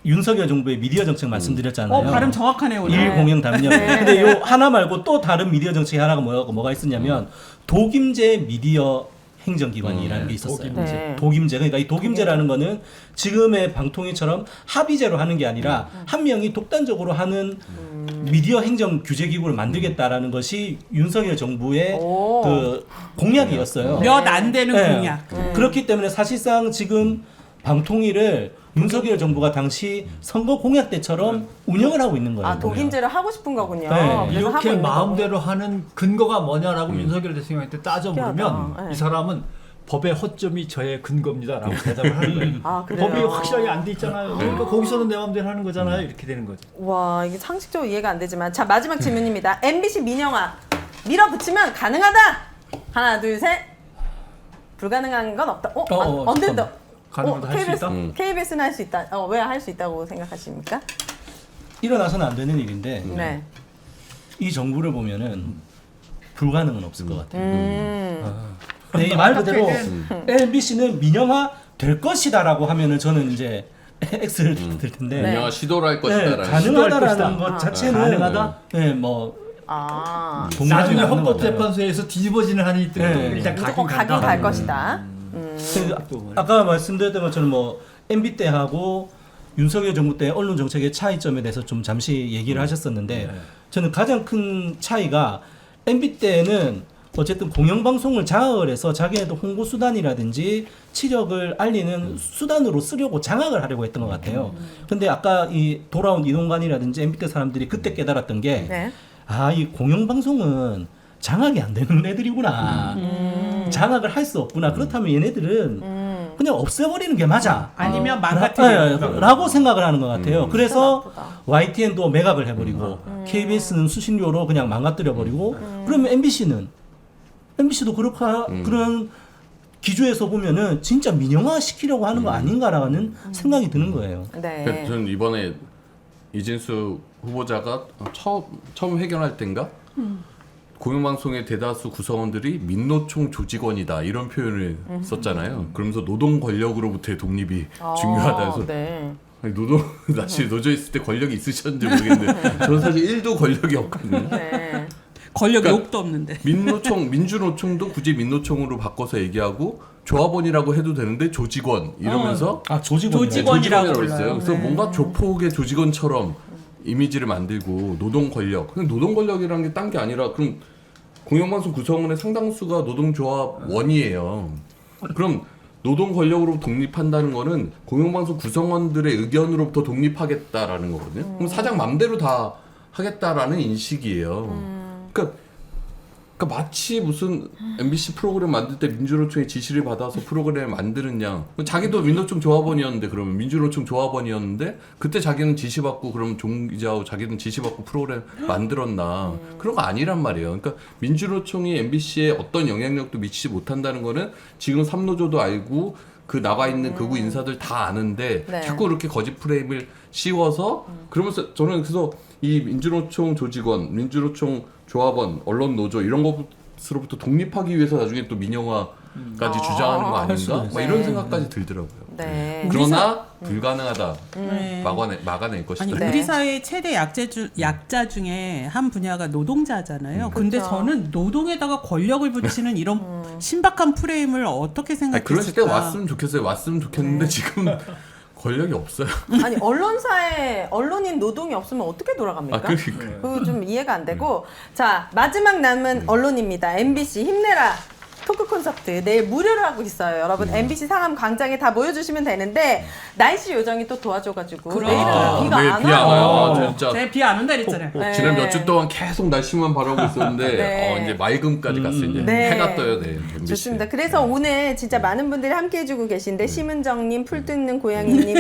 S5: 윤석열 정부의 미디어 정책 말씀드렸잖아요.
S1: 발음 정확하네 오늘.
S5: 100 다민영. 근데 요 하나 말고 또 다른 미디어 정책이 하나가 뭐가 있었냐면 독임제 미디어 행정기관이라는 게 있었어요.
S6: 네.
S5: 독임제. 그러니까 이 독임제라는 거는 지금의 방통위처럼 합의제로 하는 게 아니라 한 명이 독단적으로 하는 미디어 행정 규제 기구를 만들겠다라는 것이 윤석열 정부의
S6: 오.
S5: 그 공약이었어요.
S1: 몇 안 되는
S5: 네.
S1: 공약.
S5: 그렇기 때문에 사실상 지금 방통위를 윤석열 정부가 당시 선거 공약 때처럼 운영을 하고 있는 거예요.
S6: 아 독임제를 하고 싶은 거군요.
S5: 네.
S6: 그래서 하고
S7: 이렇게
S6: 있는
S7: 마음대로 하는 근거가 뭐냐라고 윤석열 대통령한테 따져 물으면
S6: 신기하다. 네.
S7: 이 사람은 법의 허점이 저의 근거입니다라고 대답을 하는 거예요.
S6: 아, 그래요?
S7: 법이 확실하게 안 돼 있잖아요. 그러니까 거기서는 내 마음대로 하는 거잖아요. 이렇게 되는 거죠.
S6: 와 이게 상식적으로 이해가 안 되지만 자 마지막 질문입니다. MBC 민영화 밀어붙이면 가능하다. 하나 둘 셋. 불가능한 건 없다. 언제도
S7: 가능하다 할 수 있다.
S6: KBS는 할 수 있다. 왜 할 수 있다고 생각하십니까?
S5: 일어나서는 안 되는 일인데
S6: 네.
S5: 이 정부를 보면은 불가능은 없을 것 같아요. 네, 이 말 그대로 MBC는 민영화 될 것이다라고 하면은 저는 이제 X를 들 텐데
S6: 네.
S2: 민영화 시도를 할
S5: 네,
S2: 것이다라는.
S5: 가능하다라는 것 자체는
S7: 가능하다?
S5: 네, 뭐
S6: 아
S7: 나중에
S5: 동의하지 않는 것 같아요.
S7: 헌법재판소에서 뒤집어지는 한이 있더라도
S5: 네.
S7: 일단
S6: 무조건
S7: 가긴
S6: 가긴 갈
S7: 간다.
S6: 것이다.
S5: 아까 말씀드렸던 것처럼 뭐 MB 때하고 윤석열 정부 때 언론 정책의 차이점에 대해서 좀 잠시 얘기를 하셨었는데 저는 가장 큰 차이가 MB 때는 어쨌든 공영방송을 장악을 해서 자기네도 홍보 수단이라든지 치력을 알리는 수단으로 쓰려고 장악을 하려고 했던 것 같아요. 근데 아까 이 돌아온 이동관이라든지 MB 때 사람들이 그때 깨달았던 게
S6: 네.
S5: 이 공영방송은 장악이 안 되는 애들이구나. 장악을 할 수 없구나. 그렇다면 얘네들은 그냥 없애버리는 게 맞아.
S1: 아니면 망가뜨려.
S5: 라고 생각을 하는 것 같아요. 그래서
S6: 나쁘다.
S5: YTN도 매각을 해버리고 KBS는 수신료로 그냥 망가뜨려버리고 그러면 MBC도 그런 기조에서 보면은 진짜 민영화 시키려고 하는 거 아닌가라는 생각이 드는 거예요.
S6: 네.
S2: 그러니까 저는 이번에 이진수 후보자가 처음 회견할 땐가 공영방송의 대다수 구성원들이 민노총 조직원이다 이런 표현을 썼잖아요. 그러면서 노동 권력으로부터의 독립이 중요하다 해서
S6: 네.
S2: 아니, 노조에 있을 때 권력이 있으셨는지 모르겠는데 저는 사실 1도 권력이 없거든요.
S6: 네.
S1: 권력
S2: 그러니까
S1: 욕도 없는데.
S2: 민주노총도 굳이 민노총으로 바꿔서 얘기하고 조합원이라고 해도 되는데 조직원 이러면서
S1: 조직원이라고
S2: 조직원이라고
S1: 불러요.
S2: 했어요. 그래서
S1: 네.
S2: 뭔가 조폭의 조직원처럼 이미지를 만들고 노동 권력. 근데 노동 권력이라는 게 딴 게 아니라 그럼 공영방송 구성원의 상당수가 노동조합원이에요. 그럼 노동 권력으로 독립한다는 거는 공영방송 구성원들의 의견으로부터 독립하겠다라는 거거든요. 그럼 사장 맘대로 다 하겠다라는 인식이에요. 그러니까 마치 무슨 MBC 프로그램 만들 때 민주노총의 지시를 받아서 프로그램을 만드느냐. 자기도 민노총 조합원이었는데 그러면 민주노총 조합원이었는데 그때 자기는 지시받고 그러면 종 기자하고 자기는 지시받고 프로그램 만들었나. 그런 거 아니란 말이에요. 그러니까 민주노총이 MBC에 어떤 영향력도 미치지 못한다는 거는 지금 삼노조도 알고 그 나와 있는 극우 인사들 다 아는데
S6: 네.
S2: 자꾸 이렇게 거짓 프레임을 씌워서 그러면서 저는 그래서 이 민주노총 조직원, 민주노총 조합원, 언론 노조 이런 것으로부터 독립하기 위해서 나중에 또 민영화까지 주장하는 거 아닌가? 뭐 이런 생각까지 들더라고요.
S6: 네.
S2: 그러나 불가능하다.
S1: 네.
S2: 막아낼 것이다.
S1: 아니
S6: 네.
S1: 우리 사회의 최대 약자 중에 한 분야가 노동자잖아요. 근데
S6: 그렇죠.
S1: 저는 노동에다가 권력을 붙이는 이런 신박한 프레임을 어떻게
S2: 아니, 그럴 때
S1: 생각했을까?
S2: 왔으면 좋겠어요. 왔으면 좋겠는데 지금 권력이 없어요.
S6: 아니 언론사에 언론인 노동이 없으면 어떻게 돌아갑니까?
S2: 그러니까.
S6: 그거 좀 이해가 안 되고 자 마지막 남은 언론입니다. MBC 힘내라 토크 콘서트 내일 무료로 하고 있어요. 여러분 MBC 상암 광장에 다 모여주시면 되는데 날씨 요정이 또 도와줘가지고
S1: 그럼.
S6: 내일은 비가
S2: 내일
S6: 안
S2: 비 안 와요.
S6: 와요.
S2: 아, 진짜.
S1: 제가 비 안 온다 그랬잖아요.
S6: 네.
S2: 지난 몇 주 동안 계속 날씨만 바라고 있었는데
S6: 네.
S2: 이제 맑음까지 갔어요. 이제
S6: 네.
S2: 해가 떠요. 네. MBC.
S6: 좋습니다. 그래서 오늘 진짜 많은 분들이 함께 해주고 계신데 심은정님, 풀 뜯는 고양이님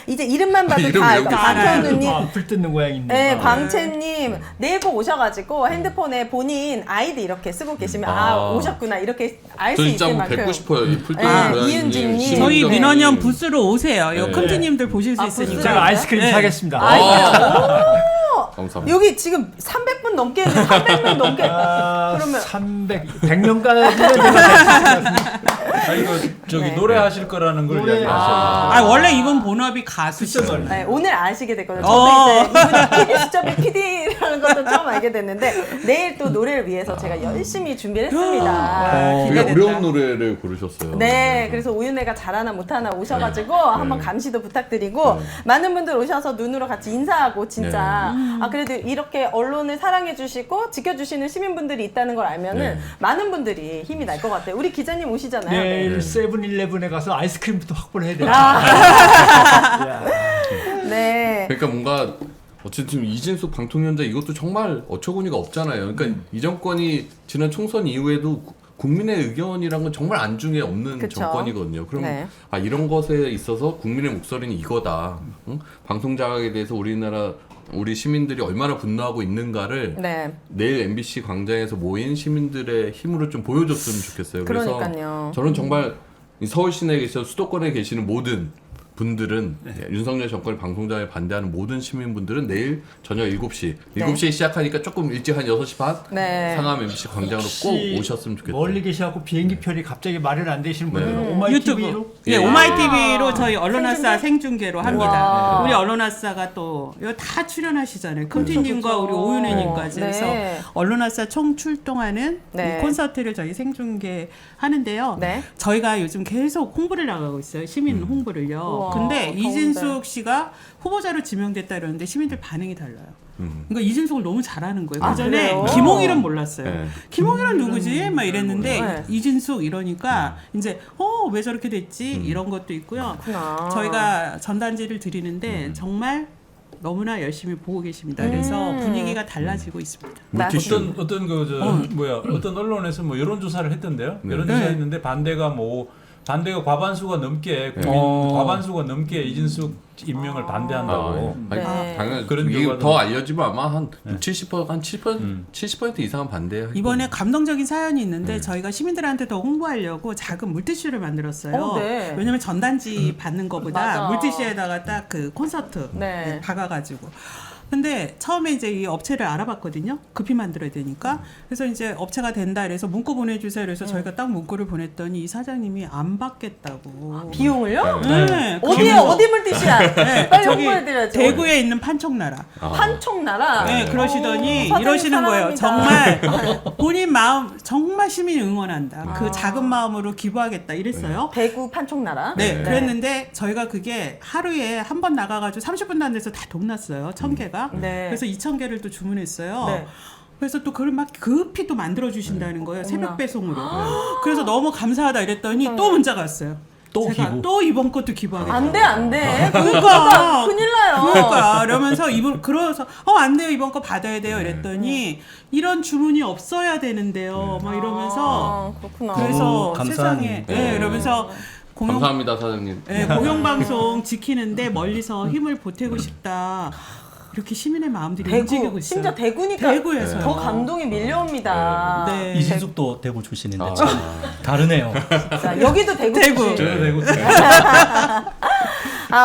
S6: 이제 이름만 봐도
S2: 이름
S6: 다
S2: 외우기
S6: 알고 박현우님,
S7: 불 뜯는 고양이입니다.
S6: 네, 광채님 내일 꼭 오셔가지고 핸드폰에 본인 아이디 이렇게 쓰고 계시면 오셨구나 이렇게 알 수
S2: 저 진짜
S6: 있을
S2: 한번
S6: 만큼.
S2: 뵙고 싶어요. 이 풀
S6: 네,
S2: 뜯는 고양이님,
S6: 이은진님.
S2: 심은정
S1: 저희
S2: 님.
S1: 민원연 부스로 오세요. 요
S2: 네.
S1: 컴티님들 보실 수
S6: 아,
S1: 있으니까.
S6: 부스로?
S7: 제가 아이스크림
S1: 네.
S7: 사겠습니다.
S2: 감사합니다.
S6: 여기 지금 300분 넘게 했는데 300명 넘게 그러면
S7: 100명까지는 제가
S8: 아니 저기
S6: 네.
S8: 노래하실 거라는 걸
S7: 노래-
S8: 이야기하셨는데
S1: 원래 이분 본업이 가수시죠.
S6: 네, 오늘 아시게 됐거든요. 저도 이제 이분이 수첩의 PD라는 것도 처음 알게 됐는데 내일 또 노래를 위해서 제가 열심히 준비를 했습니다.
S2: 되게
S6: 기대된다.
S2: 어려운 노래를 고르셨어요.
S6: 네, 그래서 오윤혜가 잘하나 못하나 오셔가지고 한번 감시도 부탁드리고 많은 분들 오셔서 눈으로 같이 인사하고 진짜 그래도 이렇게 언론을 사랑해주시고 지켜주시는 시민분들이 있다는 걸 알면은 많은 분들이 힘이 날 것 같아요. 우리 기자님 오시잖아요.
S7: 내일 세븐일레븐에 가서 아이스크림부터 확보를 해야 돼요.
S6: 네.
S2: 그러니까 뭔가 어쨌든 이진숙 방통위원장 이것도 정말 어처구니가 없잖아요. 그러니까 이 정권이 지난 총선 이후에도 국민의 의견이란 건 정말 안중에 없는
S6: 그쵸.
S2: 정권이거든요. 그럼
S6: 네.
S2: 이런 것에 있어서 국민의 목소리는 이거다. 응? 방송 자각에 대해서 우리 시민들이 얼마나 분노하고 있는가를
S6: 네.
S2: 내일 MBC 광장에서 모인 시민들의 힘으로 좀 보여줬으면 좋겠어요. 그래서
S6: 그러니까요.
S2: 저는 정말 이 서울 시내에 계셔 수도권에 계시는 모든 분들은 윤석열 정권의 방송장에 반대하는 모든 시민분들은 내일 저녁 7시 7시에 시작하니까 조금 일찍 한 6시 반
S6: 네.
S2: 상암 MC 광장으로 꼭 오셨으면 좋겠다.
S7: 멀리 계셔갖고 비행기표리 갑자기 마련 안 되시는 분들은
S2: 네.
S7: 오마이TV로
S1: 네,
S2: 예.
S1: 오마이TV로 저희 언론아싸 생중계로 합니다.
S6: 와.
S1: 우리 언론아싸가 또 이거 다 출연하시잖아요. 컴티님과 우리 오윤혜님까지.
S6: 네.
S1: 그래서 언론아싸 총 출동하는
S6: 네.
S1: 이 콘서트를 저희 생중계 하는데요.
S6: 네.
S1: 저희가 요즘 계속 홍보를 나가고 있어요. 시민 홍보를요.
S6: 우와,
S1: 근데
S6: 더운데.
S1: 이진숙 씨가 후보자로 지명됐다 이러는데 시민들 반응이 달라요. 그러니까 이진숙을 너무 잘하는 거예요. 그 전에
S6: 그래요?
S1: 김홍일은 몰랐어요.
S2: 네.
S1: 김홍일은 누구지? 막 이랬는데
S6: 네.
S1: 이진숙 이러니까 이제 왜 저렇게 됐지? 이런 것도 있고요.
S6: 그렇구나.
S1: 저희가 전단지를 드리는데 정말 너무나 열심히 보고 계십니다. 그래서 분위기가 달라지고 있습니다.
S2: 물티슈.
S8: 어떤 어떤 언론에서 뭐 여론조사를 했던데요. 여론조사 했는데 반대가 뭐 반대가 과반수가 넘게 국민 과반수가 넘게 이진숙 임명을 반대한다고.
S2: 아니,
S6: 네.
S2: 당연히
S8: 그런
S2: 이게
S8: 결과도
S2: 더 알려지면 아마 한 70% 이상은 반대하고.
S1: 이번에 감동적인 사연이 있는데 저희가 시민들한테 더 홍보하려고 작은 물티슈를 만들었어요.
S6: 네.
S1: 왜냐면 전단지 받는 것보다
S6: 맞아.
S1: 물티슈에다가 딱 그 콘서트
S6: 네.
S1: 박아가지고. 근데 처음에 이제 이 업체를 알아봤거든요. 급히 만들어야 되니까. 그래서 이제 업체가 된다 이래서 문구 보내주세요. 그래서 저희가 딱 문구를 보냈더니 이 사장님이 안 받겠다고.
S6: 비용을요?
S1: 네.
S6: 어디에 어디 물티슈야?
S1: 네,
S6: 빨리
S1: 저기
S6: 홍보해드려야죠.
S1: 대구에 있는 판촉나라.
S6: 판촉나라.
S1: 네, 그러시더니
S6: 사장님
S1: 이러시는 거예요.
S6: 사랑합니다.
S1: 정말 본인 마음 정말 시민 응원한다. 그 작은 마음으로 기부하겠다 이랬어요.
S6: 대구 판촉나라.
S1: 네, 그랬는데 저희가 그게 하루에 한 번 나가가지고 30분도 안 돼서 다 동났어요. 1000개가.
S6: 네.
S1: 그래서 2000개를 또 주문했어요.
S6: 네.
S1: 그래서 또 그걸 막 급히 또 만들어 주신다는 거예요. 새벽
S6: 어머나.
S1: 배송으로. 그래서 너무 감사하다 이랬더니 또 문자가 왔어요.
S5: 또
S1: 제가
S5: 기부.
S1: 또 이번 것도 기부하겠다.
S6: 안 돼.
S1: 그러니까
S6: 큰일 나요.
S1: 그러니까 이러면서 이번 그래서 안 돼요 이번 거 받아야 돼요 이랬더니 이런 주문이 없어야 되는데요. 막 이러면서
S6: 그렇구나.
S1: 그래서
S5: 너무 감사한
S1: 세상에
S5: 일인데.
S1: 이러면서
S2: 감사합니다 사장님.
S1: 공영방송 지키는데 멀리서 힘을 보태고 싶다. 이렇게 시민의 마음들이
S6: 대구,
S1: 움직이고 있어요.
S6: 심지어 대구니까
S1: 대구에서
S6: 더 감동이 밀려옵니다.
S1: 네.
S5: 이진숙도 대구 출신인데 참 다르네요.
S6: 자, 여기도 대구
S1: 대구.
S6: 출신.
S8: 저는 대구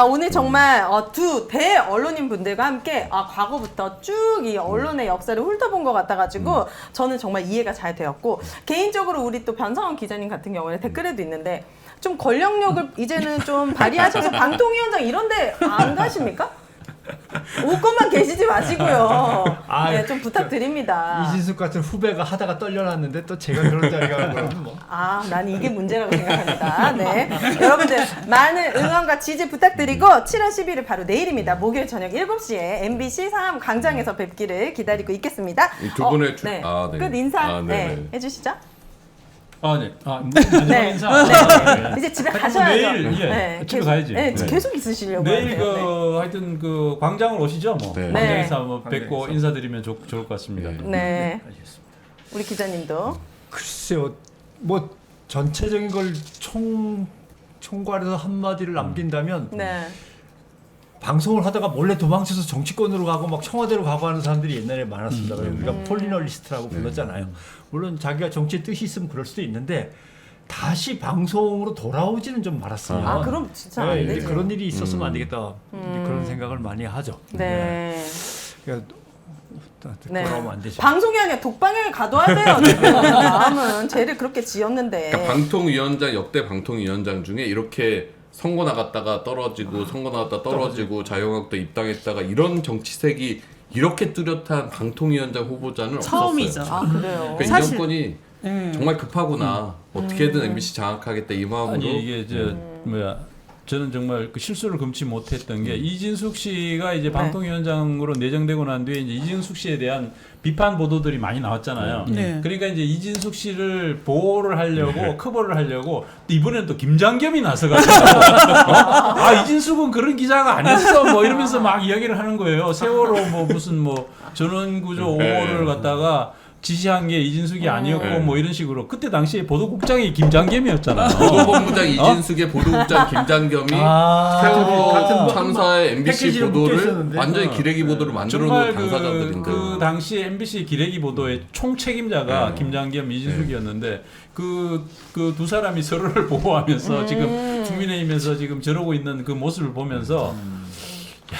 S6: 오늘 정말 두 대 언론인 분들과 함께 과거부터 쭉 이 언론의 역사를 훑어본 것 같아가지고 저는 정말 이해가 잘 되었고 개인적으로 우리 또 변상원 기자님 같은 경우에 댓글에도 있는데 좀 권력력을 이제는 좀 발휘하셔서 방통위원장 이런데 안 가십니까? 옷것만 계시지 마시고요. 네, 좀 부탁드립니다.
S7: 이진숙 같은 후배가 하다가 떨려놨는데 또 제가 그런 자리가 그러면 뭐.
S6: 난 이게 문제라고 생각합니다. 네. 여러분들 많은 응원과 지지 부탁드리고 7월 11일 바로 내일입니다. 목요일 저녁 7시에 MBC 상암 광장에서 뵙기를 기다리고 있겠습니다.
S2: 두 분의
S6: 네.
S2: 네.
S6: 끝 인사
S2: 네네.
S6: 해주시죠.
S8: 네. 마지막
S6: 네.
S8: 인사.
S6: 네. 이제 집에 가셔야죠.
S8: 내일 집에
S6: 계속,
S8: 가야지.
S6: 네,
S8: 네.
S6: 계속 있으시려고
S8: 내일
S6: 하세요.
S8: 하여튼 그 광장을 오시죠 뭐.
S2: 네.
S8: 광장에서 한번 뵙고
S7: 광장에서.
S8: 인사드리면 좋을 것 같습니다.
S6: 네. 우리 기자님도.
S7: 글쎄요, 뭐 전체적인 걸 총괄해서 한마디를 남긴다면
S6: 네.
S7: 방송을 하다가 몰래 도망쳐서 정치권으로 가고 막 청와대로 가고 하는 사람들이 옛날에 많았습니다. 우리가 폴리널리스트라고 불렀잖아요. 물론 자기가 정치에 뜻이 있으면 그럴 수도 있는데 다시 방송으로 돌아오지는 좀 말았으면.
S6: 그럼 진짜 안
S7: 네, 이제
S6: 되죠.
S7: 그런 일이 있었으면 안 되겠다. 이제 그런 생각을 많이 하죠.
S6: 네.
S7: 그러니까
S6: 네.
S7: 돌아오면 안 되죠.
S6: 방송이 아니라 독방에 가둬야 돼요. 지금. 마음은 죄를 그렇게 지었는데.
S2: 그러니까 방통위원장 역대 방통위원장 중에 이렇게 선거 나갔다가 떨어지고 선거 나갔다 떨어지고 자유한국당 입당했다가 이런 정치색이 이렇게 뚜렷한 방통위원장 후보자는
S1: 처음이죠.
S2: 없었어요.
S6: 그래요.
S2: 그러니까 이
S1: 사실-
S2: 정권이 정말 급하구나. 어떻게든 MBC 장악하겠다 이 마음으로.
S8: 아니 이게 저는 정말 그 실수를 금치 못했던 게 이진숙 씨가 이제 방통위원장으로 내정되고 난 뒤에 이제 이진숙 씨에 대한 비판 보도들이 많이 나왔잖아요.
S1: 네.
S8: 그러니까 이제 이진숙 씨를 보호를 하려고 커버를 하려고 이번엔 또 김장겸이 나서가지고 이진숙은 그런 기자가 아니었어 뭐 이러면서 막 이야기를 하는 거예요. 세월호 뭐 무슨 뭐 전원구조 5호를 갖다가 지시한 게 이진숙이 아니었고 뭐 이런 식으로 그때 당시에 보도국장이 김장겸이었잖아요.
S2: 보도본부장 이진숙의 보도국장 김장겸이 세월호
S7: 같은
S2: 참사의 MBC
S7: 패키지로 묶여
S2: 보도를
S7: 있었는데.
S2: 완전히 기레기 보도를 만들어
S8: 정말
S2: 놓은 당사자들인데.
S8: 그 당시 MBC 기레기 보도의 총 책임자가 김장겸, 이진숙이었는데 그 두 사람이 서로를 보호하면서 지금 국민의힘에서 지금 저러고 있는 그 모습을 보면서 야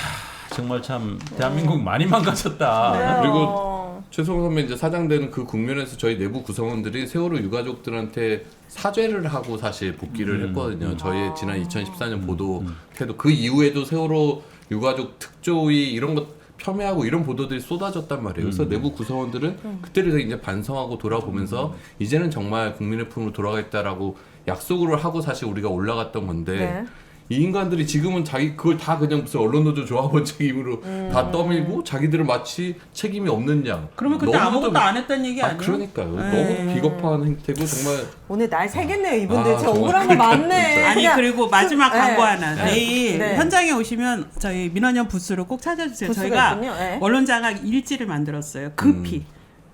S8: 정말 참 대한민국 많이 망가졌다.
S2: 그리고 최성호 선배 이제 사장되는 그 국면에서 저희 내부 구성원들이 세월호 유가족들한테 사죄를 하고 사실 복귀를 했거든요. 저희의 지난 2014년 보도 태도 그 이후에도 세월호 유가족 특조위 이런 것 폄훼하고 이런 보도들이 쏟아졌단 말이에요. 그래서 내부 구성원들은 그때를 이제 반성하고 돌아보면서 이제는 정말 국민의 품으로 돌아가겠다라고 약속을 하고 사실 우리가 올라갔던 건데 이 인간들이 지금은 그걸 다 그냥 무슨 언론노조 조합원 책임으로 다 떠밀고 자기들은 마치 책임이 없는 양.
S1: 그러면 그때
S2: 너무도
S1: 아무것도 안 했다는 얘기 아니에요?
S2: 그러니까요. 너무 비겁한 행태고 정말.
S6: 오늘 날 새겠네요. 이분들 진짜
S2: 정말
S6: 억울한 거 많네.
S1: 아니
S6: 그냥
S1: 그리고 마지막
S6: 네.
S1: 광고 하나.
S6: 네.
S1: 내일
S6: 네.
S1: 현장에 오시면 저희 민원연 부스로 꼭 찾아주세요.
S6: 부스가
S1: 저희가
S6: 있군요. 네.
S1: 언론장악 일지를 만들었어요. 급히.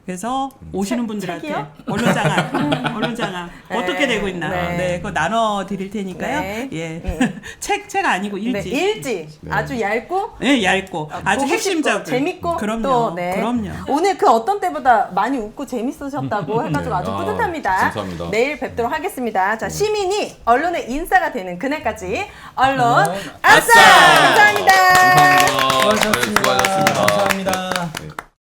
S1: 그래서 오시는 분들한테
S6: 책이요?
S1: 언론장악
S6: 네.
S1: 어떻게 되고 있나
S6: 네.
S1: 그거 나눠 드릴 테니까요.
S6: 네.
S1: 예. 책 아니고 일지.
S6: 네, 일지 아주 얇고
S1: 네, 얇고 아주
S6: 보고
S1: 핵심적으로
S6: 싶고 재밌고
S1: 그럼요.
S6: 또
S1: 그럼요.
S6: 오늘 그 어떤 때보다 많이 웃고 재밌으셨다고 해가지고 아주
S2: 아,
S6: 뿌듯합니다.
S2: 감사합니다.
S6: 내일 뵙도록 하겠습니다. 자, 시민이 언론의 인싸가 되는 그날까지 언론
S2: 아싸!
S6: 아싸! 감사합니다.
S2: 감사합니다.